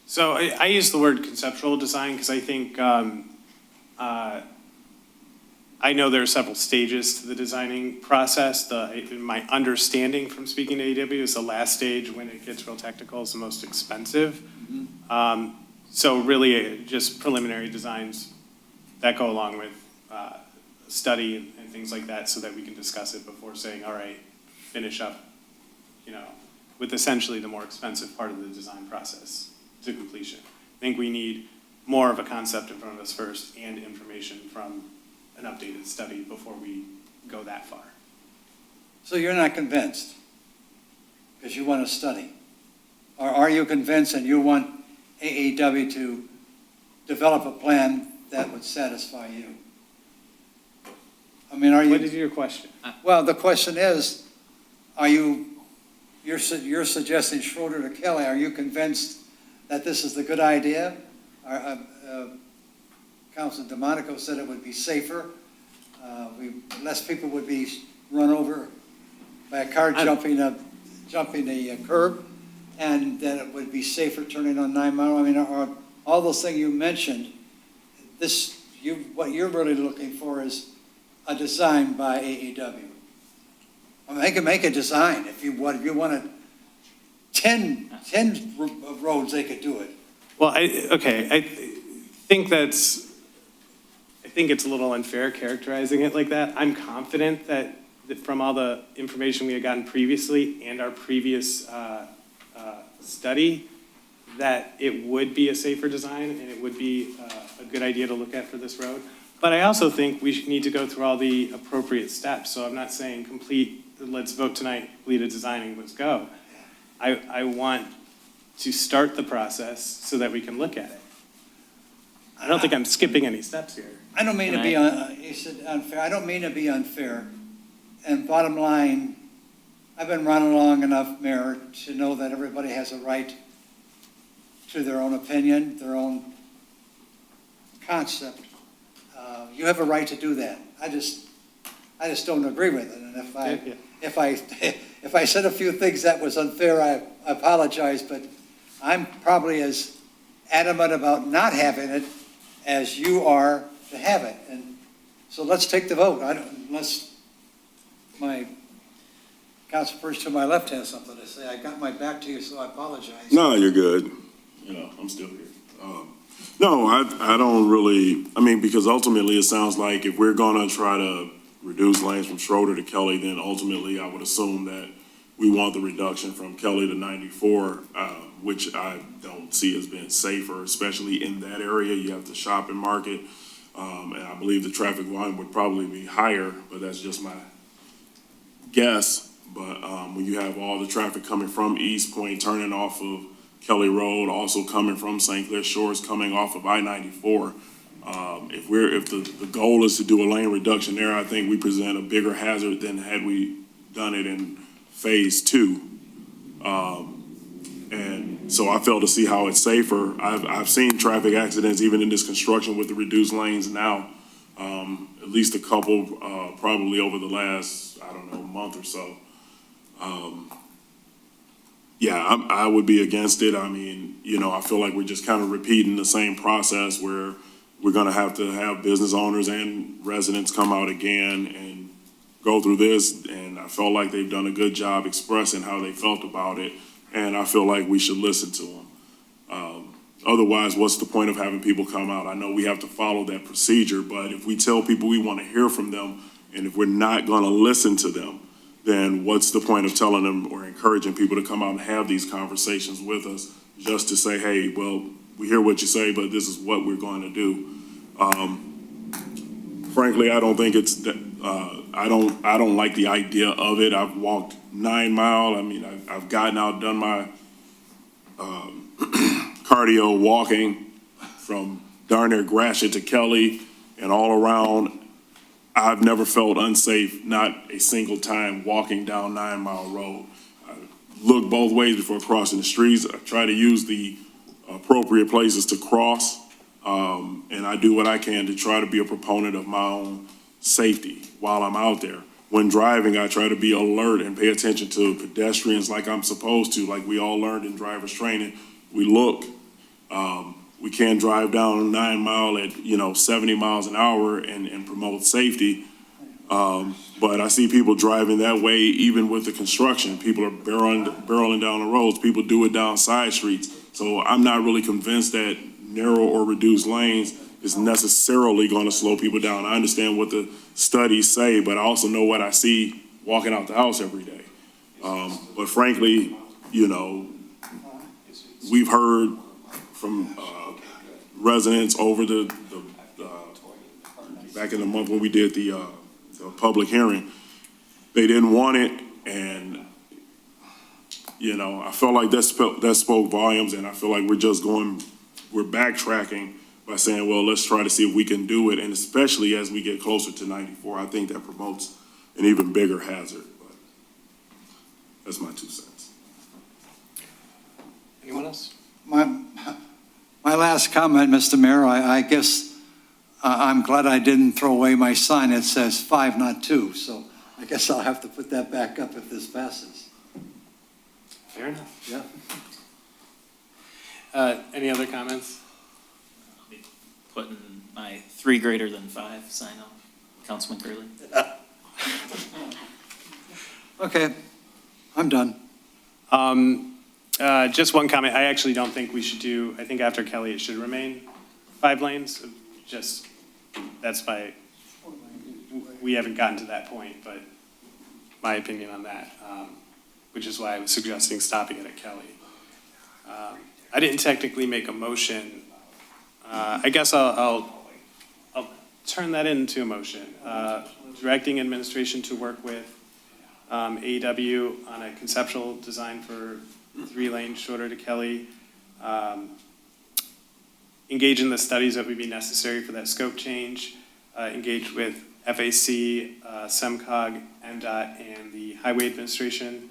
So I use the word conceptual design because I think, I know there are several stages to the designing process. My understanding from speaking to AEW is the last stage, when it gets real technical, is the most expensive. So really just preliminary designs that go along with study and things like that, so that we can discuss it before saying, all right, finish up, with essentially the more expensive part of the design process to completion. I think we need more of a concept in front of us first and information from an updated study before we go that far. So you're not convinced because you want to study? Or are you convinced and you want AEW to develop a plan that would satisfy you? I mean, are you? What is your question? Well, the question is, you're suggesting Schroeder to Kelly, are you convinced that this is the good idea? Councilman DeMonico said it would be safer. Less people would be run over by a car jumping a curb, and that it would be safer turning on 9 Mile. I mean, all those things you mentioned, what you're really looking for is a design by AEW. I mean, they can make a design. If you wanted 10 roads, they could do it. Well, I think it's a little unfair characterizing it like that. I'm confident that from all the information we had gotten previously and our previous study, that it would be a safer design and it would be a good idea to look at for this road. But I also think we need to go through all the appropriate steps. So I'm not saying let's vote tonight, complete a design and let's go. I want to start the process so that we can look at it. I don't think I'm skipping any steps here. I don't mean to be, you said unfair. I don't mean to be unfair. And bottom line, I've been running long enough, Mayor, to know that everybody has a right to their own opinion, their own concept. You have a right to do that. I just don't agree with it. And if I said a few things that was unfair, I apologize. But I'm probably as adamant about not having it as you are to have it. And so let's take the vote. Unless my councilperson to my left has something to say. I got my back to you, so I apologize. No, you're good. I'm still here. No, I don't really, because ultimately it sounds like if we're gonna try to reduce lanes from Schroeder to Kelly, then ultimately I would assume that we want the reduction from Kelly to 94, which I don't see as being safer, especially in that area. You have the shopping market, and I believe the traffic volume would probably be higher, but that's just my guess. But when you have all the traffic coming from Eastpointe, turning off of Kelly Road, also coming from St. Clair Shores, coming off of I-94, if the goal is to do a lane reduction there, I think we present a bigger hazard than had we done it in phase 2. And so I fail to see how it's safer. I've seen traffic accidents even in this construction with the reduced lanes now, at least a couple, probably over the last, month or so. I would be against it. I feel like we're just kind of repeating the same process where we're going to have business owners and residents come out again and go through this. And I felt like they've done a good job expressing how they felt about it. And I feel like we should listen to them. Otherwise, what's the point of having people come out? I know we have to follow that procedure, but if we tell people we want to hear from them, and if we're not going to listen to them, then what's the point of telling them or encouraging people to come out and have these conversations with us just to say, hey, well, we hear what you say, but this is what we're going to do. Frankly, I don't think it's, I don't like the idea of it. I've walked 9 Mile. I've gotten out, done my cardio walking from darn near Gratiot to Kelly and all around. I've never felt unsafe, not a single time walking down 9 Mile Road. I look both ways before crossing the streets. I try to use the appropriate places to cross. And I do what I can to try to be a proponent of my own safety while I'm out there. When driving, I try to be alert and pay attention to pedestrians like I'm supposed to, like we all learned in driver's training. We look. We can't drive down 9 Mile at 70 miles an hour and promote safety. But I see people driving that way even with the construction. People are barreling down the roads. People do it down side streets. So I'm not really convinced that narrow or reduced lanes is necessarily going to slow people down. I understand what the studies say, but I also know what I see walking out the house every day. But frankly, we've heard from residents over the back in the month when we did the public hearing, they didn't want it, and I felt like that spoke volumes, and I feel like we're backtracking by saying, well, let's try to see if we can do it, and especially as we get closer to 94, I think that promotes an even bigger hazard. But that's my 2 cents. Anyone else? My last comment, Mr. Mayor, I guess I'm glad I didn't throw away my sign that says 5, not 2. So I guess I'll have to put that back up if this passes. Fair enough. Yeah. Any other comments? Putting my 3 greater than 5 sign up, Councilman Curley. Okay, I'm done. Just one comment. I actually don't think we should do, I think after Kelly, it should remain 5 lanes. We haven't gotten to that point, but my opinion on that, which is why I was suggesting stopping it at Kelly. I didn't technically make a motion. I guess I'll turn that into a motion. Directing administration to work with AEW on a conceptual design for 3 lanes shorter to Kelly. Engage in the studies that would be necessary for that scope change. Engage with FAC, SEMCOG, MDOT, and the Highway Administration,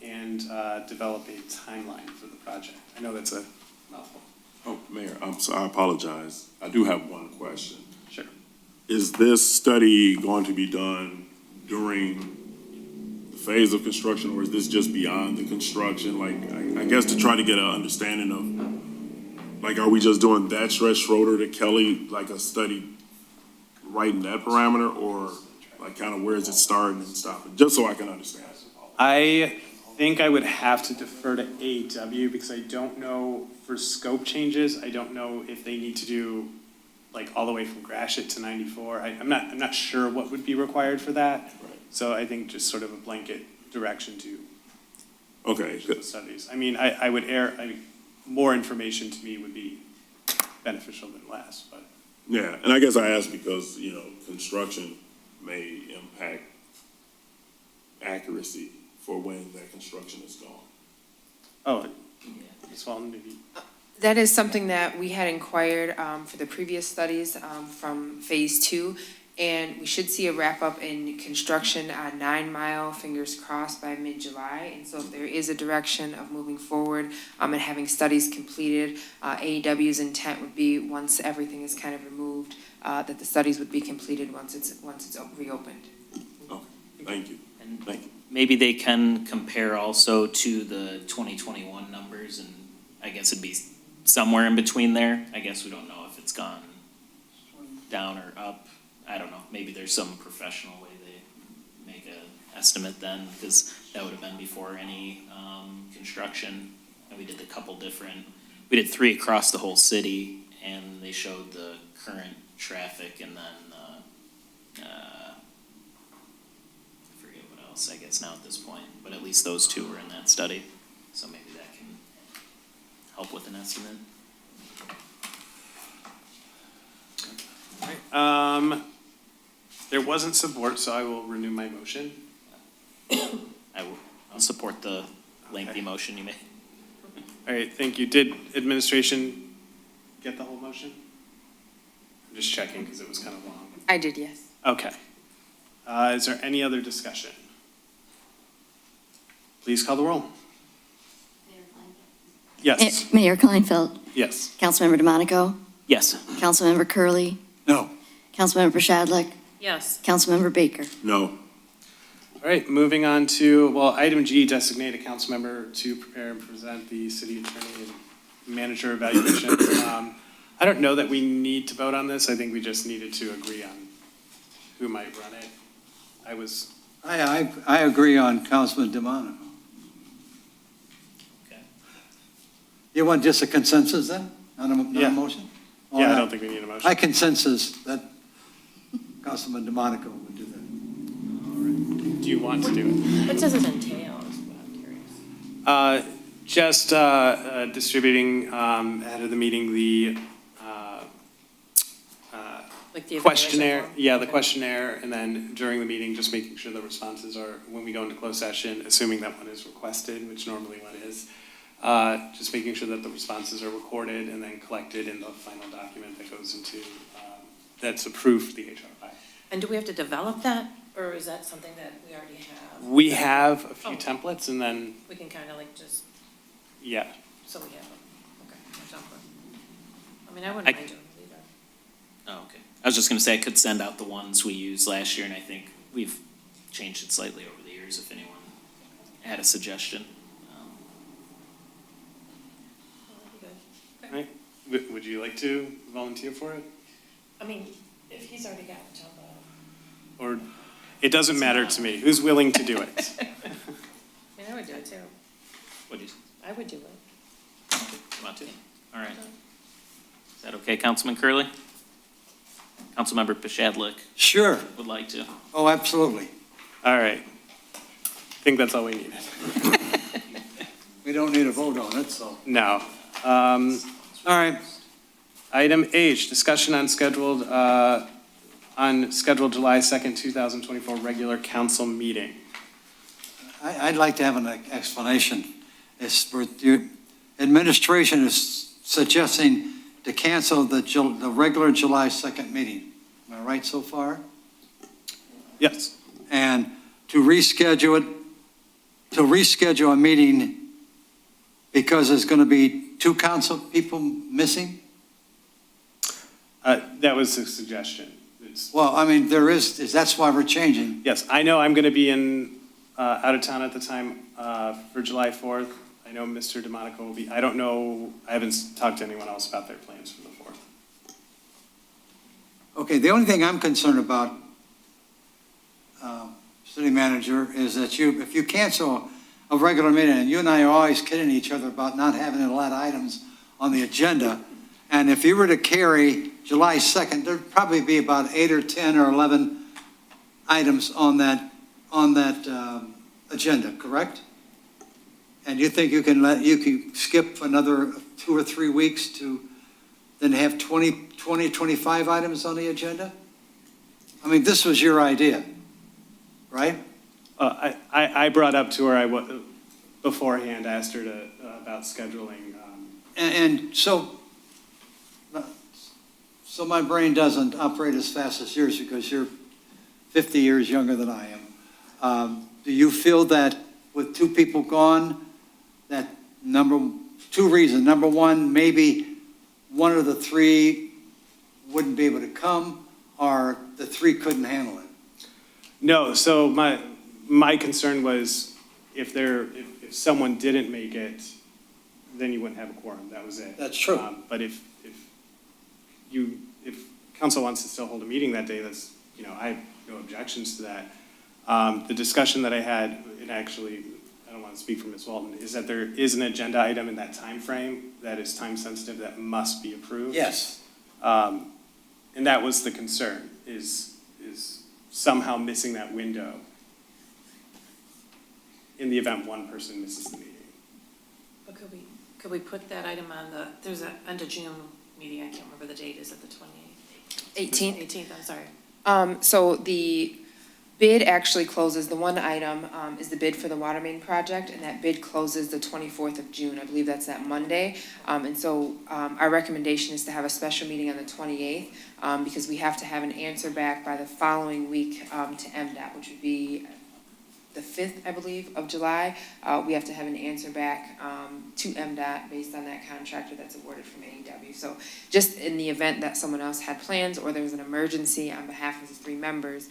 and develop a timeline for the project. I know that's a mouthful. Oh, Mayor, I'm sorry, I apologize. I do have one question. Sure. Is this study going to be done during the phase of construction, or is this just beyond the construction? Like, I guess to try to get an understanding of, like, are we just doing that stretch Schroeder to Kelly, like a study right in that parameter, or like kind of where is it starting and stopping? Just so I can understand. I think I would have to defer to AEW because I don't know for scope changes. I don't know if they need to do like all the way from Gratiot to 94. I'm not sure what would be required for that. Right. So I think just sort of a blanket direction to Okay. studies. I mean, I would more information to me would be beneficial than less, but. Yeah, and I guess I asked because, construction may impact accuracy for when that construction is gone. Oh, Ms. Walton, maybe. That is something that we had inquired for the previous studies from Phase 2, and we should see a wrap-up in construction on 9 Mile, fingers crossed, by mid-July. And so if there is a direction of moving forward and having studies completed, AEW's intent would be, once everything is kind of removed, that the studies would be completed once it's reopened. Okay, thank you. And Thank you. maybe they can compare also to the 2021 numbers, and I guess it'd be somewhere in between there. I guess we don't know if it's gone down or up. I don't know. Maybe there's some professional way they make an estimate then, because that would have been before any construction. And we did we did 3 across the whole city, and they showed the current traffic, and then I forget what else, I guess now at this point, but at least those 2 were in that study. So maybe that can help with an estimate. There wasn't support, so I will renew my motion. I'll support the lengthy motion you made. All right, thank you. Did administration get the whole motion? I'm just checking because it was kind of long. I did, yes. Okay. Is there any other discussion? Please call the roll. Yes. Mayor Kleinfeld, Yes. Councilmember DeMonico, Yes. Councilmember Curley, No. Councilmember Shadlick, Yes. Councilmember Baker. No. All right, moving on to, well, item G, designate a council member to prepare and present the city attorney and manager evaluation. I don't know that we need to vote on this. I think we just needed to agree on who might run it. I agree on Councilman DeMonico. Okay. You want just a consensus then, not a motion? Yeah, I don't think we need a motion. I consensus that Councilman DeMonico would do that. Do you want to do it? What does it entail, is what I'm curious. Just distributing ahead of the meeting the Like the evaluation questionnaire. form? Yeah, the Okay. questionnaire, and then during the meeting, just making sure the responses are, when we go into closed session, assuming that one is requested, which normally one is, just making sure that the responses are recorded and then collected in the final document that goes into, that's approved for the HRI. And do we have to develop that, or is that something that we already have? We have a few Oh. templates, and then, We can kind of like just, yeah. so we have, okay, a template. I mean, I wouldn't mind doing it either. Oh, okay. I was just gonna say I could send out the ones we used last year, and I think we've changed it slightly over the years if anyone had a suggestion. That'd be good. Right? Would you like to volunteer for it? I mean, if he's already got the template. Or, it doesn't matter to me. Who's willing to do it? I mean, I would do it too. What do you, I would do it. you want to? All right. Is that okay, Councilman Curley? Councilmember Pashadlik Sure. would like to. Oh, absolutely. All right. I think that's all we needed. We don't need a vote on it, so. No. All right. Item H, discussion on scheduled July 2nd, 2024 regular council meeting. I'd like to have an explanation. It's for your administration is suggesting to cancel the regular July 2nd meeting. Am I right so far? Yes. And to reschedule a meeting because there's going to be 2 council people missing? That was a suggestion. Well, I mean, that's why we're changing. Yes, I know I'm going to be out of town at the time for July 4th. I know Mr. DeMonico will be, I don't know, I haven't talked to anyone else about their plans for the 4th. Okay, the only thing I'm concerned about, city manager, is that if you cancel a regular meeting, and you and I are always kidding each other about not having a lot of items on the agenda, and if you were to carry July 2nd, there'd probably be about 8 or 10 or 11 items on that agenda, correct? And you think you can skip another 2 or 3 weeks to then have 25 items on the agenda? I mean, this was your idea, right? I brought up to her, beforehand, asked her about scheduling. And so my brain doesn't operate as fast as yours because you're 50 years younger than I am. Do you feel that with 2 people gone, that 2 reasons. Number one, maybe one of the 3 wouldn't be able to come, or the 3 couldn't handle it? No, so my concern was if someone didn't make it, then you wouldn't have a quorum. That was it. That's true. But if council wants to still hold a meeting that day, that's, I have no objections to that. The discussion that I had, and actually, I don't want to speak for Ms. Walton, is that there is an agenda item in that time frame that is time sensitive that must be approved. Yes. And that was the concern, is somehow missing that window in the event one person misses the meeting. But could we put that item on there's an end of June meeting, I can't remember the date, is it the 28th? 18th. 18th, I'm sorry. So the Bid actually closes, the one item is the bid for the water main project, and that bid closes the 24th of June. I believe that's that Monday. And so our recommendation is to have a special meeting on the 28th because we have to have an answer back by the following week to MDOT, which would be the 5th, I believe, of July. We have to have an answer back to MDOT based on that contractor that's awarded from AEW. So just in the event that someone else had plans or there was an emergency on behalf of the 3 members,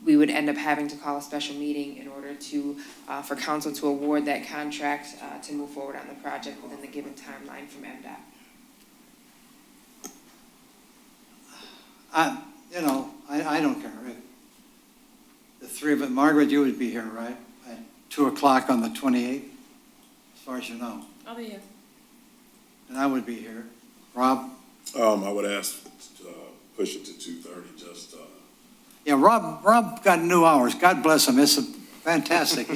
we would end up having to call a special meeting in order to, for council to award that contract to move forward on the project within the given timeline from MDOT. I don't care. The 3 of it, Margaret, you would be here, right? At 2 o'clock on the 28th, as far as you know. I'll be here. And I would be here. Rob? I would ask to push it to 2:30, just, Yeah, Rob got new hours. God bless him. It's fantastic.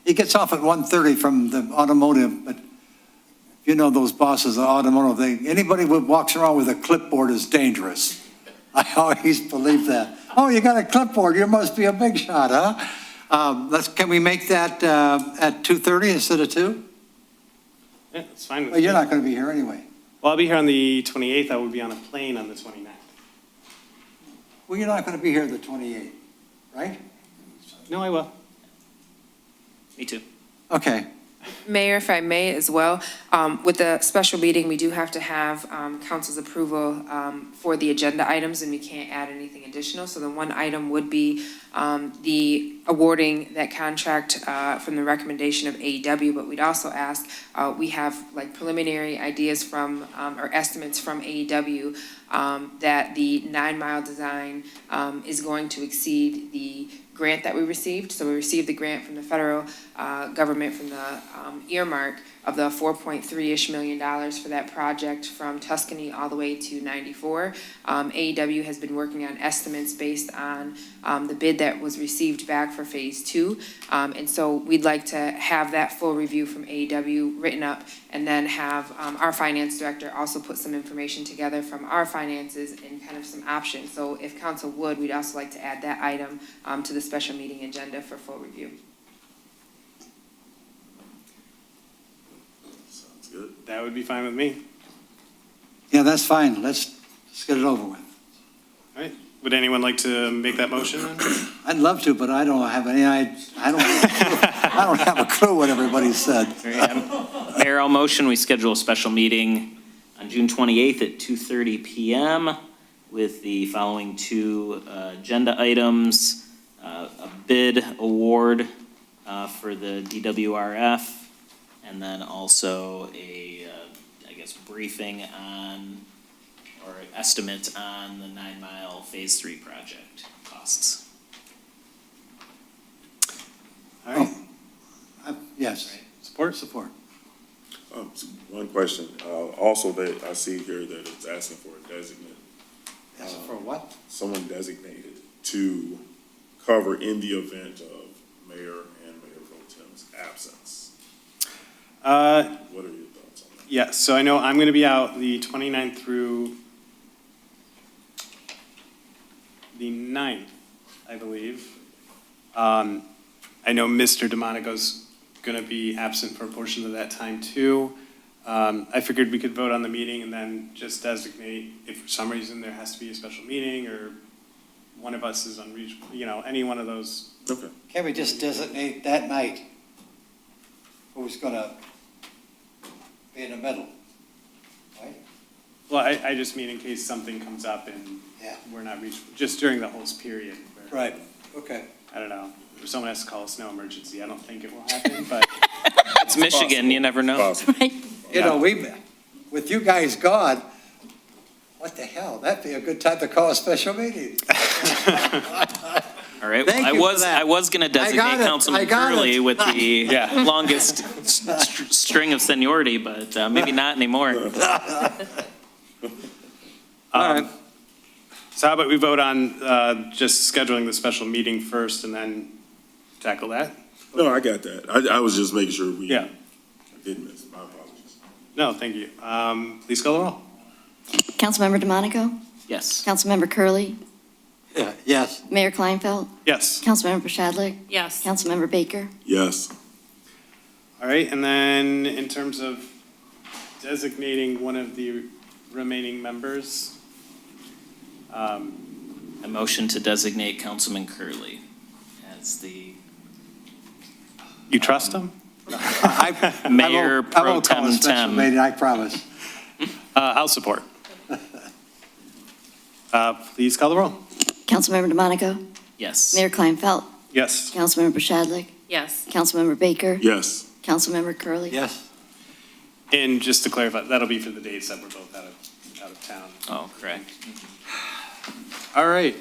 He gets off at 1:30 from the automotive, but you know those bosses of automotive, anybody who walks around with a clipboard is dangerous. I always believe that. Oh, you got a clipboard, you must be a big shot, huh? Can we make that at 2:30 instead of 2? Yeah, it's fine with Well, you're me. not going to be here anyway. Well, I'll be here on the 28th. I will be on a plane on the 29th. Well, you're not going to be here the 28th, right? No, I will. Me too. Okay. Mayor, if I may as well, with the special meeting, we do have to have council's approval for the agenda items, and we can't add anything additional. So the one item would be the awarding that contract from the recommendation of AEW, but we'd also ask, we have like preliminary ideas from, or estimates from AEW that the 9-mile design is going to exceed the grant that we received. So we received the grant from the federal government from the earmark of the $4.3-ish million for that project from Tuscany all the way to 94. AEW has been working on estimates based on the bid that was received back for phase 2. And so we'd like to have that full review from AEW written up and then have our finance director also put some information together from our finances and kind of some options. So if council would, we'd also like to add that item to the special meeting agenda for full review. sounds good. That would be fine with me. Yeah, that's fine. Let's get it over with. All right. Would anyone like to make that motion then? I'd love to, but I don't have any, I don't have a clue what everybody said. Mayor, I'll motion we schedule a special meeting on June 28th at 2:30 PM with the following 2 agenda items, a bid award for the DWRF, and then also a, I guess, briefing on, or estimate on the 9-mile Phase 3 project costs. All right. Yes. Support? Support. So one question, also that I see here that it's asking for a designate. Asking for what? Someone designated to cover in the event of Mayor and Mayor Pro Tem's absence. What are your thoughts on that? Yeah, so I know I'm going to be out the 29th through the 9th, I believe. I know Mr. DeMonico's going to be absent for a portion of that time too. I figured we could vote on the meeting and then just designate if for some reason there has to be a special meeting or one of us is unreachable, any one of those. Okay. Can't we just designate that night who's going to be in the middle, right? Well, I just mean in case something comes up and we're not reachable, just during the whole period. Right, okay. I don't know, if someone has to call a snow emergency, I don't think it will happen, but. It's Michigan, you never know. You know, with you guys gone, what the hell? That'd be a good time to call a special meeting. All right, Thank you for that. I was going to I designate got it. Councilman I got Curley it. with the longest string of seniority, but maybe not anymore. All right. So how about we vote on just scheduling the special meeting first and then tackle that? No, I got that. I was just making sure we Yeah. didn't miss. My apologies. No, thank you. Please call the roll. Councilmember DeMonico? Yes. Councilmember Curley? Yes. Mayor Kleinfeld, Yes. Councilmember Shadlick, Yes. Councilmember Baker, Yes. All right, and then in terms of designating one of the remaining members, A motion to designate Councilman Curley as the you trust him? Mayor I Pro won't call a Tem special Tem. meeting, I promise. I'll support. Please call the roll. Councilmember DeMonico, Yes. Mayor Kleinfeld, Yes. Councilmember Shadlick, Yes. Councilmember Baker, Yes. Councilmember Curley. Yes. And just to clarify, that'll be for the dates that we're both out of town. Oh, correct. All right,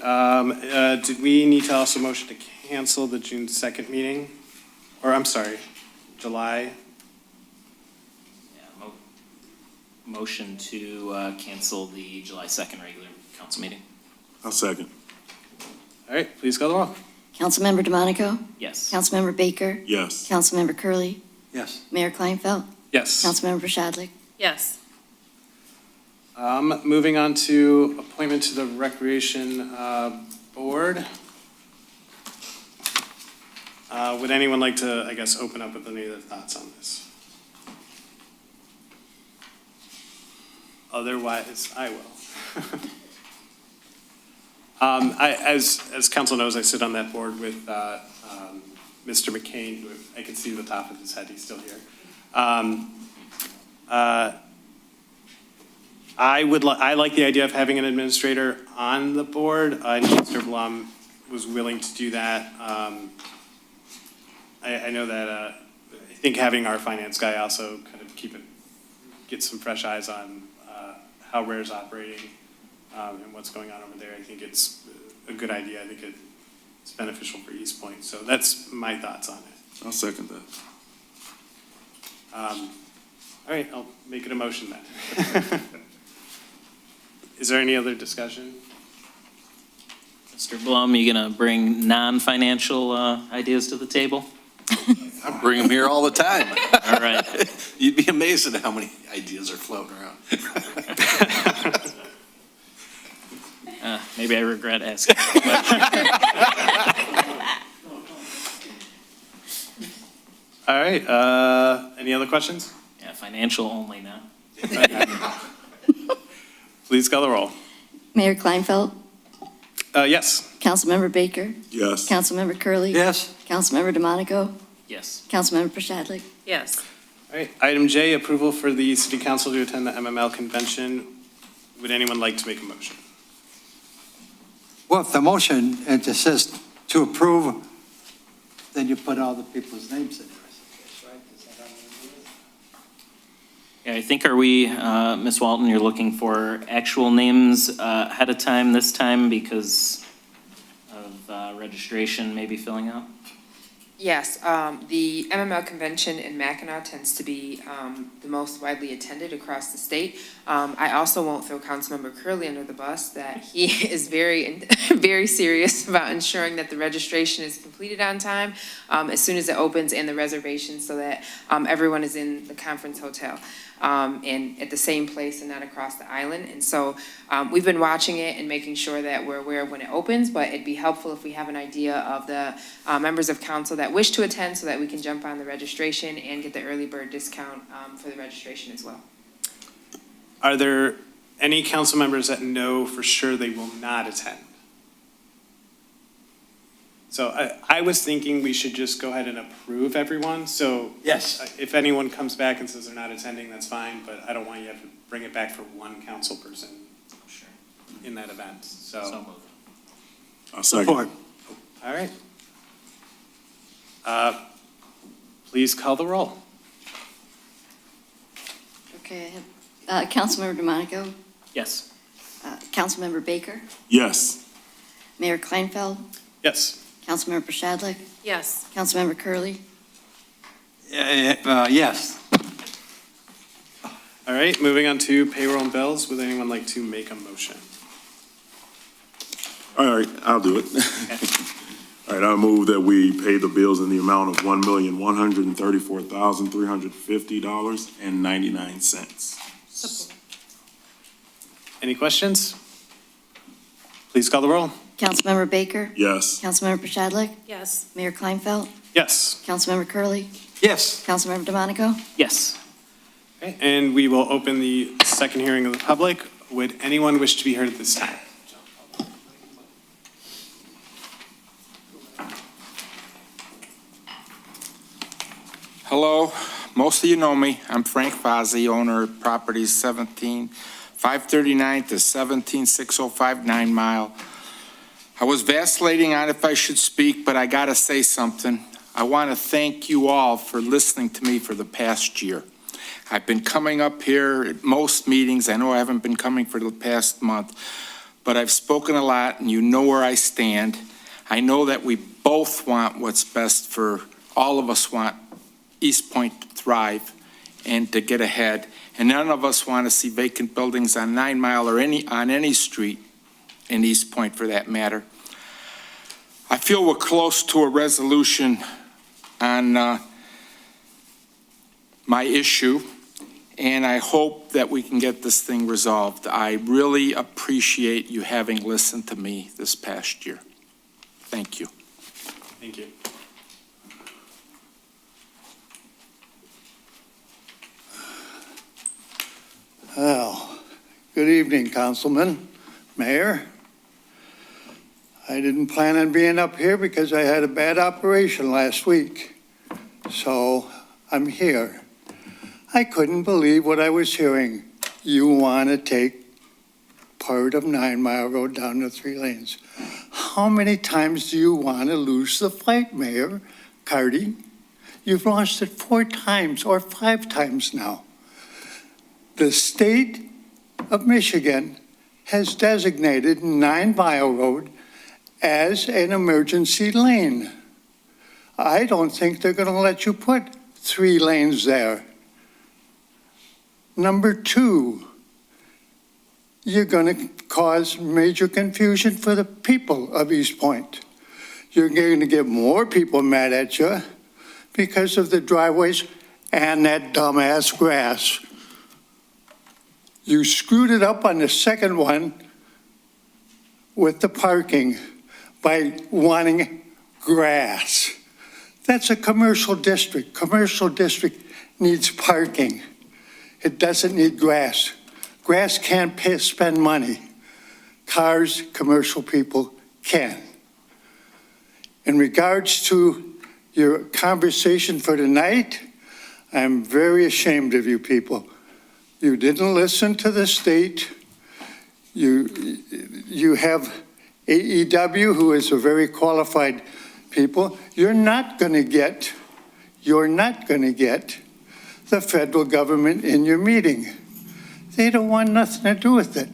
did we need to also motion to cancel the June 2nd meeting? Or, I'm sorry, July? Yeah, motion to cancel the July 2nd regular council meeting. I'll second. All right, please call the roll. Councilmember DeMonico, Yes. Councilmember Baker, Yes. Councilmember Curley, Yes. Mayor Kleinfeld, Yes. Councilmember Shadlick. Yes. Moving on to appointment to the Recreation Board. Would anyone like to, I guess, open up with any other thoughts on this? Otherwise, I will. As council knows, I sit on that board with Mr. McCain, who I can see the top of his head, he's still here. I like the idea of having an administrator on the board, and Mr. Blum was willing to do that. I know that, I think having our finance guy also kind of get some fresh eyes on how RARE's operating and what's going on over there. I think it's a good idea. I think it's beneficial for Eastpointe. So that's my thoughts on it. I'll second that. All right, I'll make it a motion then. Is there any other discussion? Mr. Blum, you gonna bring non-financial ideas to the table? I bring them here all the time. All right. You'd be amazed at how many ideas are floating around. Maybe I regret asking. All right, any other questions? Yeah, financial only now. Please call the roll. Mayor Kleinfeld, Yes. Councilmember Baker, Yes. Councilmember Curley. Yes. Councilmember DeMonico, Yes. Councilmember Shadlick. Yes. All right, item J, approval for the city council to attend the MML convention. Would anyone like to make a motion? Well, if the motion, it just says to approve, then you put all the people's names in there. Right? Is that how you do it? Yeah, I think are we, Ms. Walton, you're looking for actual names ahead of time this time because of registration maybe filling out? Yes, the MML convention in Mackinac tends to be the most widely attended across the state. I also won't throw Councilmember Curley under the bus, that he is very serious about ensuring that the registration is completed on time as soon as it opens, and the reservation, so that everyone is in the conference hotel and at the same place and not across the island. And so we've been watching it and making sure that we're aware of when it opens, but it'd be helpful if we have an idea of the members of council that wish to attend, so that we can jump on the registration and get the early bird discount for the registration as well. Are there any council members that know for sure they will not attend? So I was thinking we should just go ahead and approve everyone. So Yes. if anyone comes back and says they're not attending, that's fine, but I don't want you to have to bring it back for one council person Sure. in that event. So So, moved. I'll second. Support. all right. Please call the roll. Okay, I have Councilmember DeMonico, Yes. Councilmember Baker, Yes. Mayor Kleinfeld, Yes. Councilmember Shadlick, Yes. Councilmember Curley. Yes. All right, moving on to payroll and bills. Would anyone like to make a motion? All right, I'll do it. All right, I move that we pay the bills in the amount of $1,134,350.99. Any questions? Please call the roll. Councilmember Baker? Yes. Councilmember Shadlick? Yes. Mayor Kleinfeld? Yes. Councilmember Curley, Yes. Councilmember DeMonico? Yes. Okay, and we will open the second hearing of the public. Would anyone wish to be heard at this time? Hello, most of you know me. I'm Frank Fozzi, owner of properties 539 to 17605 9 Mile. I was vacillating on if I should speak, but I gotta say something. I want to thank you all for listening to me for the past year. I've been coming up here at most meetings. I know I haven't been coming for the past month, but I've spoken a lot and you know where I stand. I know that we both want what's best for, all of us want Eastpointe to thrive and to get ahead. And none of us want to see vacant buildings on 9 Mile or on any street in Eastpointe for that matter. I feel we're close to a resolution on my issue, and I hope that we can get this thing resolved. I really appreciate you having listened to me this past year. Thank you. Thank you. Well, good evening, Councilman, Mayor. I didn't plan on being up here because I had a bad operation last week. So I'm here. I couldn't believe what I was hearing. You want to take part of 9 Mile Road down to 3 lanes. How many times do you want to lose the fight, Mayor Cardy? You've lost it 4 times or 5 times now. The state of Michigan has designated 9 Mile Road as an emergency lane. I don't think they're going to let you put 3 lanes there. Number 2, you're going to cause major confusion for the people of Eastpointe. You're going to get more people mad at you because of the driveways and that dumbass grass. You screwed it up on the second one with the parking by wanting grass. That's a commercial district. Commercial district needs parking. It doesn't need grass. Grass can't spend money. Cars, commercial people can. In regards to your conversation for tonight, I'm very ashamed of you people. You didn't listen to the state. You have AEW, who is a very qualified people. You're not going to get the federal government in your meeting. They don't want nothing to do with it.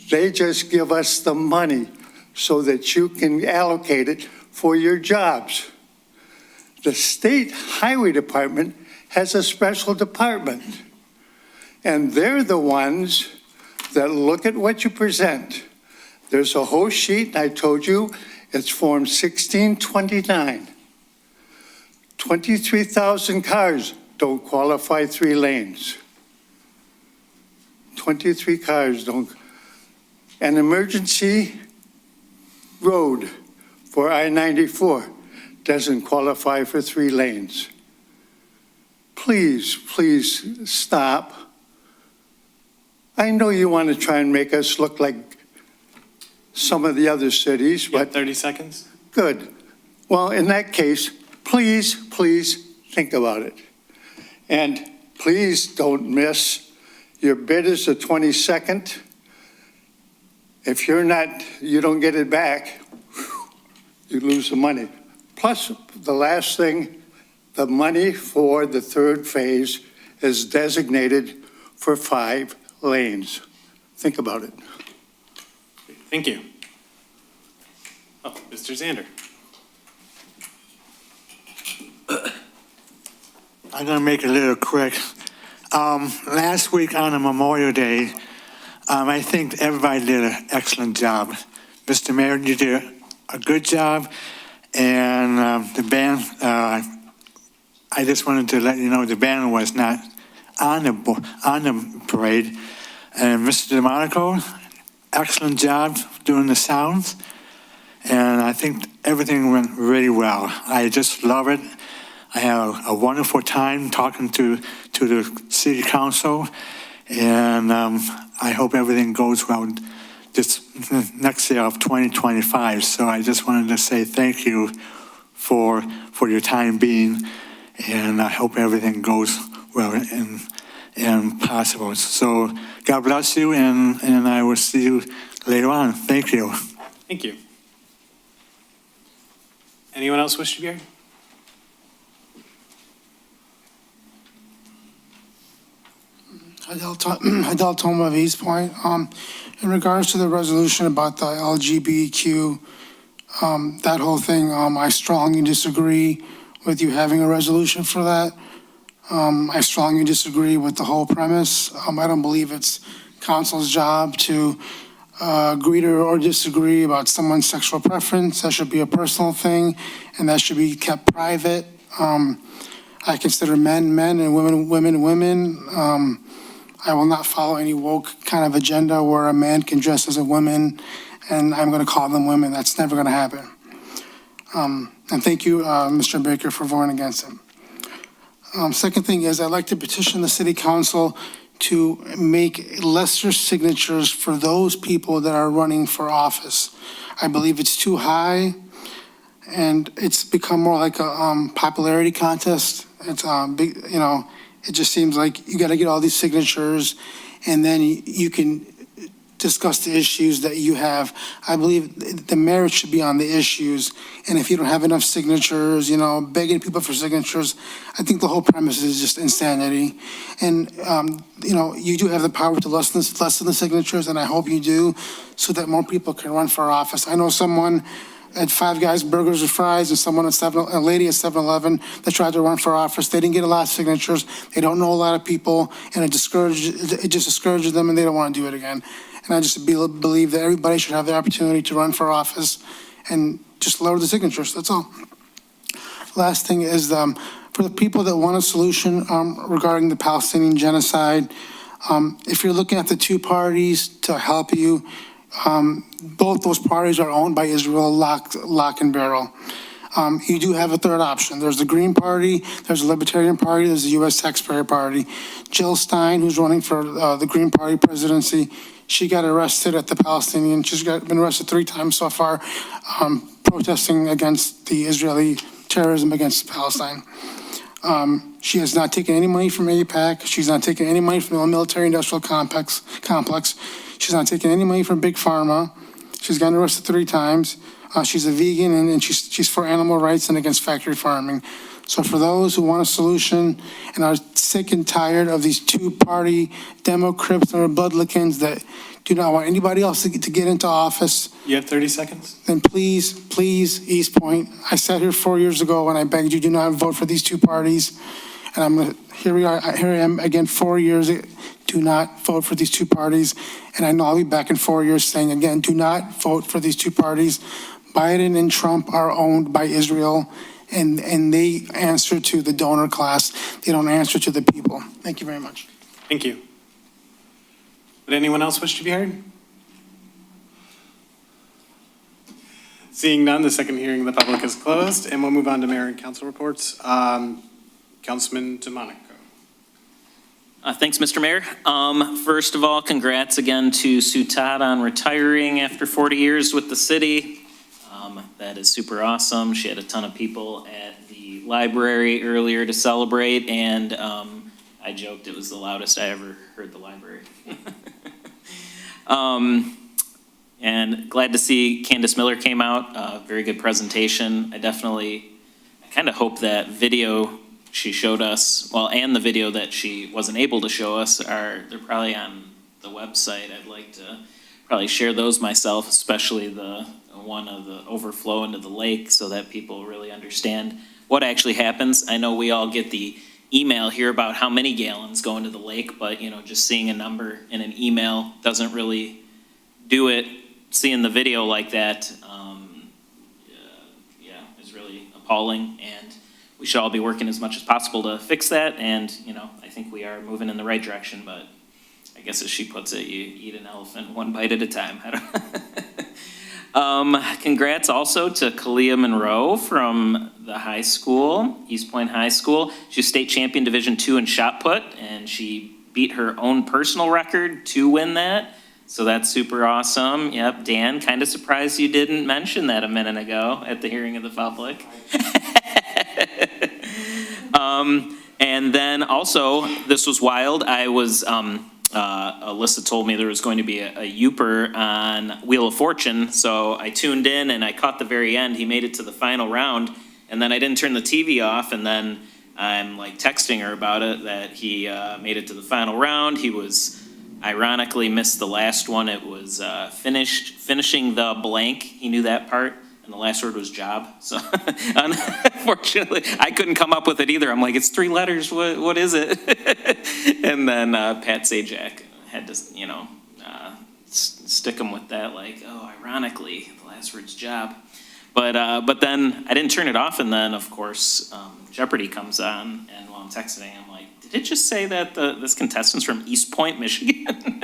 They just give us the money so that you can allocate it for your jobs. The state highway department has a special department, and they're the ones that look at what you present. There's a whole sheet, and I told you, it's Form 1629. 23,000 cars don't qualify 3 lanes. 23 cars don't. An emergency road for I-94 doesn't qualify for 3 lanes. Please, please stop. I know you want to try and make us look like some of the other cities, but 30 seconds? Good. Well, in that case, please, please think about it. And please don't miss. Your bid is the 22nd. If you don't get it back, you lose the money. Plus, the last thing, the money for the 3rd phase is designated for 5 lanes. Think about it. Thank you. Oh, Mr. Zander. I'm going to make it a little quick. Last week on a Memorial Day, I think everybody did an excellent job. Mr. Mayor, you did a good job, and the band, I just wanted to let you know the band was not on the parade. And Mr. DeMonico, excellent job doing the sounds. and I think everything went really well. I just love it. I had a wonderful time talking to the city council, and I hope everything goes well this next year of 2025. So I just wanted to say thank you for your time being, and I hope everything goes well and possible. So God bless you, and I will see you later on. Thank you. Thank you. Anyone else wish to be heard? Adele Toma of Eastpointe. In regards to the resolution about the LGBTQ, that whole thing, I strongly disagree with you having a resolution for that. I strongly disagree with the whole premise. I don't believe it's council's job to agree to or disagree about someone's sexual preference. That should be a personal thing, and that should be kept private. I consider men and women women. I will not follow any woke kind of agenda where a man can dress as a woman and I'm going to call them women. That's never going to happen. And thank you, Mr. Baker, for voting against it. Second thing is I'd like to petition the city council to make lesser signatures for those people that are running for office. I believe it's too high, and it's become more like a popularity contest. It's big, you know. It just seems like you got to get all these signatures, and then you can discuss the issues that you have. I believe the merit should be on the issues, and if you don't have enough signatures, you know, begging people for signatures, I think the whole premise is just insanity. And, you know, you do have the power to lessen the signatures, and I hope you do, so that more people can run for office. I know someone at Five Guys Burgers and Fries, and a lady at 7-Eleven that tried to run for office. They didn't get a lot of signatures. They don't know a lot of people, and it just discourages them, and they don't want to do it again. And I just believe that everybody should have the opportunity to run for office and just lower the signatures. That's all. Last thing is for the people that want a solution regarding the Palestinian genocide, if you're looking at the two parties to help you, both those parties are owned by Israel, lock and barrel. You do have a third option. There's the Green Party, there's the Libertarian Party, there's the U.S. Taxpayer Party. Jill Stein, who's running for the Green Party presidency, she got arrested at the Palestinian. She's been arrested 3 times so far, protesting against the Israeli terrorism against Palestine. She has not taken any money from AIPAC. She's not taken any money from the military-industrial complex. She's not taken any money from Big Pharma. She's gotten arrested 3 times. She's a vegan, and she's for animal rights and against factory farming. So for those who want a solution and are sick and tired of these two-party Demo-Crips and Republicans that do not want anybody else to get into office, You have 30 seconds. then please, Eastpointe. I sat here 4 years ago and I begged you, do not vote for these two parties. And here I am again 4 years. Do not vote for these two parties. And I know I'll be back in 4 years saying again, do not vote for these two parties. Biden and Trump are owned by Israel, and they answer to the donor class. They don't answer to the people. Thank you very much. Thank you. Would anyone else wish to be heard? Seeing none, the second hearing of the public is closed, and we'll move on to mayor and council reports. Councilman DeMonico. Thanks, Mr. Mayor. First of all, congrats again to Sue Todd on retiring after 40 years with the city. That is super awesome. She had a ton of people at the library earlier to celebrate, and I joked it was the loudest I ever heard the library. And glad to see Candace Miller came out. Very good presentation. I kind of hope that video she showed us, well, and the video that she wasn't able to show us they're probably on the website. I'd like to probably share those myself, especially the one of the overflow into the lake, so that people really understand what actually happens. I know we all get the email here about how many gallons go into the lake, but just seeing a number in an email doesn't really do it. Seeing the video like that, is really appalling, and we should all be working as much as possible to fix that. And I think we are moving in the right direction, but I guess as she puts it, you eat an elephant one bite at a time. Congrats also to Kalia Monroe from the high school, Eastpointe High School. She's state champion Division II in shot put, and she beat her own personal record to win that. So that's super awesome. Yep, Dan, kind of surprised you didn't mention that a minute ago at the hearing of the public. And then also, this was wild. I was, Alyssa told me there was going to be a Youper on Wheel of Fortune, so I tuned in and I caught the very end. He made it to the final round, and then I didn't turn the TV off, and then I'm like texting her about it, that he made it to the final round. He was ironically missed the last one. It was finishing the blank. He knew that part. And the last word was job. So unfortunately, I couldn't come up with it either. I'm like, it's 3 letters. What is it? And then Pat Sajak had to, stick him with that. Like, oh, ironically, the last word's job. But then I didn't turn it off. And then, of course, Jeopardy comes on. And while I'm texting, I'm like, did it just say that this contestant's from Eastpointe, Michigan?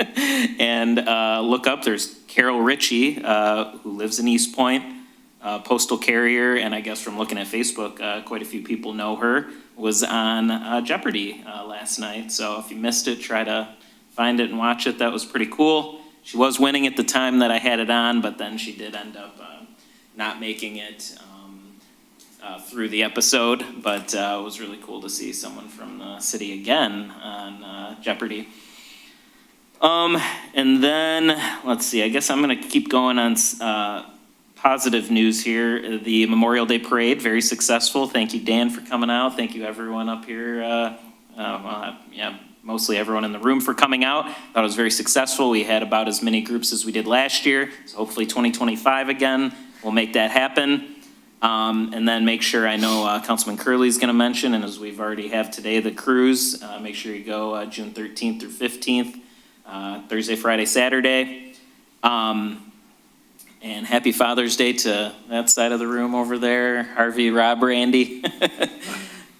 And look up, there's Carol Ritchie, who lives in Eastpointe. Postal carrier, and I guess from looking at Facebook, quite a few people know her, was on Jeopardy last night. So if you missed it, try to find it and watch it. That was pretty cool. She was winning at the time that I had it on, but then she did end up not making it through the episode. But it was really cool to see someone from the city again on Jeopardy. And then, let's see, I guess I'm going to keep going on positive news here. The Memorial Day Parade, very successful. Thank you, Dan, for coming out. Thank you, everyone up here. Mostly everyone in the room for coming out. Thought it was very successful. We had about as many groups as we did last year. So hopefully 2025 again, we'll make that happen. And then make sure, I know Councilman Curley's going to mention, and as we've already have today, the cruise. Make sure you go June 13th through 15th, Thursday, Friday, Saturday. And happy Father's Day to that side of the room over there, Harvey, Rob, Randy.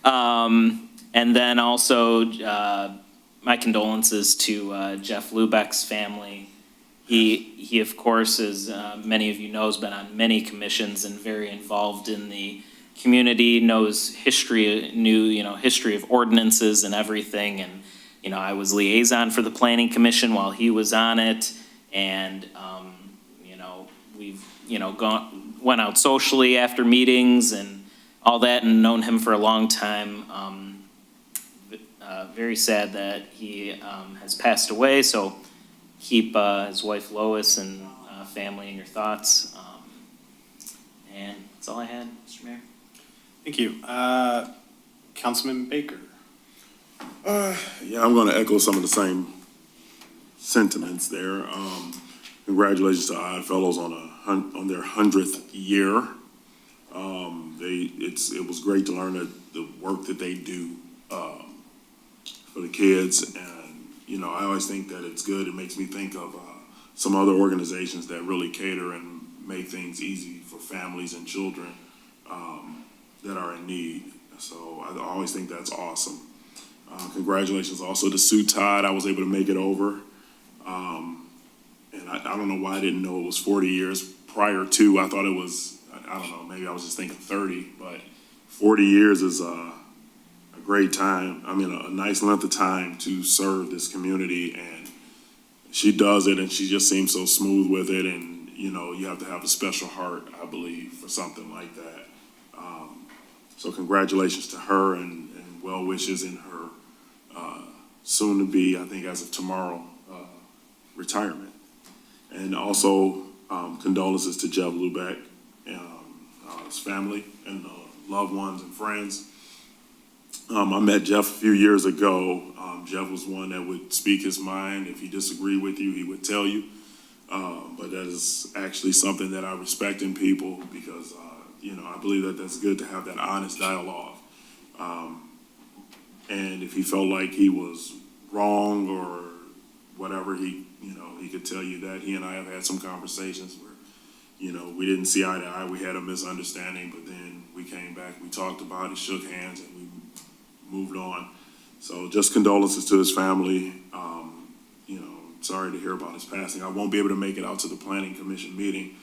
And then also my condolences to Jeff Lubeck's family. He of course, as many of you know, has been on many commissions and very involved in the community, knows history, history of ordinances and everything. And, I was liaison for the Planning Commission while he was on it. And, we've, went out socially after meetings and all that and known him for a long time. Very sad that he has passed away. So keep his wife Lois and family in your thoughts. And that's all I had, Mr. Mayor. Thank you. Councilman Baker. Yeah, I'm going to echo some of the same sentiments there. Congratulations to Oddfellows on their 100th year. It was great to learn the work that they do for the kids, and I always think that it's good. It makes me think of some other organizations that really cater and make things easy for families and children that are in need. So I always think that's awesome. Congratulations also to Sue Todd. I was able to make it over. And I don't know why I didn't know it was 40 years prior to. I thought it was, I don't know, maybe I was just thinking 30, but 40 years is a great time. I mean, a nice length of time to serve this community, and she does it, and she just seems so smooth with it, and, you have to have a special heart, I believe, for something like that. So congratulations to her, and well wishes in her soon to be, I think as of tomorrow, retirement. And also condolences to Jeff Lubeck and his family and loved ones and friends. I met Jeff a few years ago. Jeff was one that would speak his mind. If he disagreed with you, he would tell you. But that is actually something that I respect in people because, I believe that that's good to have that honest dialogue. And if he felt like he was wrong or whatever, he could tell you that. He and I have had some conversations where, we didn't see eye to eye. We had a misunderstanding, but then we came back, we talked about it, shook hands, and we moved on. So just condolences to his family. Sorry to hear about his passing. I won't be able to make it out to the Planning Commission meeting,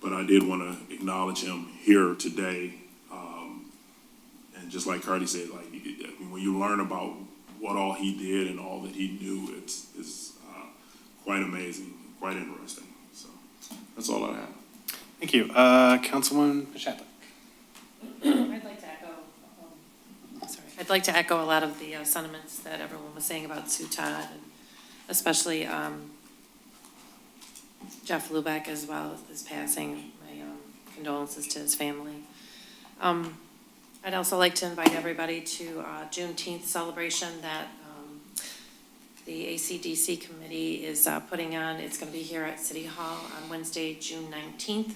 but I did want to acknowledge him here today. And just like Cardi said, like, when you learn about what all he did and all that he knew, it's quite amazing, quite interesting. So that's all I have. Thank you. Councilwoman Pachetta. I'd like to echo a lot of the sentiments that everyone was saying about Sue Todd, and especially Jeff Lubeck as well as his passing. My condolences to his family. I'd also like to invite everybody to Juneteenth celebration that the ACDC committee is putting on. It's going to be here at City Hall on Wednesday, June 19th.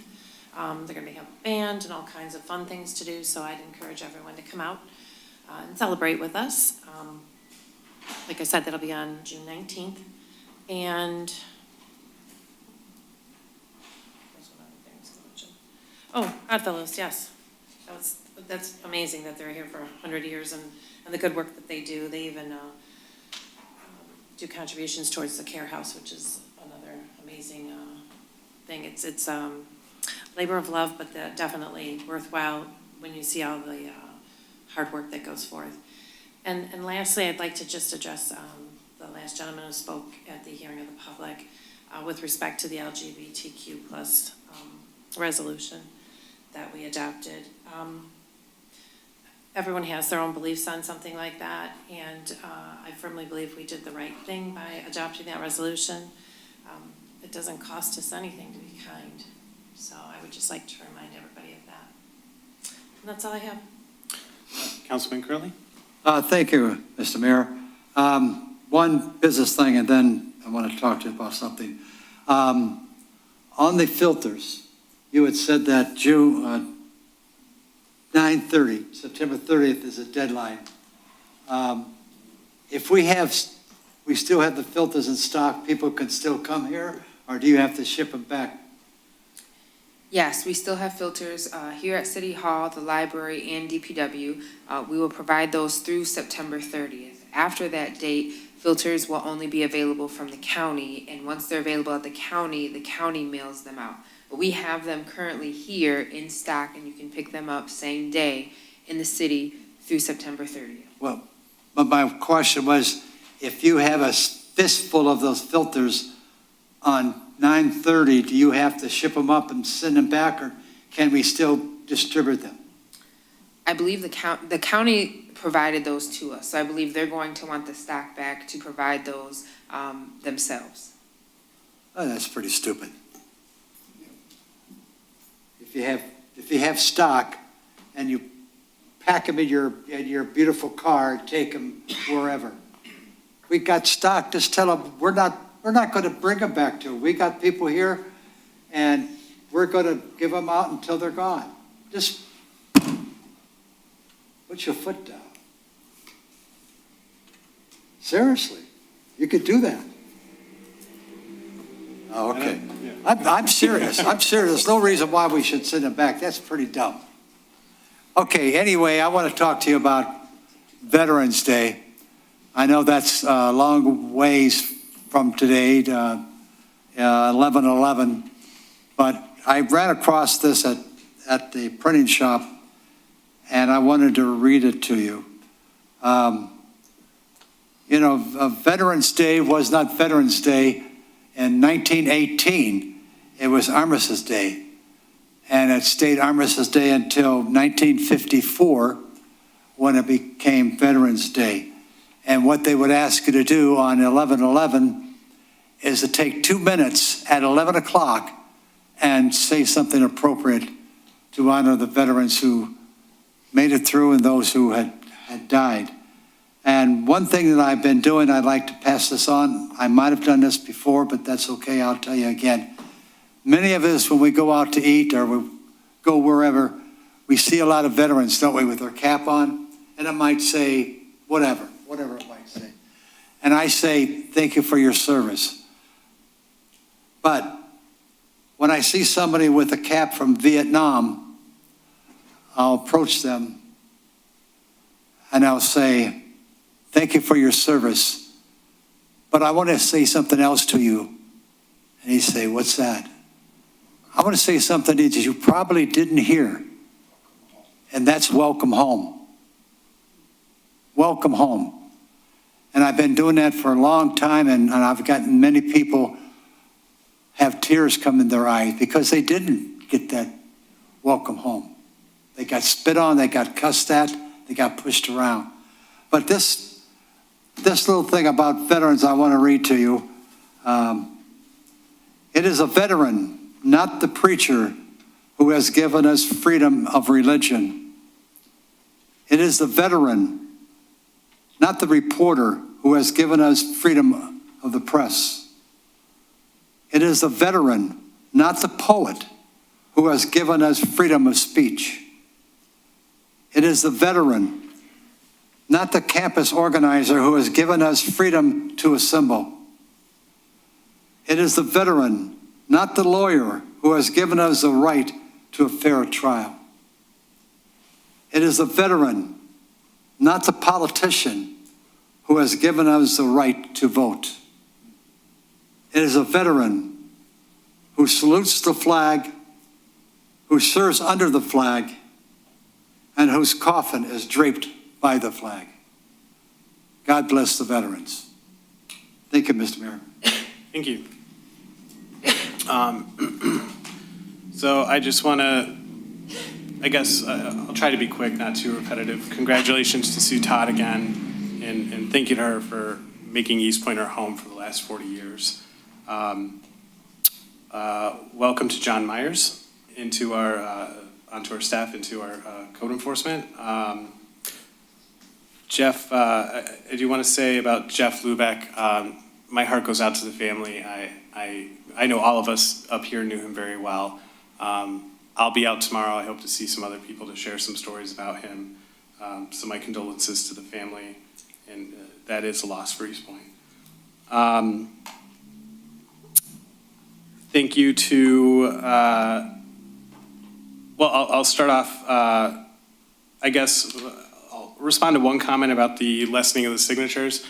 They're going to have a band and all kinds of fun things to do, so I'd encourage everyone to come out and celebrate with us. Like I said, that'll be on June 19th. And there's one other thing I was gonna mention. Oh, Oddfellows, yes. That's amazing that they're here for 100 years and the good work that they do. They even do contributions towards the Care House, which is another amazing thing. It's labor of love, but definitely worthwhile when you see all the hard work that goes forth. And lastly, I'd like to just address the last gentleman who spoke at the hearing of the public with respect to the LGBTQ plus resolution that we adopted. Everyone has their own beliefs on something like that, and I firmly believe we did the right thing by adopting that resolution. It doesn't cost us anything to be kind, so I would just like to remind everybody of that. And that's all I have. Councilman Curley? Thank you, Mr. Mayor. One business thing, and then I want to talk to you about something. On the filters, you had said that June 9/30, September 30th is a deadline. If we still have the filters in stock, people can still come here, or do you have to ship them back? Yes, we still have filters here at City Hall, the library, and DPW. We will provide those through September 30th. After that date, filters will only be available from the county, and once they're available at the county mails them out. But we have them currently here in stock, and you can pick them up same day in the city through September 30th. Well, but my question was, if you have a fistful of those filters on 9/30, do you have to ship them up and send them back, or can we still distribute them? I believe the county provided those to us, so I believe they're going to want the stock back to provide those themselves. Oh, that's pretty stupid. If you have stock and you pack them in your beautiful car and take them wherever, we got stock, just tell them we're not going to bring them back to you. We got people here, and we're going to give them out until they're gone. Just put your foot down. Seriously, you could do that. Oh, okay. I'm serious. I'm serious. There's no reason why we should send them back. That's pretty dumb. Okay, anyway, I want to talk to you about Veterans Day. I know that's a long ways from today, 11/11, but I ran across this at the printing shop, and I wanted to read it to you. Veterans Day was not Veterans Day in 1918. It was Armistice Day, and it stayed Armistice Day until 1954, when it became Veterans Day. And what they would ask you to do on 11/11 is to take 2 minutes at 11 o'clock and say something appropriate to honor the veterans who made it through and those who had died. And one thing that I've been doing, I'd like to pass this on. I might have done this before, but that's okay. I'll tell you again. Many of us, when we go out to eat or we go wherever, we see a lot of veterans, don't we, with their cap on, and it might say whatever it might say. And I say, thank you for your service. But when I see somebody with a cap from Vietnam, I'll approach them and I'll say, thank you for your service, but I want to say something else to you. And he'd say, what's that? I want to say something that you probably didn't hear, and that's welcome home. Welcome home. And I've been doing that for a long time, and I've gotten many people have tears come in their eyes because they didn't get that welcome home. They got spit on, they got cussed at, they got pushed around. But this little thing about veterans I want to read to you. It is a veteran, not the preacher, who has given us freedom of religion. It is the veteran, not the reporter, who has given us freedom of the press. It is the veteran, not the poet, who has given us freedom of speech. It is the veteran, not the campus organizer, who has given us freedom to assemble. It is the veteran, not the lawyer, who has given us the right to a fair trial. It is the veteran, not the politician, who has given us the right to vote. It is a veteran who salutes the flag, who serves under the flag, and whose coffin is draped by the flag. God bless the veterans. Thank you, Mr. Mayor. Thank you. So I just want to, I guess, I'll try to be quick, not too repetitive. Congratulations to Sue Todd again, and thank you to her for making Eastpointe her home for the last 40 years. Welcome to John Myers onto our staff, into our code enforcement. Jeff, I do want to say about Jeff Lubeck, my heart goes out to the family. I know all of us up here knew him very well. I'll be out tomorrow. I hope to see some other people to share some stories about him. So my condolences to the family, and that is a loss for Eastpointe. Thank you to, well, I'll start off, I guess I'll respond to one comment about the lessening of the signatures.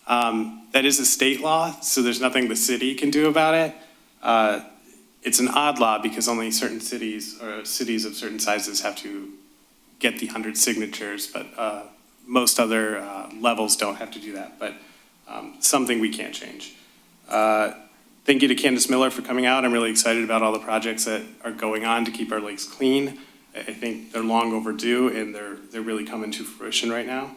That is a state law, so there's nothing the city can do about it. It's an odd law because only certain cities or cities of certain sizes have to get the 100 signatures, but most other levels don't have to do that, but something we can't change. Thank you to Candace Miller for coming out. I'm really excited about all the projects that are going on to keep our lakes clean. I think they're long overdue, and they're really coming to fruition right now.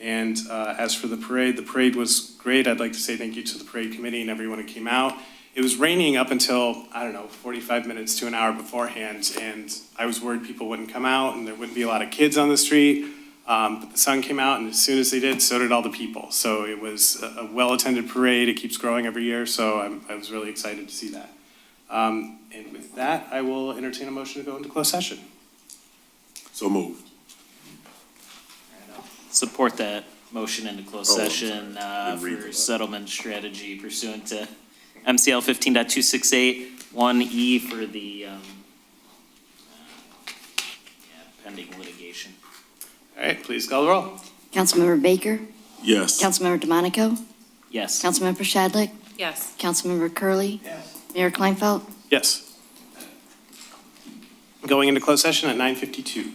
And as for the parade was great. I'd like to say thank you to the parade committee and everyone who came out. It was raining up until, I don't know, 45 minutes to an hour beforehand, and I was worried people wouldn't come out and there wouldn't be a lot of kids on the street. But the sun came out, and as soon as they did, so did all the people. So it was a well-attended parade. It keeps growing every year, so I was really excited to see that. And with that, I will entertain a motion to go into closed session. So moved. Support that motion into closed session read for that. settlement strategy pursuant to MCL 15.268, 1E for the pending litigation. All right, please call the roll. Councilmember Baker? Yes. Councilmember DeMonico? Yes. Councilmember Shadlick? Yes. Councilmember Curley. Yes. Mayor Kleinfeld? Yes. Going into closed session at 9:52.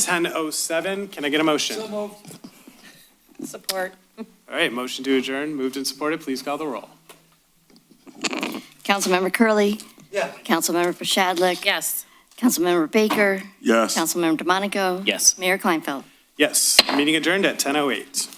10:07. Can I get a motion? Support. All right, motion to adjourn, moved and supported. Please call the roll. Councilmember Curley. Yes. Councilmember Shadlick. Yes. Councilmember Baker. Yes. Councilmember DeMonico. Yes. Mayor Kleinfeld. Yes, meeting adjourned at 10:08.